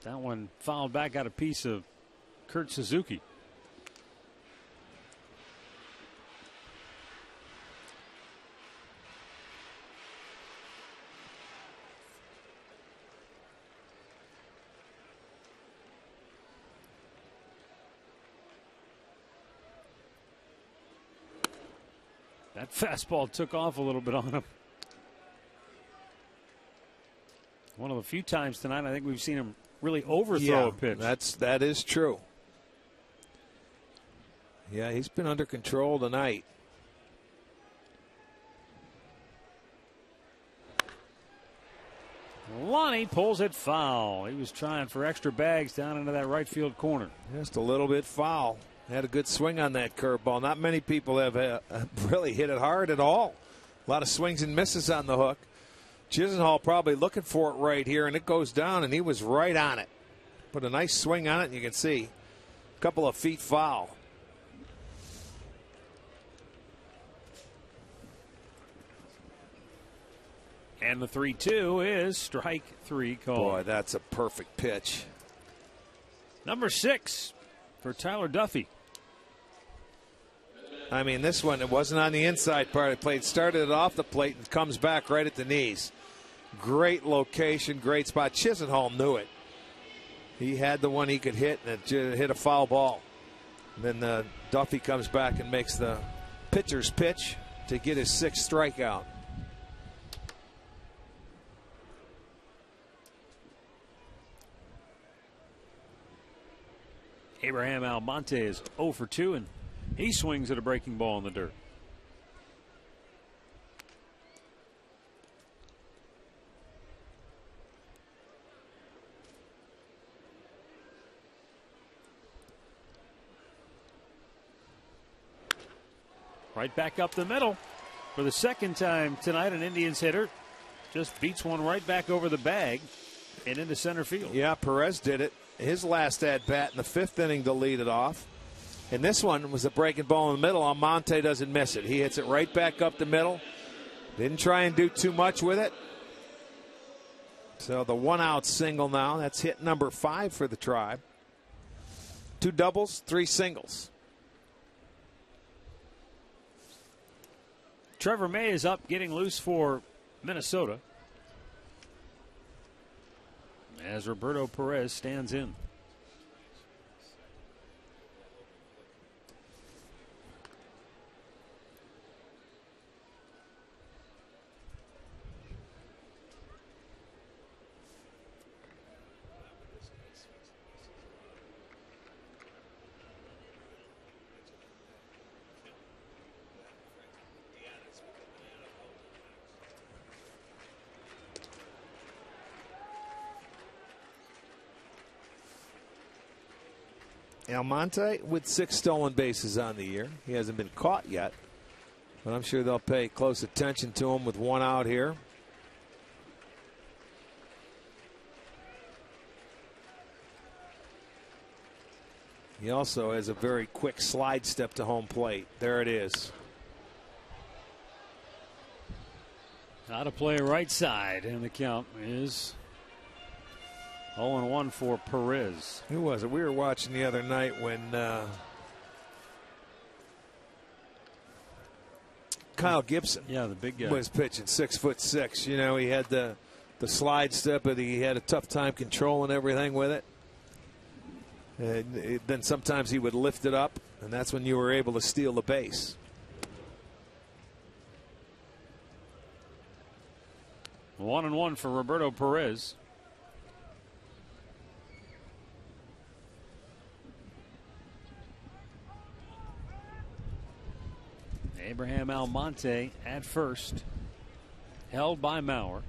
That one fouled back, got a piece of Kurt Suzuki. That fastball took off a little bit on him. One of the few times tonight I think we've seen him really overthrow a pitch. That is true. Yeah, he's been under control tonight. Lonnie pulls it foul. He was trying for extra bags down into that right field corner. Just a little bit foul. Had a good swing on that curveball. Not many people have really hit it hard at all. A lot of swings and misses on the hook. Chisenhall probably looking for it right here, and it goes down, and he was right on it. Put a nice swing on it, and you can see a couple of feet foul. And the 3-2 is strike 3 call. Boy, that's a perfect pitch. Number 6 for Tyler Duffy. I mean, this one, it wasn't on the inside part of the plate. Started it off the plate and comes back right at the knees. Great location, great spot. Chisenhall knew it. He had the one he could hit, and it hit a foul ball. And then Duffy comes back and makes the pitcher's pitch to get his 6th strikeout. Abraham Almonte is 0 for 2, and he swings at a breaking ball in the dirt. Right back up the middle for the 2nd time tonight. An Indians hitter just beats one right back over the bag and into center field. Yeah, Perez did it. His last at bat in the 5th inning to lead it off. And this one was a breaking ball in the middle. Almonte doesn't miss it. He hits it right back up the middle. Didn't try and do too much with it. So the 1-out single now. That's hit number 5 for the Tribe. 2 doubles, 3 singles. Trevor May is up, getting loose for Minnesota, as Roberto Perez stands in. Almonte with 6 stolen bases on the year. He hasn't been caught yet, but I'm sure they'll pay close attention to him with 1 out here. He also has a very quick slide step to home plate. There it is. Now to play right side, and the count is 0-1 for Perez. Who was it? We were watching the other night when Kyle Gibson, yeah, the big guy, was pitching, 6'6". You know, he had the slide step, but he had a tough time controlling everything with it. And then sometimes he would lift it up, and that's when you were able to steal the base. One and one for Roberto Perez. Abraham Almonte at first, held by Maurer.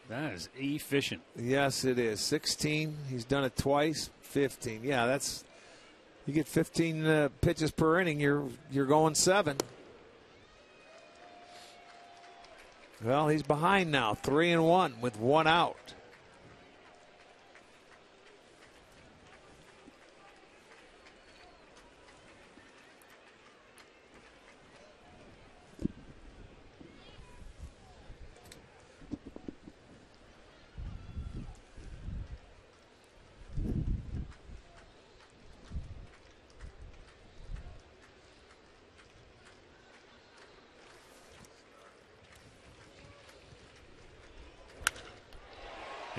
That is efficient. Yes, it is. 16. He's done it twice. 15. Yeah, that's, you get 15 pitches per inning. You're going 7. Well, he's behind now, 3-1 with 1 out.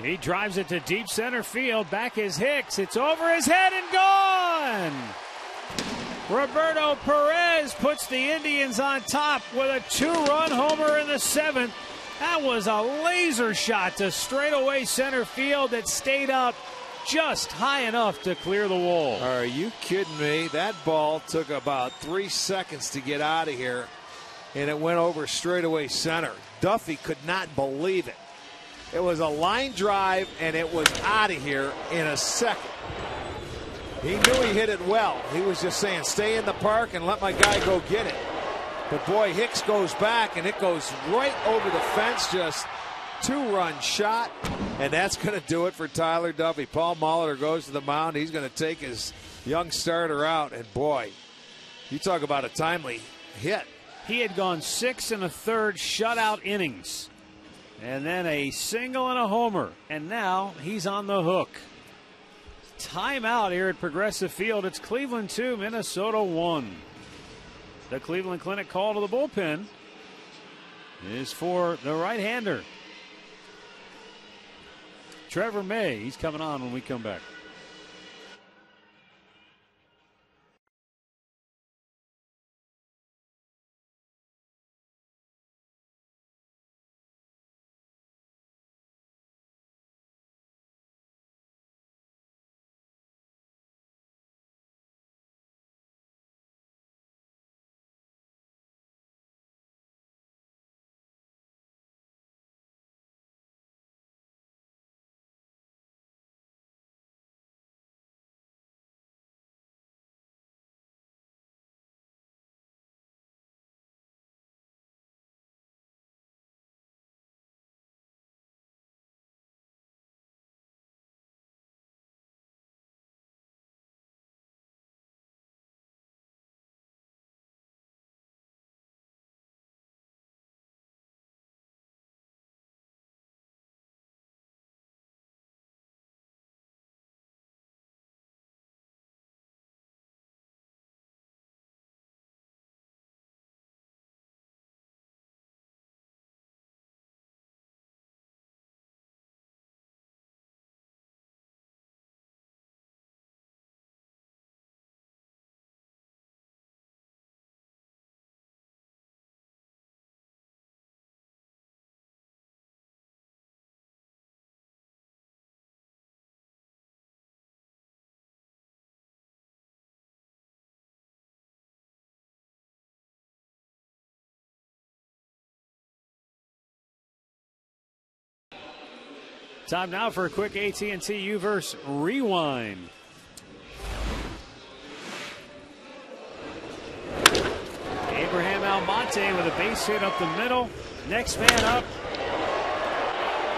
He drives it to deep center field. Back is Hicks. It's over his head and gone. Roberto Perez puts the Indians on top with a 2-run homer in the 7th. That was a laser shot to straightaway center field that stayed up just high enough to clear the wall. Are you kidding me? That ball took about 3 seconds to get out of here, and it went over straightaway center. Duffy could not believe it. It was a line drive, and it was out of here in a second. He knew he hit it well. He was just saying, stay in the park and let my guy go get it. But, boy, Hicks goes back, and it goes right over the fence, just 2-run shot, and that's going to do it for Tyler Duffy. Paul Molitor goes to the mound. He's going to take his young starter out, and boy, you talk about a timely hit. He had gone 6 1/3 shutout innings, and then a single and a homer, and now he's on the hook. Timeout here at Progressive Field. It's Cleveland 2, Minnesota 1. The Cleveland Clinic call to the bullpen is for the right-hander, Trevor May. He's coming on when we come back. Time now for a quick AT&T U-verse rewind. Abraham Almonte with a base hit up the middle. Next man up,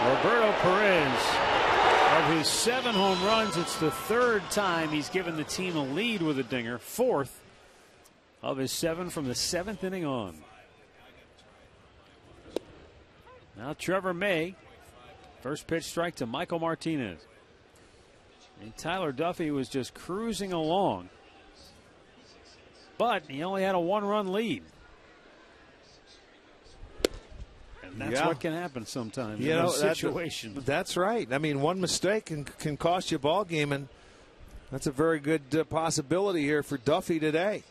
Roberto Perez. Of his 7 home runs, it's the 3rd time he's given the team a lead with a dinger. 4th of his 7 from the 7th inning on. Now Trevor May. First pitch strike to Michael Martinez. And Tyler Duffy was just cruising along. But he only had a 1-run lead. And that's what can happen sometimes in those situations. That's right. I mean, one mistake can cost you a ball game, and that's a very good possibility here for Duffy today.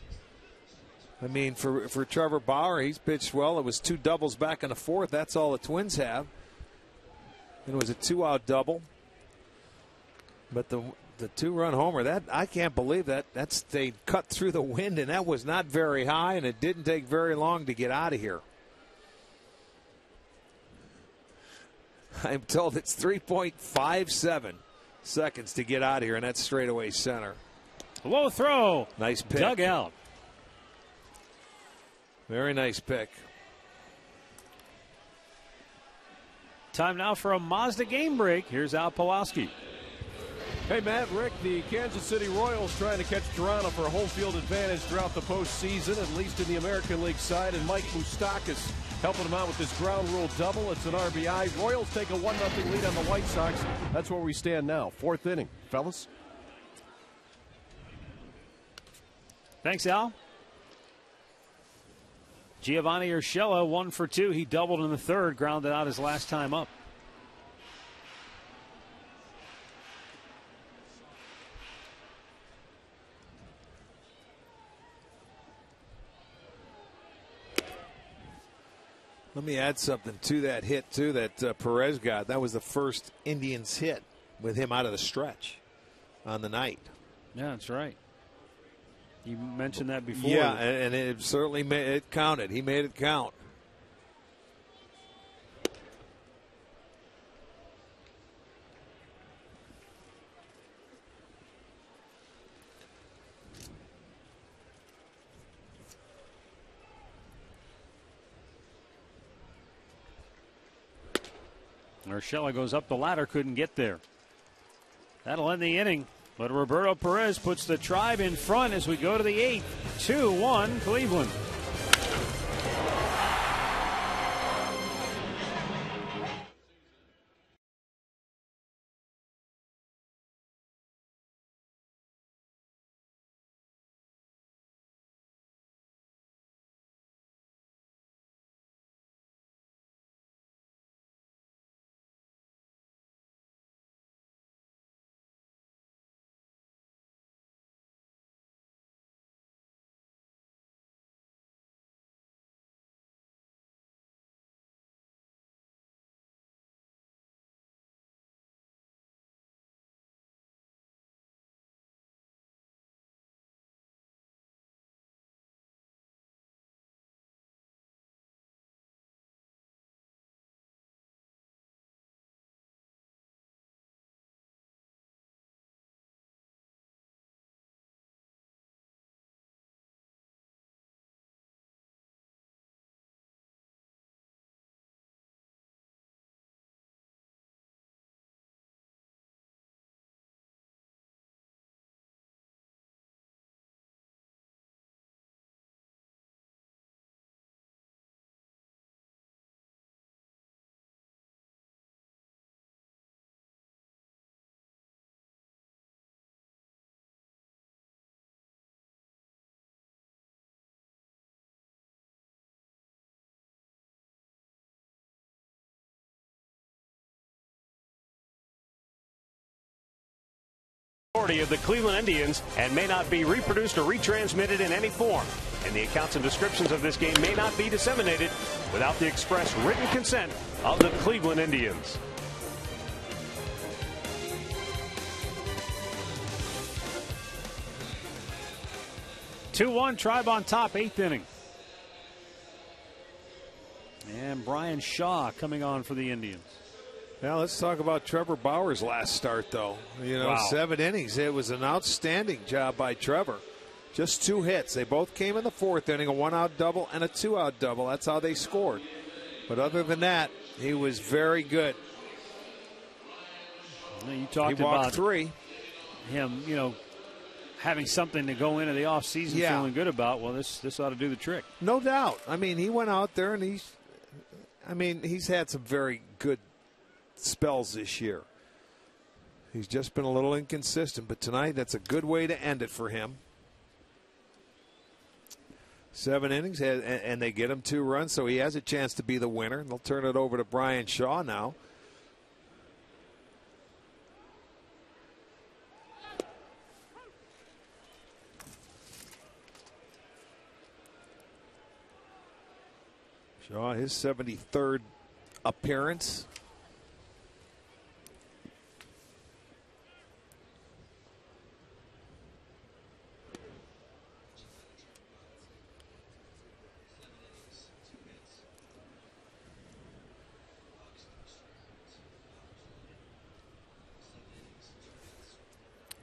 I mean, for Trevor Bauer, he's pitched well. It was 2 doubles back in the 4th. That's all the Twins have. It was a 2-out double. But the 2-run homer, that I can't believe that. They cut through the wind, and that was not very high, and it didn't take very long to get out of here. I'm told it's 3.57 seconds to get out of here, and that's straightaway center. Low throw. Nice pick. Dug out. Very nice pick. Time now for a Mazda game break. Here's Al Pawlowski. Hey, Matt, Rick, the Kansas City Royals trying to catch Toronto for a home field advantage throughout the postseason, at least in the American League side, and Mike Moustakas helping them out with this ground rule double. It's an RBI. Royals take a 1-0 lead on the White Sox. That's where we stand now. 4th inning. Fellas? Thanks, Al. Giovanni Urshela 1 for 2. He doubled in the 3rd, grounded out his last time up. Let me add something to that hit, too, that Perez got. That was the first Indians hit with him out of the stretch on the night. Yeah, that's right. You mentioned that before. Yeah, and it certainly it counted. He made it count. Urshela goes up the ladder, couldn't get there. That'll end the inning. But Roberto Perez puts the Tribe in front as we go to the 8th. 2-1 Cleveland. Of the Cleveland Indians and may not be reproduced or retransmitted in any form, and the accounts and descriptions of this game may not be disseminated without the express written consent of the Cleveland Indians. Two-1 Tribe on top, 8th inning. And Brian Shaw coming on for the Indians. Now let's talk about Trevor Bauer's last start, though. You know, Wow. 7 innings. It was an outstanding job by Trevor. Just 2 hits. They both came in the 4th inning, a 1-out double and a 2-out double. That's how they scored. But other than that, he was very good. You talked He walked about 3. him, you know, having something to go into the offseason feeling good about. Well, this ought to do the trick. No doubt. I mean, he went out there and he's had some very good spells this year. He's just been a little inconsistent, but tonight that's a good way to end it for him. 7 innings, and they get him 2 runs, so he has a chance to be the winner. And they'll turn it over to Brian Shaw now. Shaw, his 73rd appearance.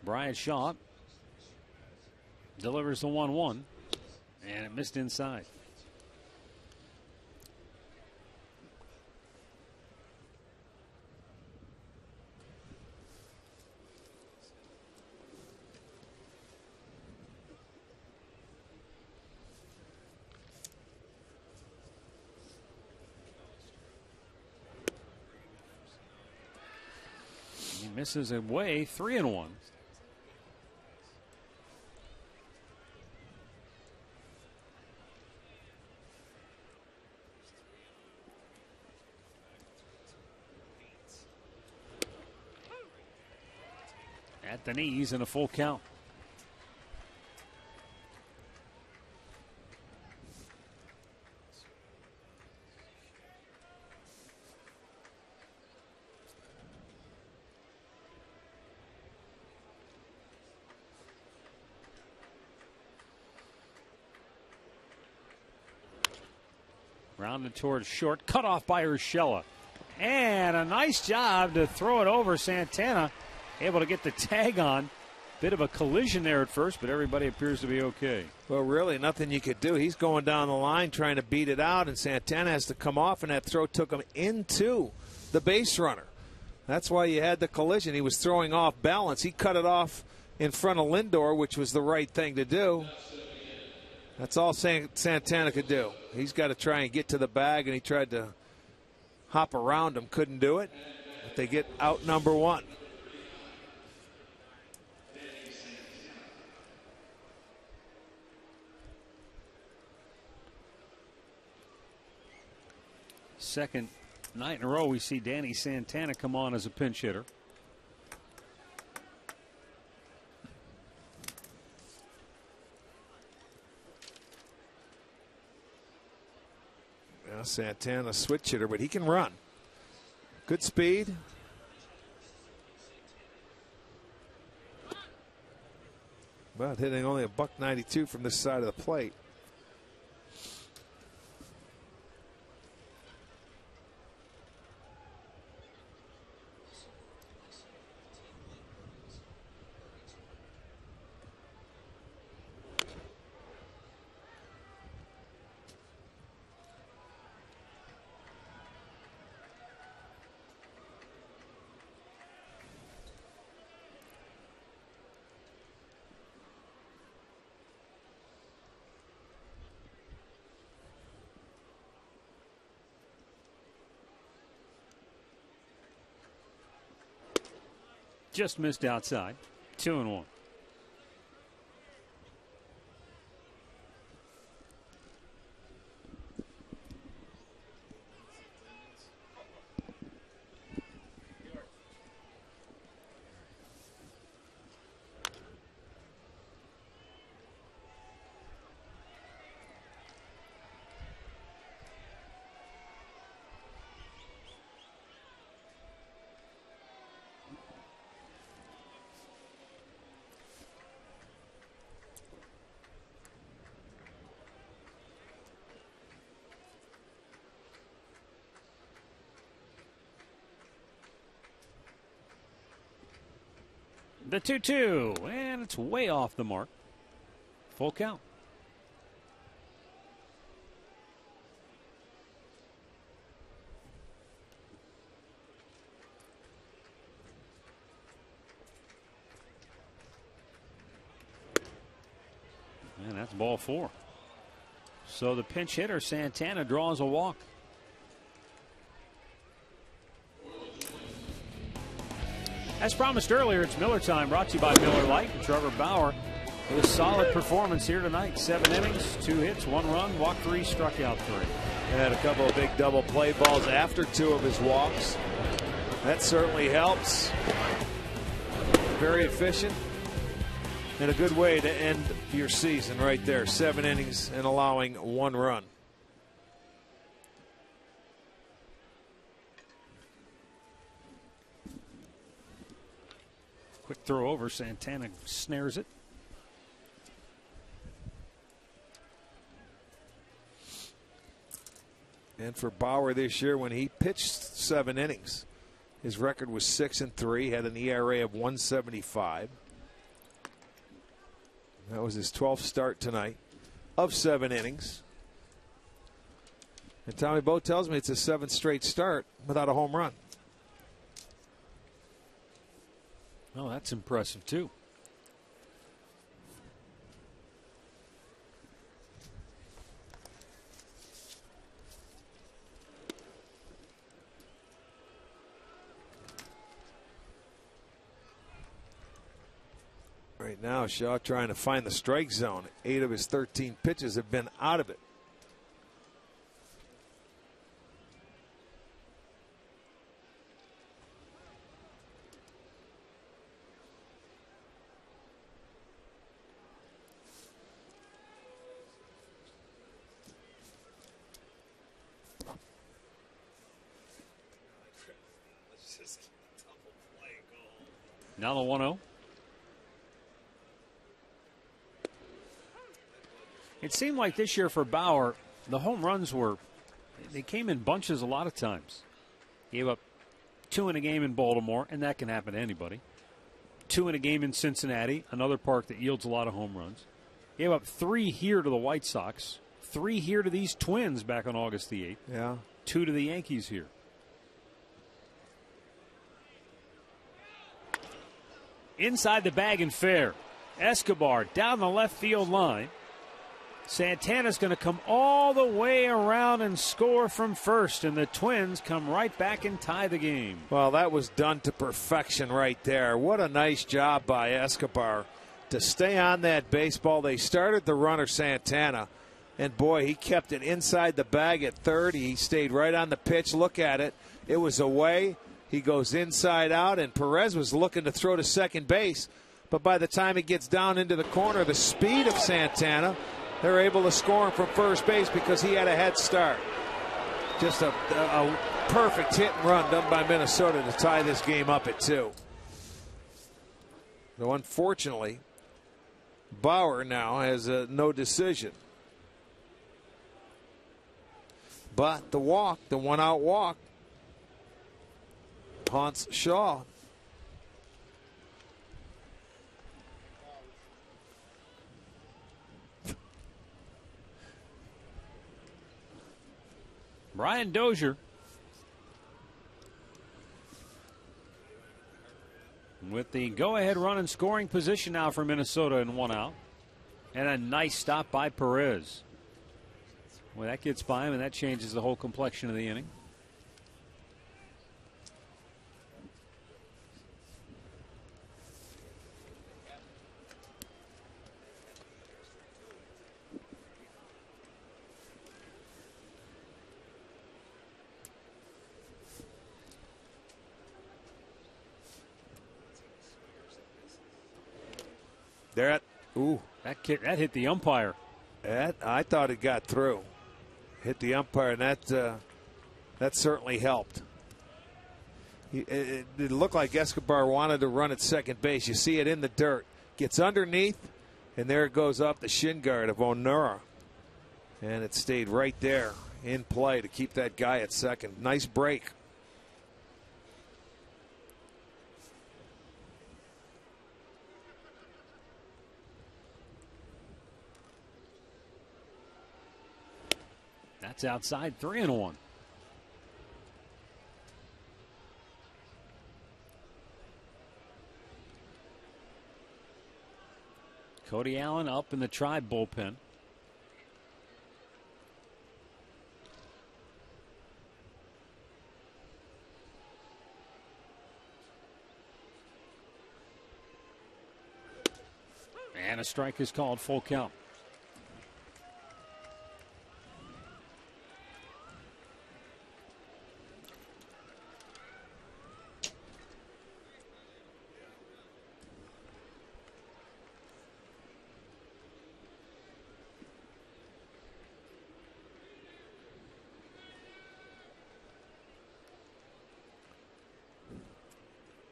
Brian Shaw delivers the 1-1, and it missed inside. He misses away, 3-1. At the knees and a full count. Rounded towards short, cut off by Urshela. And a nice job to throw it over. Santana able to get the tag on. Bit of a collision there at first, but everybody appears to be okay. Well, really, nothing you could do. He's going down the line trying to beat it out, and Santana has to come off, and that throw took him into the base runner. That's why you had the collision. He was throwing off balance. He cut it off in front of Lindor, which was the right thing to do. That's all Santana could do. He's got to try and get to the bag, and he tried to hop around him. Couldn't do it. But they get out number one. Second night in a row we see Danny Santana come on as a pinch hitter. Yeah, Santana switch hitter, but he can run. Good speed. But hitting only a $192 from this side of the plate. Just missed outside. 2-1. The 2-2, and it's way off the mark. Full count. And that's ball 4. So the pinch hitter, Santana, draws a walk. As promised earlier, it's Miller time, brought to you by Miller Lite and Trevor Bauer with a solid performance here tonight. 7 innings, 2 hits, 1 run, walked 3, struck out 3. And had a couple of big double play balls after 2 of his walks. That certainly helps. Very efficient and a good way to end your season right there. 7 innings and allowing 1 run. Quick throw over. Santana snares it. And for Bauer this year, when he pitched 7 innings, his record was 6-3, had an ERA of 1.75. That was his 12th start tonight of 7 innings. And Tommy Bowe tells me it's a 7th straight start without a home run. Oh, that's impressive, too. Right now, Shaw trying to find the strike zone. 8 of his 13 pitches have been out of it. Now the 1-0. It seemed like this year for Bauer, the home runs they came in bunches a lot of times. Gave up 2 in a game in Baltimore, and that can happen to anybody. 2 in a game in Cincinnati, another park that yields a lot of home runs. Gave up 3 here to the White Sox, 3 here to these Twins back on August the 8th. Yeah. 2 to the Yankees here. inside the bag and fair. Escobar down the left field line. Santana's going to come all the way around and score from first, and the Twins come right back and tie the game. Well, that was done to perfection right there. What a nice job by Escobar to stay on that baseball. They started the runner, Santana, and boy, he kept it inside the bag at third. He stayed right on the pitch. Look at it. It was away. He goes inside out, and Perez was looking to throw to second base. But by the time he gets down into the corner, the speed of Santana, they're able to score him from first base because he had a head start. Just a perfect hit and run done by Minnesota to tie this game up at 2. Though unfortunately, Bauer now has no decision. But the walk, the one-out walk, haunts Shaw. Brian Dozier with the go-ahead run and scoring position now for Minnesota in 1 out. And a nice stop by Perez. Well, that gets by him, and that changes the whole complexion of the inning. That hit the umpire. I thought it got through. Hit the umpire, and that certainly helped. It looked like Escobar wanted to run at second base. You see it in the dirt. Gets underneath, and there it goes off the shin guard of Onura. And it stayed right there in play to keep that guy at second. Nice break. That's outside, 3-1. Cody Allen up in the Tribe bullpen. And a strike is called, full count.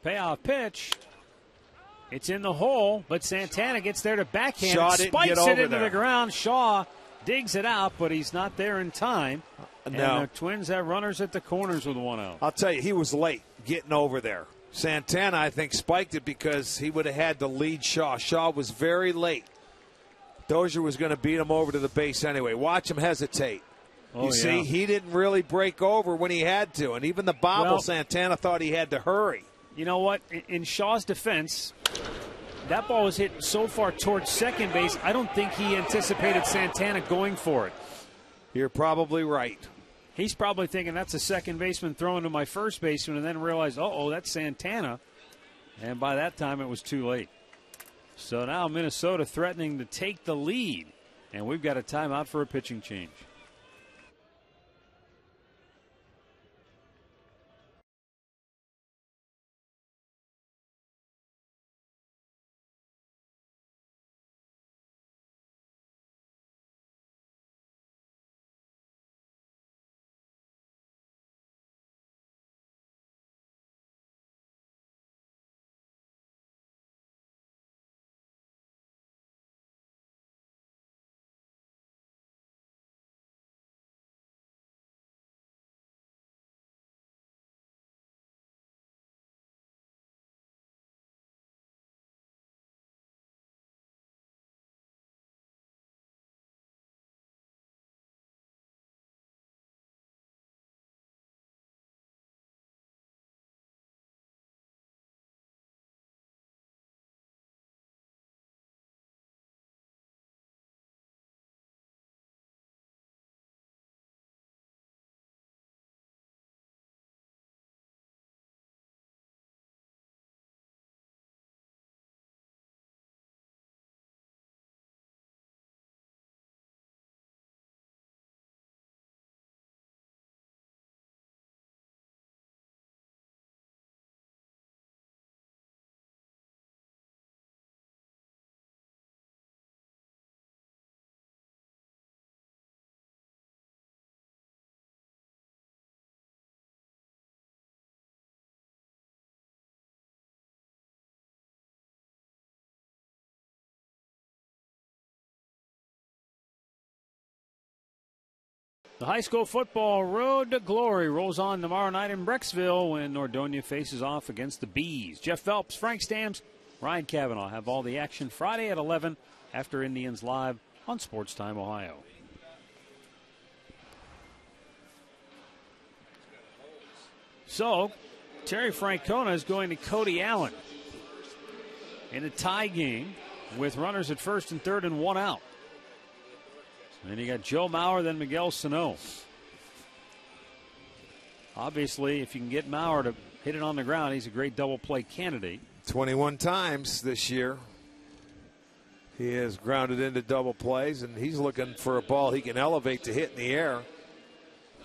Payoff pitch. It's in the hole, but Santana gets there to backhand. Shaw and spikes it into there. the ground. Shaw digs it out, but he's not there in time. No. And the Twins have runners at the corners with 1 out. I'll tell you, he was late getting over there. Santana, I think, spiked it because he would have had to lead Shaw. Shaw was very late. Dozier was going to beat him over to the base anyway. Watch him hesitate. You see, he didn't really break over when he had to. And even the bobble, Santana thought he had to hurry. You know what? In Shaw's defense, that ball was hit so far towards second base, I don't think he anticipated Santana going for it. You're probably right. He's probably thinking that's a second baseman throwing to my first baseman, and then realized, uh-oh, that's Santana. And by that time, it was too late. So now Minnesota threatening to take the lead, and we've got a timeout for a pitching change. The high school football road to glory rolls on tomorrow night in Brecksville when Nordonia faces off against the Bees. Jeff Phelps, Frank Stamps, Ryan Cavanaugh have all the action Friday at 11 after Indians Live on Sports Time Ohio. So, Terry Francona is going to Cody Allen in a tie game with runners at first and third and one out. And then you got Joe Mauer, then Miguel Sano. Obviously, if you can get Mauer to hit it on the ground, he's a great double play candidate. 21 times this year he has grounded into double plays, and he's looking for a ball he can elevate to hit in the air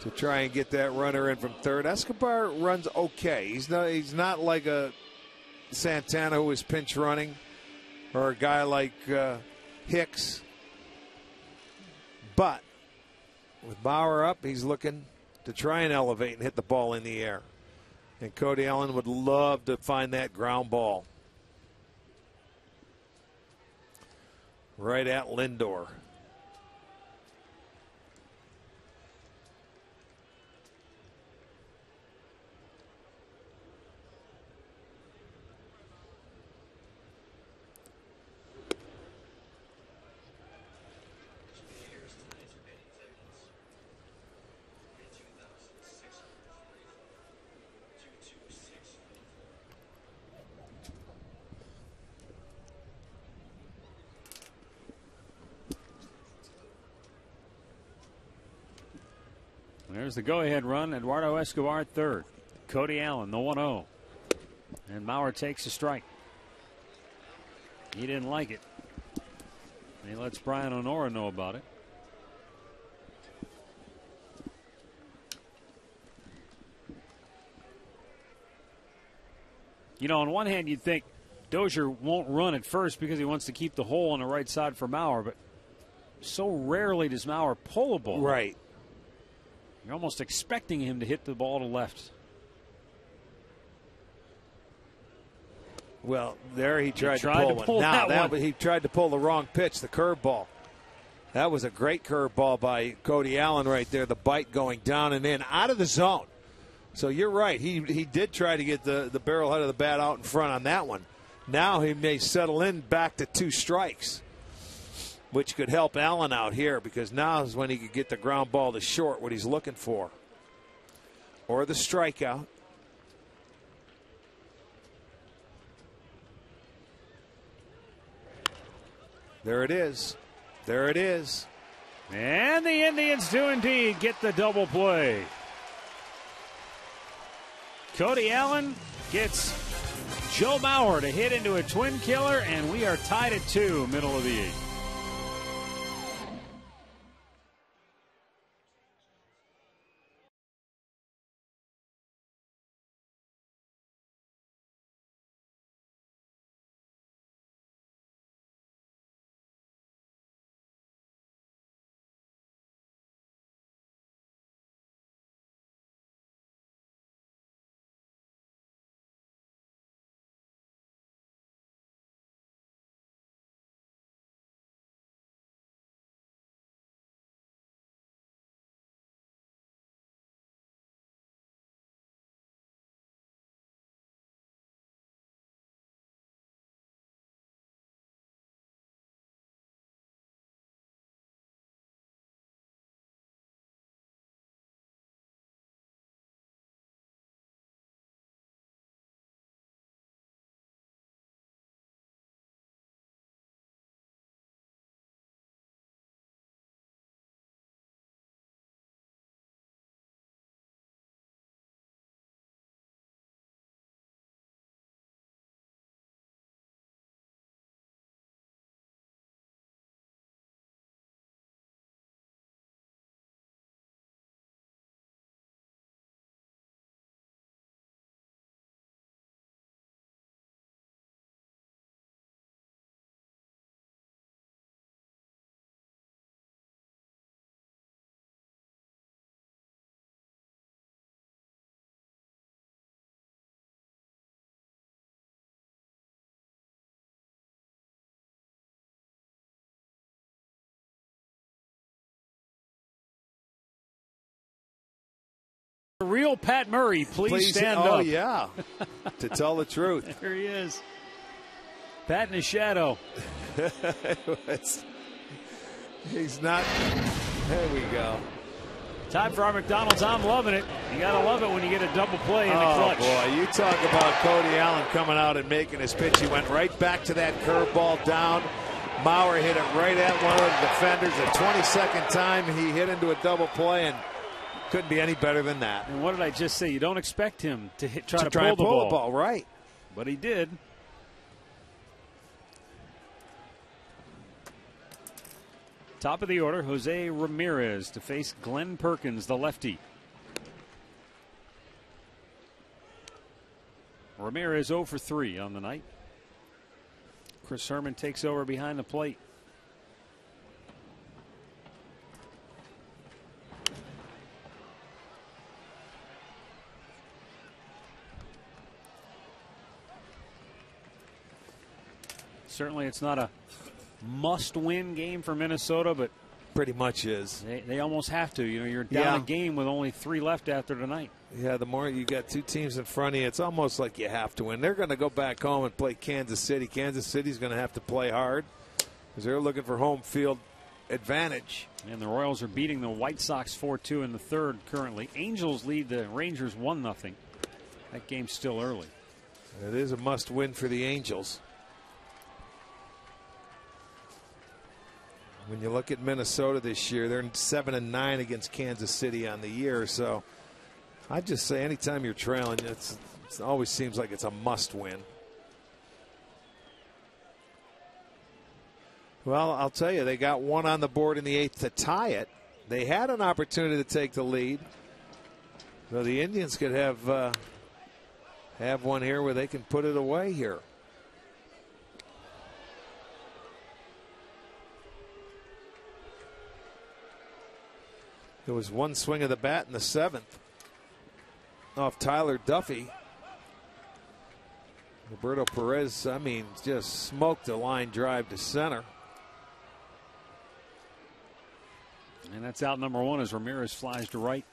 to try and get that runner in from third. Escobar runs okay. He's not like a Santana who is pinch running, or a guy like Hicks. But with Bauer up, he's looking to try and elevate and hit the ball in the air. And Cody Allen would love to find that ground ball right at Lindor. There's the go-ahead run. Eduardo Escobar at third. Cody Allen, the 1-0. And Mauer takes a strike. He didn't like it. And he lets Brian Honora know about it. You know, on one hand, you'd think Dozier won't run at first because he wants to keep the hole on the right side for Mauer, but so rarely does Mauer pull a ball. Right. You're almost expecting him to hit the ball to left. Well, there he tried to pull one. Now, he tried to pull the wrong pitch, the curveball. That was a great curveball by Cody Allen right there, the bite going down and in, out of the zone. So you're right. He did try to get the barrel head of the bat out in front on that one. Now he may settle in back to 2 strikes, which could help Allen out here, because now is when he could get the ground ball to short, what he's looking for. Or the strikeout. There it is. There it is. And the Indians do indeed get the double play. Cody Allen gets Joe Mauer to hit into a twin killer, and we are tied at 2, middle of the 8th. Will Pat Murray please stand up? Oh, yeah, to tell the truth. There he is. Pat in his shadow. He's not. There we go. Time for our McDonald's. I'm loving it. You got to love it when you get a double play in the clutch. Oh, boy. You talk about Cody Allen coming out and making his pitch. He went right back to that curveball down. Maurer hit it right at one of the defenders. The 22nd time he hit into a double play, and couldn't be any better than that. And what did I just say? You don't expect him to try to pull pull the ball. Right. But he did. Top of the order, Jose Ramirez to face Glenn Perkins, the lefty. Ramirez 0 for 3 on the night. Chris Herman takes over behind the plate. Certainly it's not a must-win game for Minnesota, but pretty much is. They almost have to. You know, you're down a game with only 3 left after tonight. Yeah, the more you got 2 teams in front of you, it's almost like you have to win. They're going to go back home and play Kansas City. Kansas City's going to have to play hard because they're looking for home field advantage. And the Royals are beating the White Sox 4-2 in the third currently. Angels lead the Rangers 1-0. That game's still early. It is a must-win for the Angels. When you look at Minnesota this year, they're 7-9 against Kansas City on the year. So I just say anytime you're trailing, it always seems like it's a must-win. Well, I'll tell you, they got 1 on the board in the 8th to tie it. They had an opportunity to take the lead. So the Indians could have one here where they can put it away here. There was 1 swing of the bat in the 7th off Tyler Duffy. Roberto Perez, I mean, just smoked a line drive to center. And that's out number 1 as Ramirez flies to right.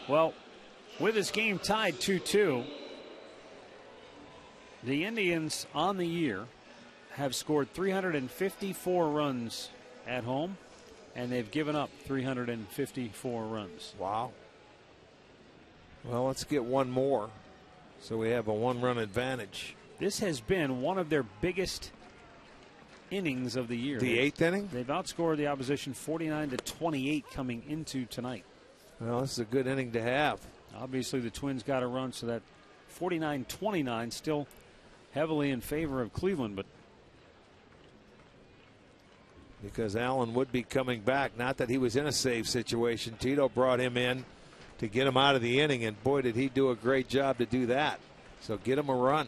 Well, with this game tied 2-2, the Indians on the year have scored 354 runs at home, and they've given up 354 runs. Wow. Well, let's get 1 more so we have a 1-run advantage. This has been one of their biggest innings of the year. The 8th inning? They've outscored the opposition 49-28 coming into tonight. Well, this is a good inning to have. Obviously, the Twins got a run, so that 49-29 still heavily in favor of Cleveland, but because Allen would be coming back. Not that he was in a save situation. Tito brought him in to get him out of the inning, and boy, did he do a great job to do that. So get him a run.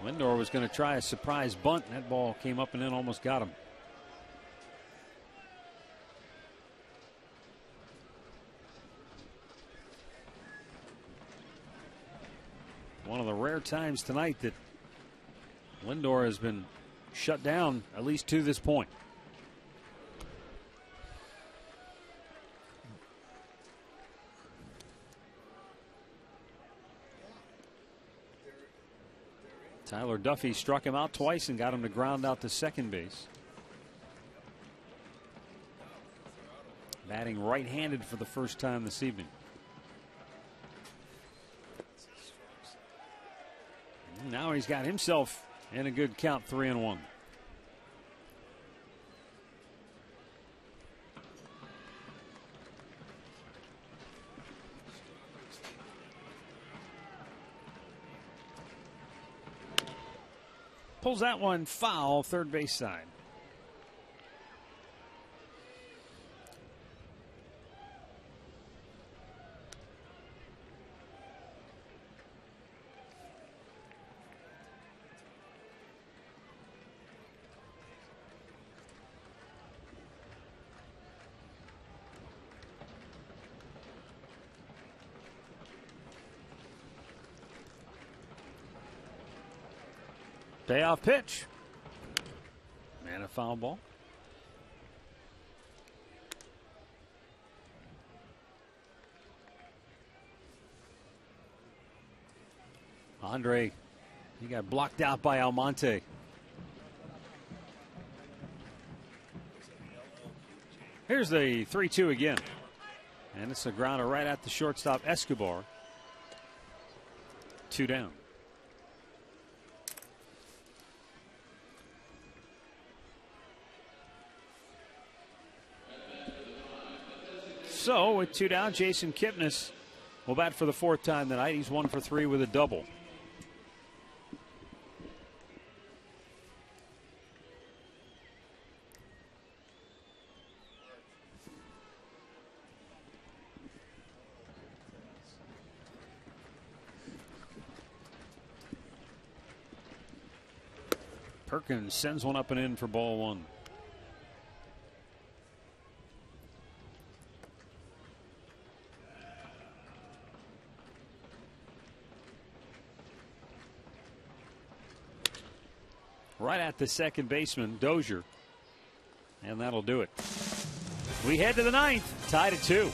Lindor was going to try a surprise bunt, and that ball came up and in, almost got him. One of the rare times tonight that Lindor has been shut down, at least to this point. Tyler Duffy struck him out twice and got him to ground out to second base. Batting right-handed for the first time this evening. Now he's got himself in a good count, 3-1. Pulls that one foul, third base side. Payoff pitch. And a foul ball. Andre, he got blocked out by Almonte. Here's the 3-2 again. And it's a grounder right at the shortstop, Escobar. 2 down. So with 2 down, Jason Kipnis will bat for the 4th time tonight. He's 1 for 3 with a double. Perkins sends one up and in for ball 1. Right at the second baseman, Dozier. And that'll do it. We head to the 9th, tied at 2.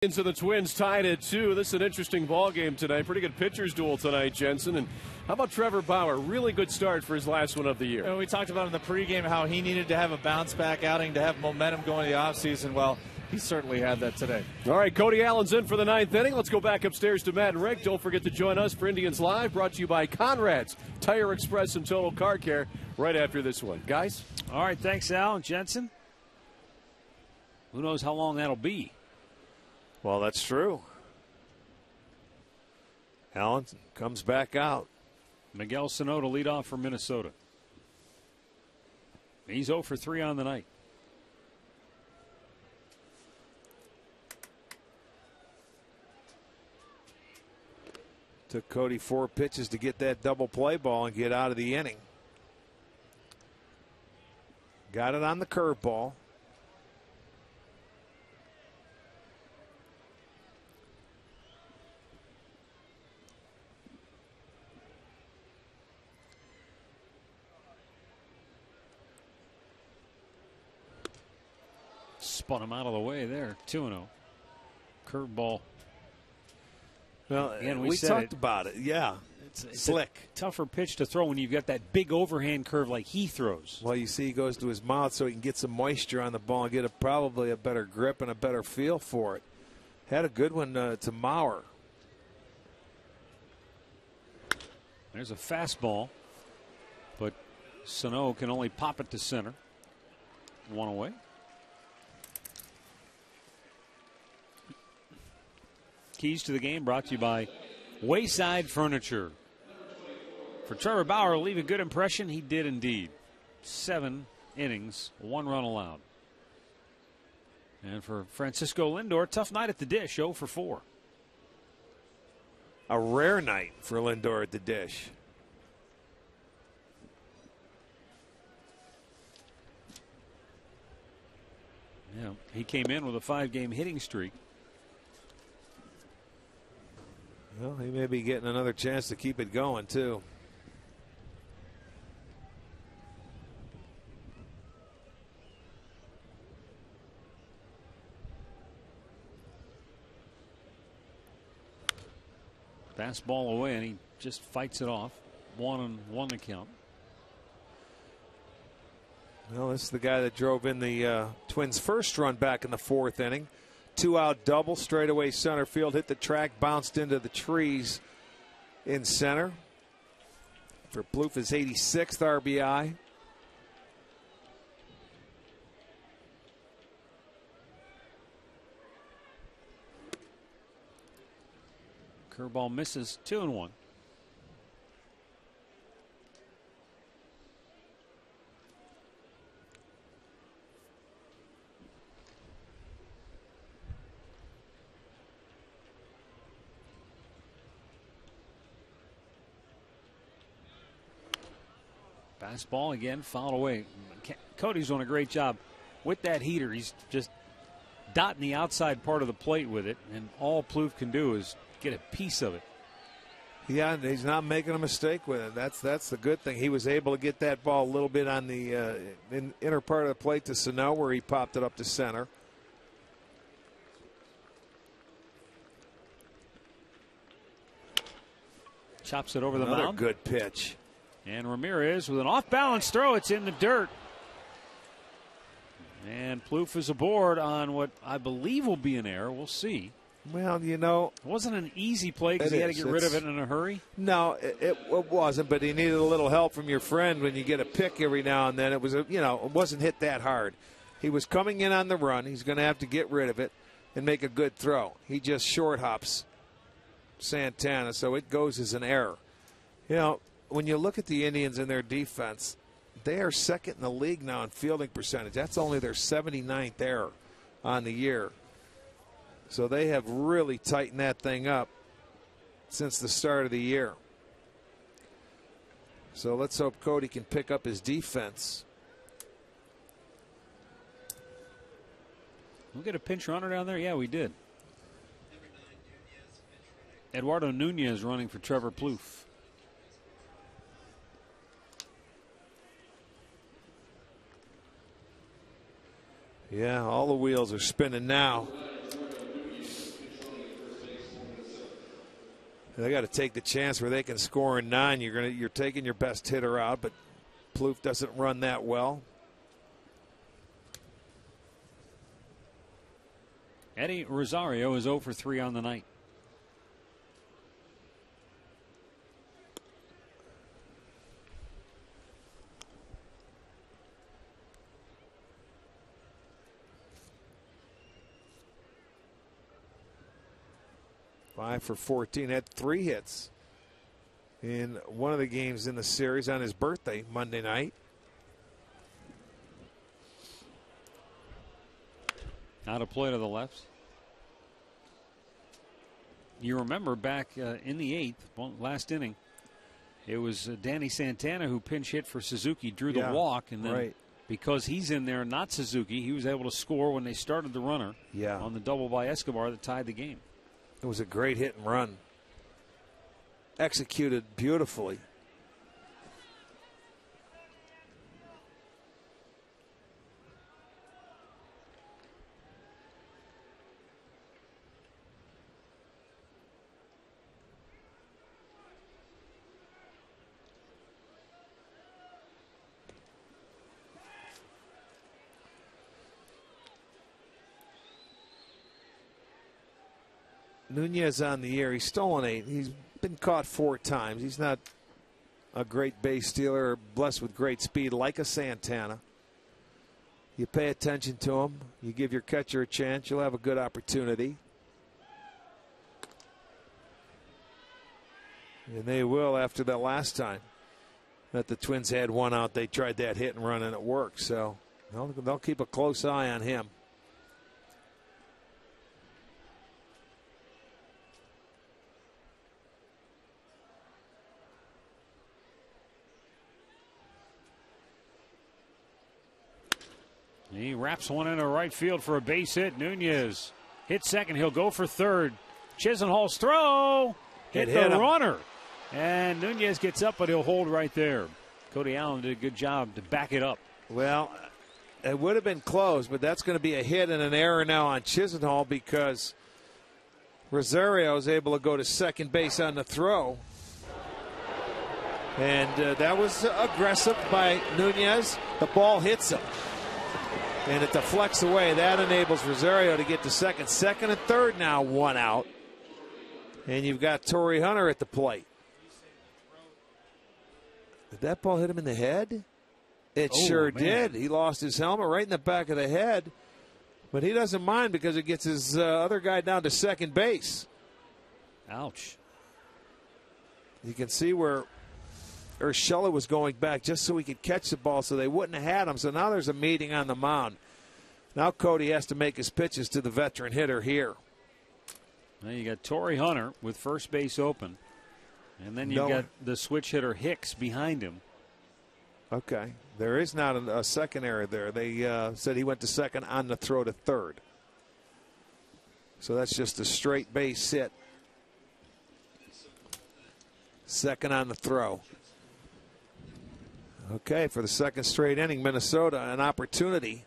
Into the Twins tied at 2. This is an interesting ball game tonight. Pretty good pitchers duel tonight, Jensen. And how about Trevor Bauer? Really good start for his last one of the year. You know, we talked about in the pregame how he needed to have a bounce back outing to have momentum going to the offseason. Well, he certainly had that today. All right, Cody Allen's in for the 9th inning. Let's go back upstairs to Matt and Rick. Don't forget to join us for Indians Live, brought to you by Conrad's Tire Express and Total Car Care right after this one. Guys? All right, thanks, Al and Jensen. Who knows how long that'll be? Well, that's true. Allen comes back out. Miguel Sano to lead off for Minnesota. He's 0 for 3 on the night. Took Cody 4 pitches to get that double play ball and get out of the inning. Got it on the curveball. Spun him out of the way there. 2-0. Curveball. Well, again, we talked about it. Yeah. It's slick. A tougher pitch to throw when you've got that big overhand curve like he throws. Well, you see he goes to his mouth so he can get some moisture on the ball and get probably a better grip and a better feel for it. Had a good one to Mauer. There's a fastball, but Sano can only pop it to center. 1 away. Keys to the game brought to you by Wayside Furniture. For Trevor Bauer to leave a good impression, he did indeed. 7 innings, 1 run allowed. And for Francisco Lindor, tough night at the dish, 0 for 4. A rare night for Lindor at the dish. Yeah, he came in with a 5-game hitting streak. Well, he may be getting another chance to keep it going, too. Fastball away, and he just fights it off. 1-1 to count. Well, this is the guy that drove in the Twins' first run back in the 4th inning. 2-out double, straightaway center field, hit the track, bounced into the trees in center. For Plouffe, his 86th RBI. Curveball misses. 2-1. Fastball again, fouled away. Cody's doing a great job with that heater. He's just dotting the outside part of the plate with it, and all Plouffe can do is get a piece of it. Yeah, he's not making a mistake with it. That's the good thing. He was able to get that ball a little bit on the inner part of the plate to Sano, where he popped it up to center. Chops it over the Another mound. Good pitch. And Ramirez with an off-balance throw. It's in the dirt. And Plouffe is aboard on what I believe will be an error. We'll see. Well, you know, it wasn't an easy play because he had to get rid of it in a hurry. No, it wasn't. But he needed a little help from your friend when you get a pick every now and then. It was, it wasn't hit that hard. He was coming in on the run. He's going to have to get rid of it and make a good throw. He just short hops Santana, so it goes as an error. When you look at the Indians and their defense, they are second in the league now in fielding percentage. That's only their 79th error on the year. So they have really tightened that thing up since the start of the year. So let's hope Cody can pick up his defense. We get a pinch runner down there? Yeah, we did. Eduardo Nunez running for Trevor Plouffe. Yeah, all the wheels are spinning now. They got to take the chance where they can score in 9. You're taking your best hitter out, but Plouffe doesn't run that well. Eddie Rosario is 0 for 3 on the night. Five for 14, had 3 hits in one of the games in the series on his birthday Monday night. Out of play to the left. You remember back in the 8th, last inning, it was Danny Santana who pinch hit for Suzuki, drew the walk, and then because he's in there, not Suzuki, he was able to score when they started the runner on the double by Escobar that tied the game. It was a great hit and run. Executed beautifully. Nunez on the year. He's stolen 8. He's been caught 4 times. He's not a great base stealer or blessed with great speed like a Santana. You pay attention to him. You give your catcher a chance. You'll have a good opportunity. And they will after that last time that the Twins had 1 out. They tried that hit and run and it worked. So they'll keep a close eye on him. He wraps one into right field for a base hit. Nunez hits second. He'll go for third. Chisenhall's throw hit the runner. And Nunez gets up, but he'll hold right there. Cody Allen did a good job to back it up. Well, it would have been close, but that's going to be a hit and an error now on Chisenhall because Rosario is able to go to second base on the throw. And that was aggressive by Nunez. The ball hits him. And it deflects away. That enables Rosario to get to second. Second and third now, one out. And you've got Torrey Hunter at the plate. Did that ball hit him in the head? It sure did. He lost his helmet right in the back of the head. But he doesn't mind because it gets his other guy down to second base. Ouch. You can see where Urshela was going back just so he could catch the ball so they wouldn't have had him. So now there's a meeting on the mound. Now Cody has to make his pitches to the veteran hitter here. Now you got Torrey Hunter with first base open. And then you've got the switch hitter Hicks behind him. Okay. There is not a second error there. They said he went to second on the throw to third. So that's just a straight base hit. Second on the throw. Okay, for the second straight inning, Minnesota an opportunity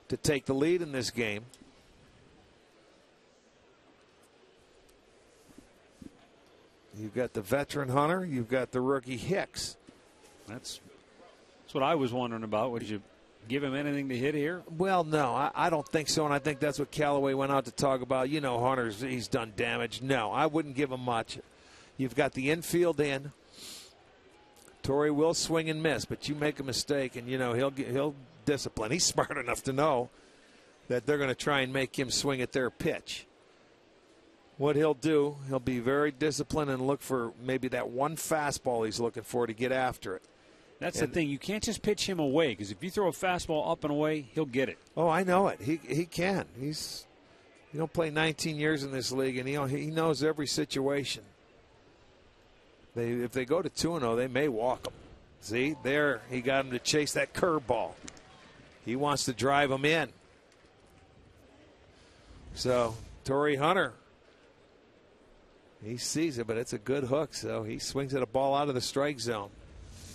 to take the lead in this game. You've got the veteran Hunter. You've got the rookie Hicks. That's what I was wondering about. Would you give him anything to hit here? Well, no, I don't think so, and I think that's what Callaway went out to talk about. You know, he's done damage. No, I wouldn't give him much. You've got the infield in. Torrey will swing and miss, but you make a mistake, and, you know, he'll discipline. He's smart enough to know that they're going to try and make him swing at their pitch. What he'll do, he'll be very disciplined and look for maybe that one fastball he's looking for to get after it. That's the thing. You can't just pitch him away because if you throw a fastball up and away, he'll get it. Oh, I know it. He can. You don't play 19 years in this league, and he knows every situation. If they go to 2-0, they may walk him. See, there he got him to chase that curveball. He wants to drive him in. So Torrey Hunter, he sees it, but it's a good hook, so he swings at a ball out of the strike zone.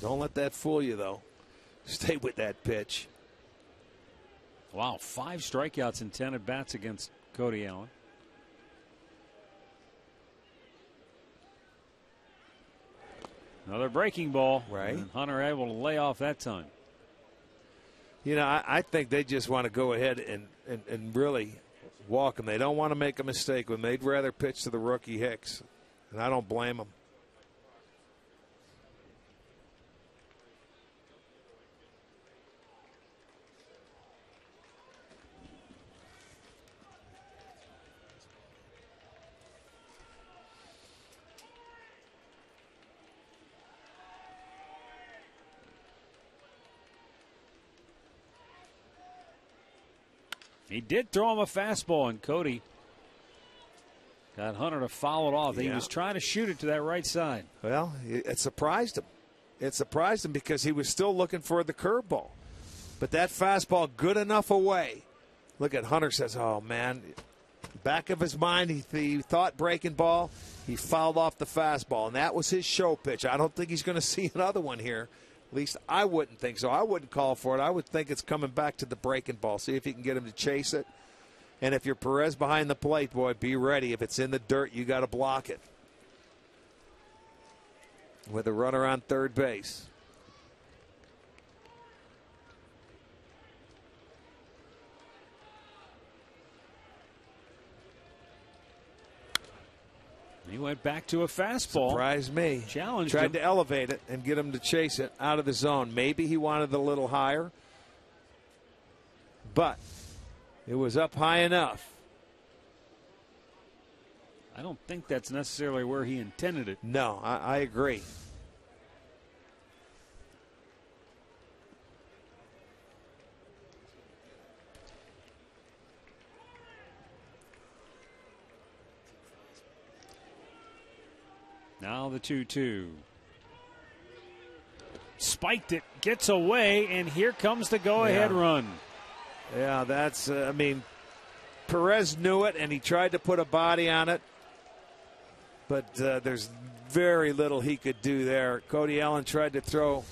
Don't let that fool you, though. Stay with that pitch. Wow, 5 strikeouts in 10 at-bats against Cody Allen. Another breaking ball. Right. And Hunter able to lay off that time. You know, I think they just want to go ahead and really walk him. They don't want to make a mistake when they'd rather pitch to the rookie Hicks. And I don't blame them. He did throw him a fastball, and Cody got Hunter to foul it off. He was trying to shoot it to that right side. Well, it surprised him. It surprised him because he was still looking for the curveball. But that fastball good enough away. Look at Hunter says, oh, man. Back of his mind, he thought breaking ball. He fouled off the fastball, and that was his show pitch. I don't think he's going to see another one here. At least I wouldn't think so. I wouldn't call for it. I would think it's coming back to the breaking ball. See if you can get him to chase it. And if you're Perez behind the plate, boy, be ready. If it's in the dirt, you got to block it. With a runner on third base. He went back to a fastball. Surprised me. Challenged Tried him. to elevate it and get him to chase it out of the zone. Maybe he wanted a little higher. But it was up high enough. I don't think that's necessarily where he intended it. No, I agree. Now the 2-2. Spiked it, gets away, and here comes the go-ahead run. Yeah, that's, I mean, Perez knew it, and he tried to put a body on it. But there's very little he could do there. Cody Allen tried to throw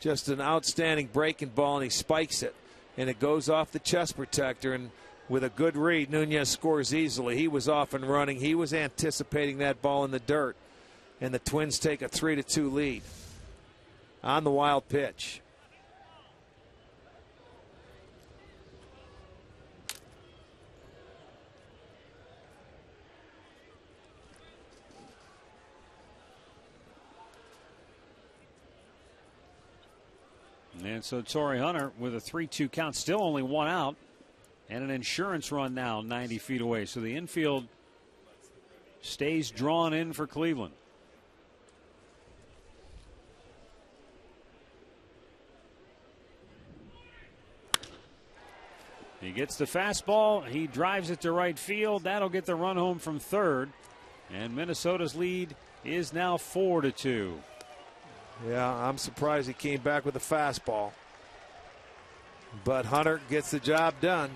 just an outstanding breaking ball, and he spikes it. And it goes off the chest protector, and with a good read, Nunez scores easily. He was off and running. He was anticipating that ball in the dirt. And the Twins take a 3-2 lead on the wild pitch. And so Torrey Hunter with a 3-2 count, still only one out, and an insurance run now 90 feet away. So the infield stays drawn in for Cleveland. He gets the fastball. He drives it to right field. That'll get the run home from third. And Minnesota's lead is now 4-2. Yeah, I'm surprised he came back with a fastball. But Hunter gets the job done.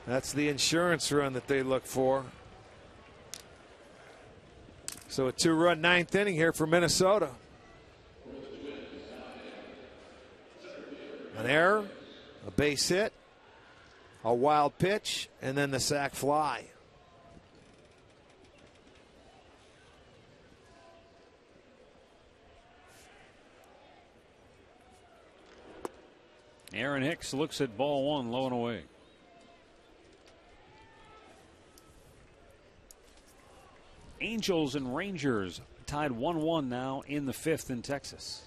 That's the insurance run that they look for. So a 2-run ninth inning here for Minnesota. An error, a base hit, a wild pitch, and then the sac fly. Aaron Hicks looks at ball one, low and away. Angels and Rangers tied 1-1 now in the fifth in Texas.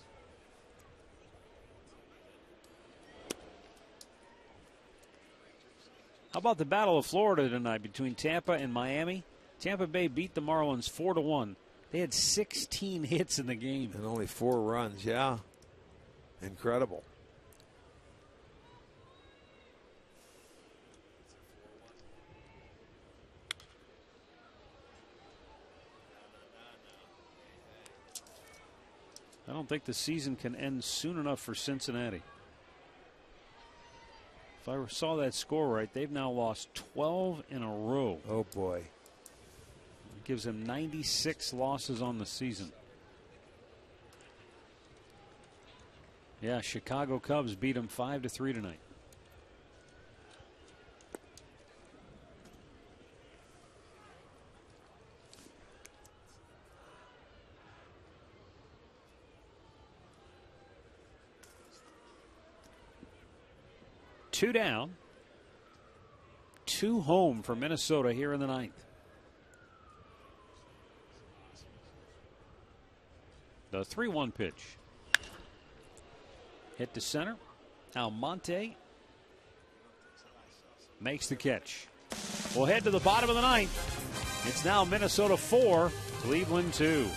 How about the Battle of Florida tonight between Tampa and Miami? Tampa Bay beat the Marlins 4-1. They had 16 hits in the game. And only 4 runs, yeah. Incredible. I don't think the season can end soon enough for Cincinnati. If I saw that score right, they've now lost 12 in a row. Oh, boy. It gives them 96 losses on the season. Yeah, Chicago Cubs beat them 5-3 tonight. Two down, 2 home for Minnesota here in the ninth. The 3-1 pitch. Hit to center. Almonte makes the catch. We'll head to the bottom of the ninth. It's now Minnesota 4, Cleveland 2.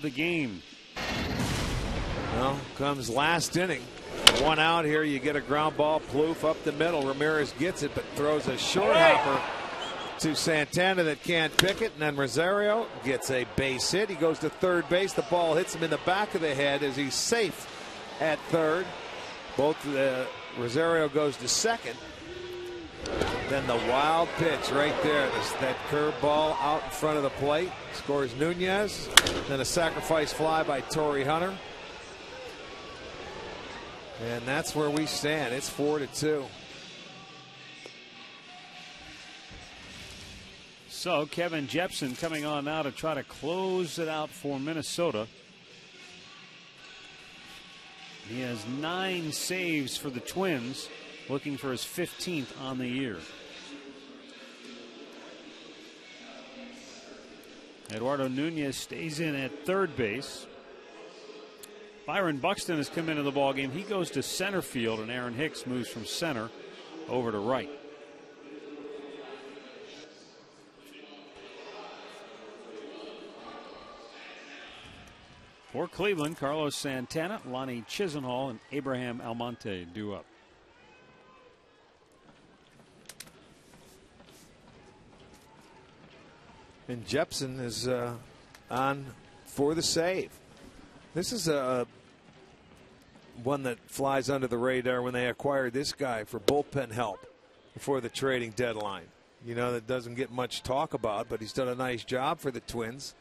The game. Well, comes last inning. 1 out here. You get a ground ball. Plouffe up the middle. Ramirez gets it, but throws a short hopper to Santana that can't pick it. And then Rosario gets a base hit. He goes to third base. The ball hits him in the back of the head as he's safe at third. Rosario goes to second. Then the wild pitch right there. That curve ball out in front of the plate. Scores Nunez. Then a sacrifice fly by Torrey Hunter. And that's where we stand. It's 4-2. So Kevin Jepson coming on now to try to close it out for Minnesota. He has 9 saves for the Twins, looking for his 15th on the year. Eduardo Nunez stays in at third base. Byron Buxton has come into the ballgame. He goes to center field, and Aaron Hicks moves from center over to right. For Cleveland, Carlos Santana, Lonnie Chisenhall, and Abraham Almonte due up. And Jepson is on for the save. This is one that flies under the radar when they acquired this guy for bullpen help before the trading deadline. You know, that doesn't get much talk about, but he's done a nice job for the Twins.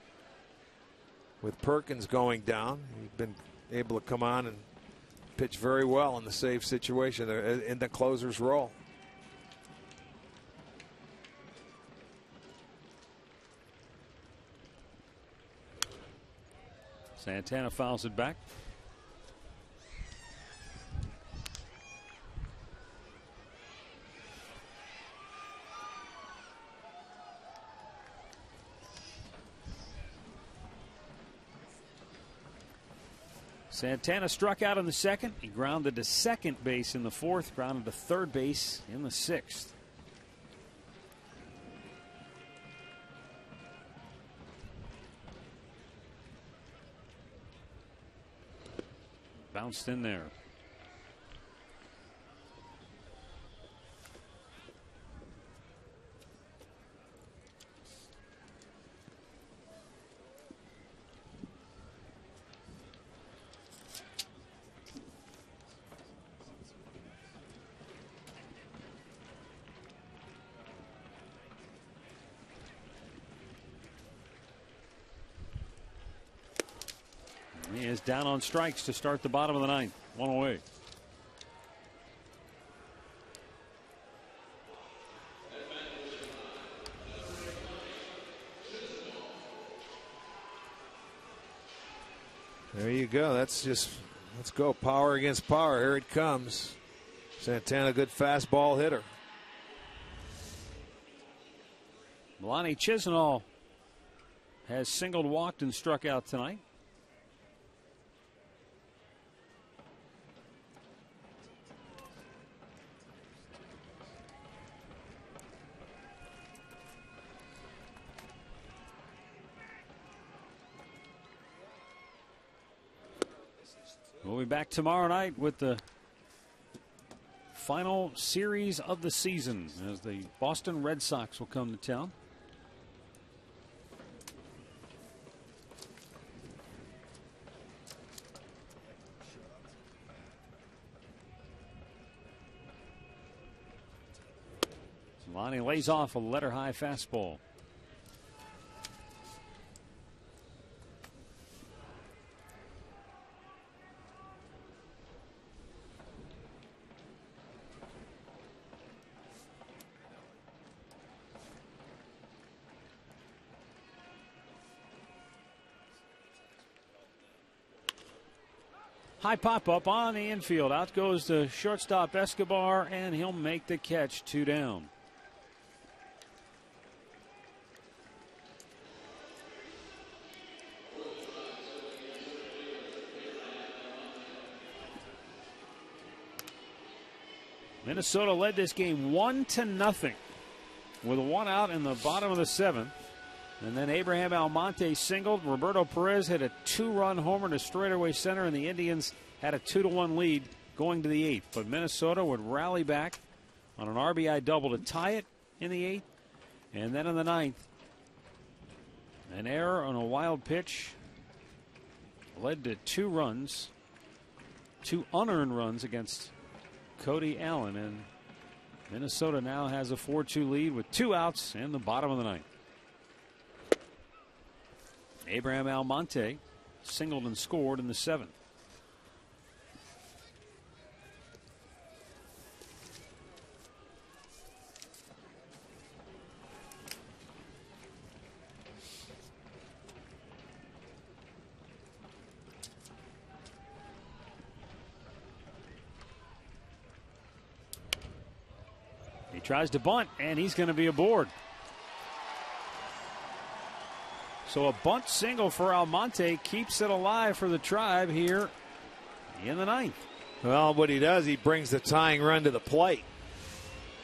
With Perkins going down, he's been able to come on and pitch very well in the save situation in the closer's role. Santana fouls it back. Santana struck out in the second. He grounded to second base in the fourth, grounded to third base in the sixth. Bounced in there. He is down on strikes to start the bottom of the ninth. 1 away. There you go. Let's go power against power. Here it comes. Santana, good fastball hitter. Lonnie Chisenhall has singled, walked, and struck out tonight. We'll be back tomorrow night with the final series of the season as the Boston Red Sox will come to town. Lonnie lays off a letter high fastball. High pop up on the infield. Out goes the shortstop Escobar, and he'll make the catch. 2 down. Minnesota led this game 1-0 with 1 out in the bottom of the 7th. And then Abraham Almonte singled. Roberto Perez hit a 2-run homer to straightaway center, and the Indians had a 2-1 lead going to the 8th. But Minnesota would rally back on an RBI double to tie it in the 8th. And then in the 9th, an error on a wild pitch led to 2 runs, 2 unearned runs against Cody Allen. And Minnesota now has a 4-2 lead with 2 outs in the bottom of the 9th. Abraham Almonte singled and scored in the 7th. He tries to bunt, and he's going to be aboard. So a bunt single for Almonte keeps it alive for the Tribe here in the 9th. Well, what he does, he brings the tying run to the plate.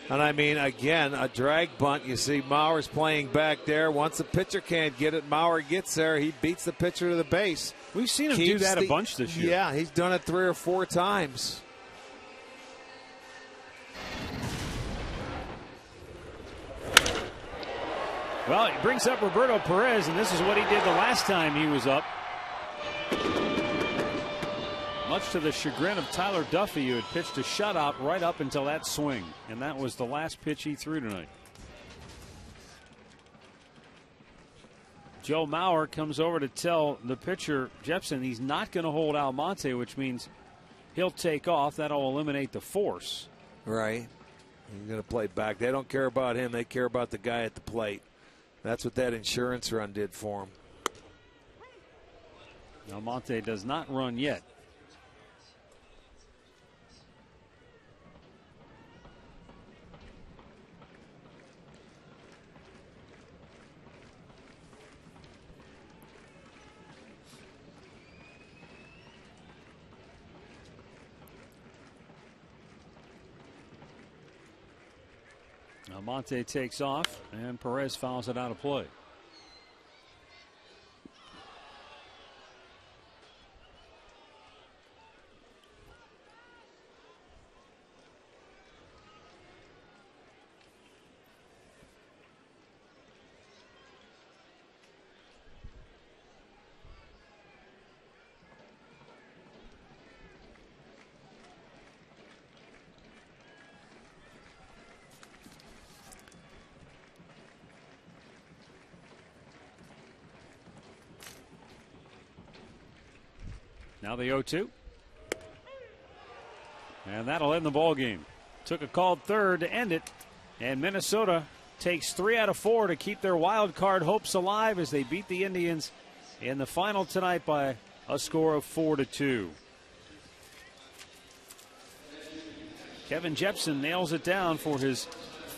And I mean, again, a drag bunt. You see Mauer's playing back there. Once the pitcher can't get it, Mauer gets there. He beats the pitcher to the base. We've seen him do that a bunch this year. Yeah, he's done it 3 or 4 times. Well, he brings up Roberto Perez, and this is what he did the last time he was up. Much to the chagrin of Tyler Duffy, who had pitched a shutout right up until that swing. And that was the last pitch he threw tonight. Joe Mauer comes over to tell the pitcher, Jepson, he's not going to hold Almonte, which means he'll take off. That'll eliminate the force. Right. He's going to play back. They don't care about him. They care about the guy at the plate. That's what that insurance run did for him. Almonte does not run yet. Almonte takes off, and Perez fouls it out of play. Now the 0-2. And that'll end the ball game. Took a called third to end it. And Minnesota takes 3 out of 4 to keep their wild card hopes alive as they beat the Indians in the final tonight by a score of 4-2. Kevin Jepson nails it down for his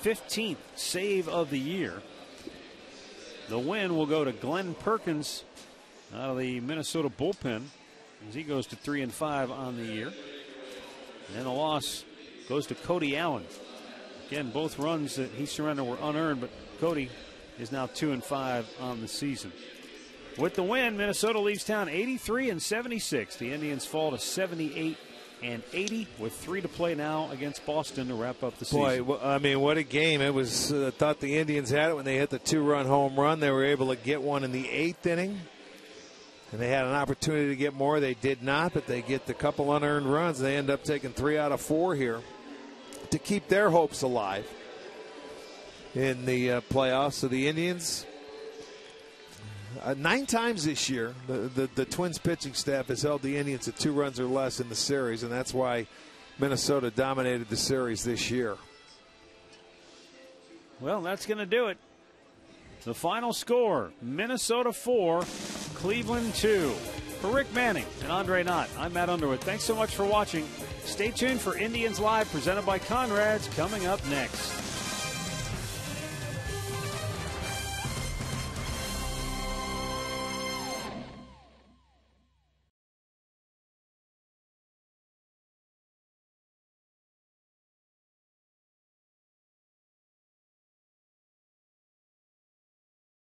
15th save of the year. The win will go to Glenn Perkins out of the Minnesota bullpen, as he goes to 3-5 on the year. And the loss goes to Cody Allen. Again, both runs that he surrendered were unearned, but Cody is now 2-5 on the season. With the win, Minnesota leaves town 83-76. The Indians fall to 78-80 with 3 to play now against Boston to wrap up the season. Boy, I mean, what a game. It was, thought the Indians had it when they hit the 2-run home run. They were able to get one in the 8th inning. And they had an opportunity to get more. They did not, but they get a couple unearned runs. They end up taking 3 out of 4 here to keep their hopes alive in the playoffs. So the Indians, 9 times this year, the Twins pitching staff has held the Indians to 2 runs or less in the series, and that's why Minnesota dominated the series this year. Well, that's going to do it. The final score, Minnesota 4, Cleveland 2. For Rick Manning and Andre Knott, I'm Matt Underwood. Thanks so much for watching. Stay tuned for Indians Live, presented by Conrad's, coming up next.